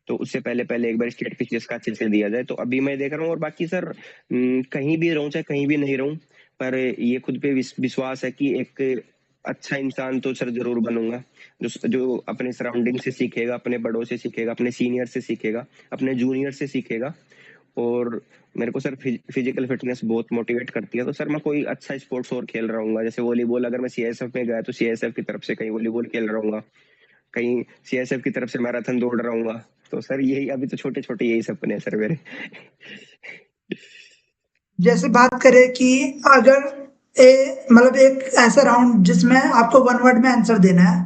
तो उससे पहले पहले एक बार स्टेट फिजिक्स का अच्छे से दिया जाए। तो अभी मैं देख रहा हूँ, और बाकी सर कहीं भी रहूं चाहे कहीं भी नहीं रहूं, पर ये खुद पे विश्वास है कि एक अच्छा इंसान तो सर जरूर बनूंगा, जो अपने सराउंडिंग से सीखेगा, अपने बड़ों से सीखेगा, अपने सीनियर से सीखेगा, अपने जूनियर से सीखेगा। और मेरे को सर फिजिकल फिटनेस बहुत मोटिवेट करती है। तो सर मैं कोई अच्छा स्पोर्ट्स और खेल रहा हूँ, जैसे वॉलीबॉल, अगर मैं सीएसएफ में गया तो सीएसएफ की तरफ से कहीं वॉलीबॉल खेल रहा हूँ, कहीं सीएसएफ की तरफ से मैराथन दौड़ रहा हूँ। तो सर यही अभी तो छोटे छोटे यही सपने हैं सर मेरे।
जैसे बात करें कि अगर मतलब एक ऐसा राउंड जिसमें आपको वन वर्ड में आंसर देना है,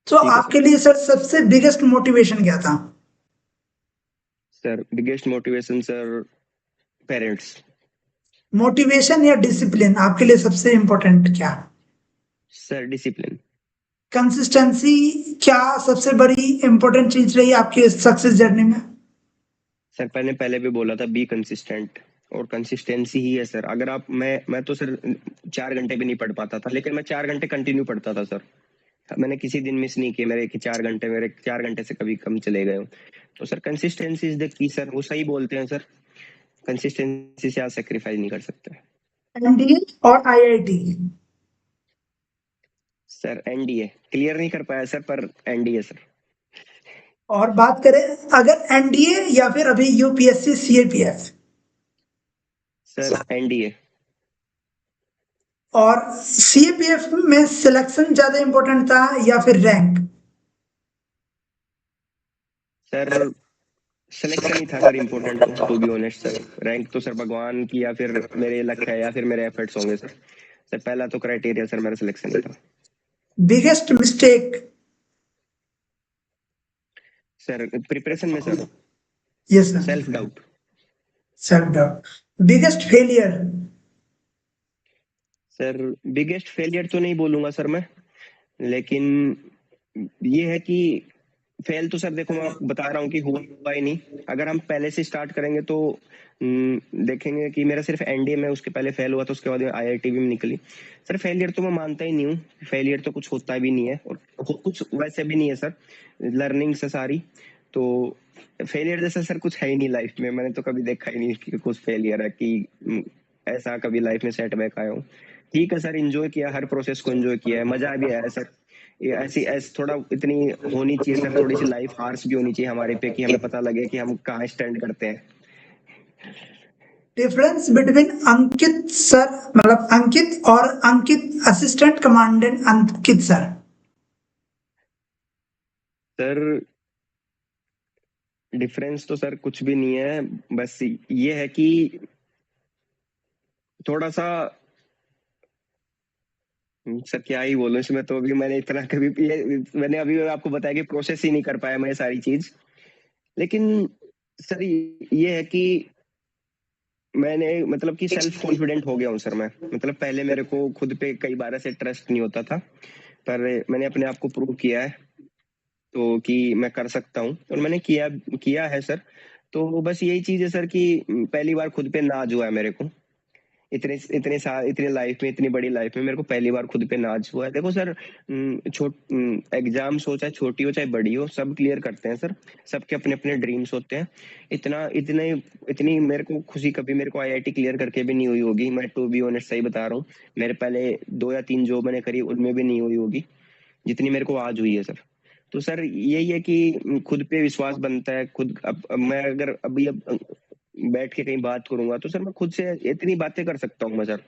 तो
ठीक है
आपके लिए सर सबसे बिगेस्ट मोटिवेशन क्या था?
Sir biggest motivation sir parents.
Motivation या डिसिप्लिन आपके लिए सबसे इंपॉर्टेंट क्या?
Sir discipline.
कंसिस्टेंसी क्या सबसे बड़ी इंपॉर्टेंट चीज रही आपकी सक्सेस जर्नी में?
सर मैंने पहले भी बोला था, बी कंसिस्टेंट, और कंसिस्टेंसी ही है सर। अगर आप मैं तो सर 4 घंटे भी नहीं पढ़ पाता था, लेकिन मैं 4 घंटे कंटिन्यू पढ़ता था सर। मैंने किसी दिन मिस नहीं किए, मेरे 4 घंटे से कभी कम चले गए हो। तो sir consistency is the key sir, वो सही बोलते हैं सर, कंसिस्टेंसी से आप सेक्रीफाइस नहीं कर सकते।
एनडीए और आईआईटी?
सर एनडीए क्लियर नहीं कर पाया सर, पर एनडीए सर।
और बात करें अगर एनडीए या फिर अभी यूपीएससी सीएपीएफ?
Sir NDA.
और सीएपीएफ में सिलेक्शन ज्यादा इंपॉर्टेंट था या फिर रैंक?
सर सिलेक्शन ही था sir important, to be honest sir. Rank तो सर भगवान की या फिर मेरे लक है या फिर मेरे एफर्ट्स होंगे सर। सर पहला तो क्राइटेरिया सर मेरा सिलेक्शन ही था।
Biggest mistake?
सर प्रिपरेशन में sir
yes sir.
Self doubt.
Self doubt. Biggest failure?
Sir biggest failure तो नहीं बोलूंगा सर मैं, लेकिन ये है कि फेल तो सर देखो मैं बता रहा हूँ कि हुआ ही नहीं। अगर हम पहले से स्टार्ट करेंगे तो देखेंगे कि मेरा सिर्फ एनडीए में उसके पहले फेल हुआ था, उसके बाद आईआईटी भी निकली। सर फेलियर तो मैं मानता ही नहीं हूँ, फेलियर तो कुछ होता भी नहीं है, और कुछ वैसे भी नहीं है सर, लर्निंग से सारी। तो फेलियर जैसा सर कुछ है ही नहीं लाइफ में, मैंने तो कभी देखा ही नहीं कि कुछ फेलियर है, कि ऐसा कभी लाइफ में सेटबैक आया हूँ। ठीक है सर, एंजॉय किया, हर प्रोसेस को एंजॉय किया है, मजा भी आया सर। ये ऐसी थोड़ा इतनी होनी चाहिए सर, थोड़ी सी लाइफ हार्श भी होनी चाहिए हमारे पे, कि हमें पता लगे कि हम कहाँ स्टैंड करते हैं।
डिफरेंस बिटवीन अंकित सर मतलब अंकित और अंकित असिस्टेंट कमांडेंट अंकित सर?
सर डिफरेंस तो सर कुछ भी नहीं है, बस ये है कि थोड़ा सा सर क्या ही बोलूं इसमें, तो अभी मैंने इतना कभी मैंने अभी आपको बताया कि प्रोसेस ही नहीं कर पाया मैं सारी चीज। लेकिन सर ये है कि मैंने मतलब कि सेल्फ कॉन्फिडेंट हो गया हूँ सर मैं। मतलब पहले मेरे को खुद पे कई बार ऐसे ट्रस्ट नहीं होता था, पर मैंने अपने आप को प्रूव किया है तो कि मैं कर सकता हूँ, और मैंने किया किया है सर। तो बस यही चीज है सर कि पहली बार खुद पे नाज हुआ है मेरे को, इतने इतने साल इतने लाइफ में, इतनी बड़ी लाइफ में मेरे को पहली बार खुद पे नाज हुआ है। देखो सर, एग्जाम्स हो चाहे छोटी हो चाहे बड़ी हो, सब क्लियर करते हैं सर, सबके अपने अपने ड्रीम्स होते हैं। इतनी मेरे को खुशी कभी मेरे को आईआईटी क्लियर करके भी नहीं हुई होगी, मैं टू बी ऑनेस्ट सही बता रहा हूँ। मेरे पहले 2 या 3 जॉब मैंने करी, उनमें भी नहीं हुई होगी जितनी मेरे को आज हुई है सर। तो सर यही है कि खुद पे विश्वास बनता है। खुद अब मैं अगर अभी अब बैठ के कहीं बात करूंगा तो सर मैं खुद से इतनी बातें कर सकता हूँ मैं सर,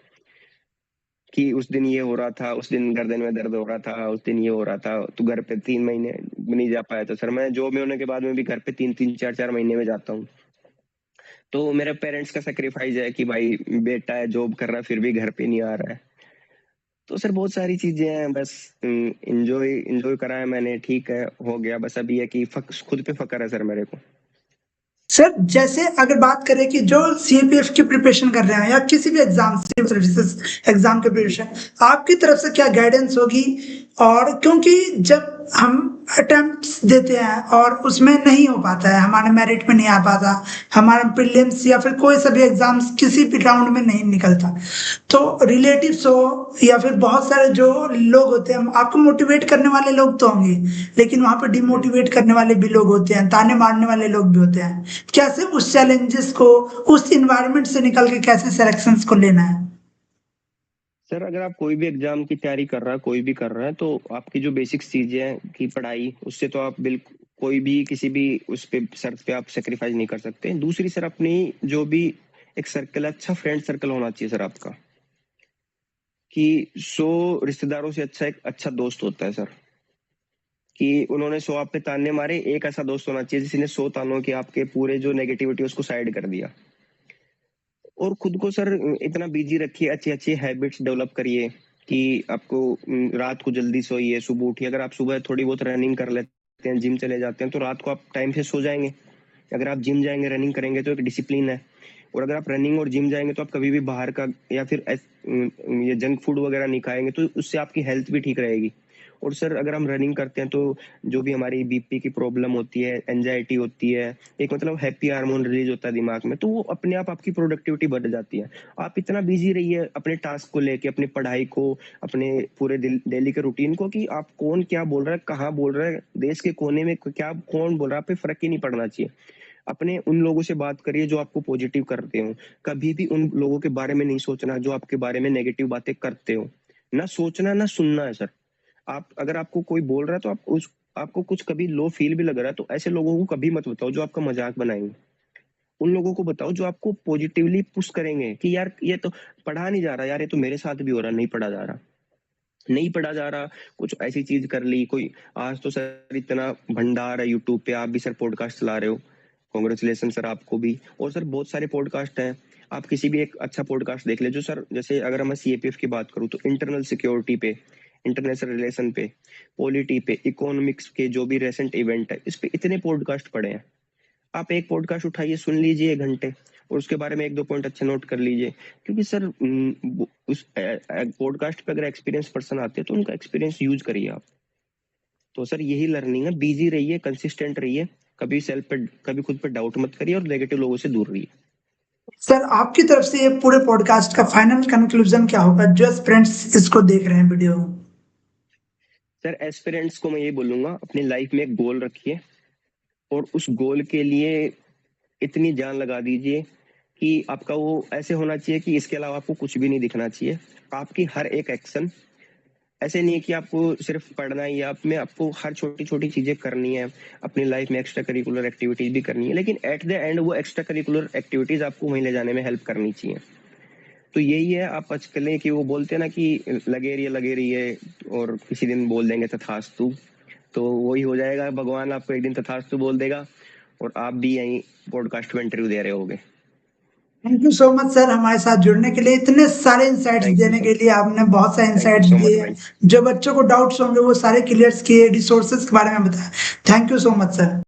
कि उस दिन ये हो रहा था, उस दिन गर्दन में दर्द हो रहा था, उस दिन ये हो रहा था, तो घर पे 3 महीने नहीं जा पाया था सर। मैं जॉब में होने के बाद में भी घर पे 3-3 4-4 महीने में जाता हूँ। तो मेरे पेरेंट्स का सेक्रीफाइस है कि भाई बेटा है, जॉब कर रहा है, फिर भी घर पे नहीं आ रहा है। तो सर बहुत सारी चीजें हैं, बस इंजॉय इंजॉय करा है मैंने, ठीक है, हो गया। बस अभी है कि खुद पे फक्र है सर मेरे को।
सर जैसे अगर बात करें कि जो सीएपीएफ की प्रिपरेशन कर रहे हैं या किसी भी एग्जाम, सिविल सर्विसेज एग्जाम के प्रिपरेशन, आपकी तरफ से क्या गाइडेंस होगी? और क्योंकि जब हम अटेम्प्ट्स देते हैं और उसमें नहीं हो पाता है, हमारे मेरिट में नहीं आ पाता, हमारा प्रीलिम्स या फिर कोई सा भी एग्जाम्स किसी भी राउंड में नहीं निकलता, तो रिलेटिव्स हो या फिर बहुत सारे जो लोग होते हैं, आपको मोटिवेट करने वाले लोग तो होंगे, लेकिन वहां पर डिमोटिवेट करने वाले भी लोग होते हैं, ताने मारने वाले लोग भी होते हैं। कैसे उस चैलेंजेस को, उस इन्वायरमेंट से निकल के कैसे सिलेक्शंस को लेना है?
सर अगर आप कोई भी एग्जाम की तैयारी कर रहा है, कोई भी कर रहा है, तो आपकी जो बेसिक्स चीजें हैं की पढ़ाई, उससे तो आप बिल्कुल कोई भी किसी भी उस पे शर्त पे आप सेक्रीफाइस नहीं कर सकते। दूसरी सर अपनी जो भी एक सर्कल है, अच्छा फ्रेंड सर्कल होना चाहिए सर आपका, कि 100 रिश्तेदारों से अच्छा एक अच्छा दोस्त होता है सर, कि उन्होंने 100 आप पे ताने मारे, एक ऐसा दोस्त होना चाहिए जिसने 100 तानों के आपके पूरे जो नेगेटिविटी उसको साइड कर दिया। और खुद को सर इतना बिजी रखिए, अच्छी अच्छी हैबिट्स डेवलप करिए कि आपको रात को जल्दी सोइए, सुबह उठिए। अगर आप सुबह थोड़ी बहुत रनिंग कर लेते हैं, जिम चले जाते हैं, तो रात को आप टाइम से सो जाएंगे। अगर आप जिम जाएंगे, रनिंग करेंगे, तो एक डिसिप्लिन है। और अगर आप रनिंग और जिम जाएंगे तो आप कभी भी बाहर का या फिर ये जंक फूड वगैरह नहीं खाएंगे, तो उससे आपकी हेल्थ भी ठीक रहेगी। और सर अगर हम रनिंग करते हैं तो जो भी हमारी बीपी की प्रॉब्लम होती है, एंजाइटी होती है, एक मतलब हैप्पी हार्मोन रिलीज होता है दिमाग में, तो वो अपने आप आपकी प्रोडक्टिविटी बढ़ जाती है। आप इतना बिजी रहिए अपने टास्क को लेके, अपनी पढ़ाई को, अपने पूरे डेली के रूटीन को, कि आप कौन क्या बोल रहा है, कहाँ बोल रहा है, देश के कोने में क्या कौन बोल रहा है, आप पे फर्क ही नहीं पड़ना चाहिए। अपने उन लोगों से बात करिए जो आपको पॉजिटिव करते हो। कभी भी उन लोगों के बारे में नहीं सोचना जो आपके बारे में नेगेटिव बातें करते हो। ना सोचना ना सुनना है सर। आप अगर आपको कोई बोल रहा है तो आपको कुछ कभी लो फील भी लग रहा है, तो ऐसे लोगों को कभी मत बताओ जो आपका मजाक बनाएंगे। उन लोगों को बताओ जो आपको पॉजिटिवली पुश करेंगे कि यार ये तो पढ़ा नहीं जा रहा, यार ये तो मेरे साथ भी हो रहा, नहीं पढ़ा जा रहा, नहीं पढ़ा जा रहा, कुछ ऐसी चीज कर ली कोई। आज तो सर इतना भंडार है यूट्यूब पे, आप भी सर पॉडकास्ट चला रहे हो, कांग्रेचुलेशन सर आपको भी। और सर बहुत सारे पॉडकास्ट हैं, आप किसी भी एक अच्छा पॉडकास्ट देख ले जो सर, जैसे अगर मैं सीएपीएफ की बात करूं तो इंटरनल सिक्योरिटी पे, इंटरनेशनल रिलेशन पे, पॉलिटी पे, इकोनॉमिक्स के जो भी रेसेंट इवेंट है, इस पे इतने पॉडकास्ट पड़े हैं। आप एक पॉडकास्ट उठाइए, सुन लीजिए 1 घंटे, और उसके बारे में 1-2 पॉइंट अच्छे नोट कर लीजिए। क्योंकि सर उस पॉडकास्ट पे अगर एक्सपीरियंस पर्सन आते हैं तो उनका एक्सपीरियंस यूज करिए आप। तो सर यही लर्निंग है, बिजी रहिए, कंसिस्टेंट रहिए, कभी खुद पे डाउट मत करिए, और नेगेटिव लोगों से दूर रहिए।
सर आपकी तरफ से ये पूरे पॉडकास्ट का फाइनल कंक्लूजन क्या होगा जो फ्रेंड्स इसको देख रहे हैं वीडियो?
सर एस्पिरेंट्स को मैं ये बोलूंगा, अपनी लाइफ में एक गोल रखिए, और उस गोल के लिए इतनी जान लगा दीजिए कि आपका वो ऐसे होना चाहिए कि इसके अलावा आपको कुछ भी नहीं दिखना चाहिए। आपकी हर एक एक्शन ऐसे नहीं है कि आपको सिर्फ पढ़ना ही है, आप में आपको हर छोटी छोटी चीजें करनी है, अपनी लाइफ में एक्स्ट्रा करिकुलर एक्टिविटीज भी करनी है, लेकिन एट द एंड वो एक्स्ट्रा करिकुलर एक्टिविटीज आपको वहीं ले जाने में हेल्प करनी चाहिए। तो यही है, आप आजकल कि वो बोलते हैं ना कि लगे रही है, और किसी दिन बोल देंगे तथास्तु, तो वही हो जाएगा, भगवान आपको एक दिन तथास्तु बोल देगा, और आप भी यही पॉडकास्ट में इंटरव्यू दे रहे होगे।
Thank you so much sir हमारे साथ जुड़ने के लिए, इतने सारे इंसाइट्स
थैंक यू
देने
सर,
के लिए। आपने बहुत सारे
thank you
insights
so much
दिए,
भाई।
जो बच्चों को डाउट्स होंगे वो सारे क्लियर किए, रिसोर्सेज के बारे में बताया। Thank you so much sir.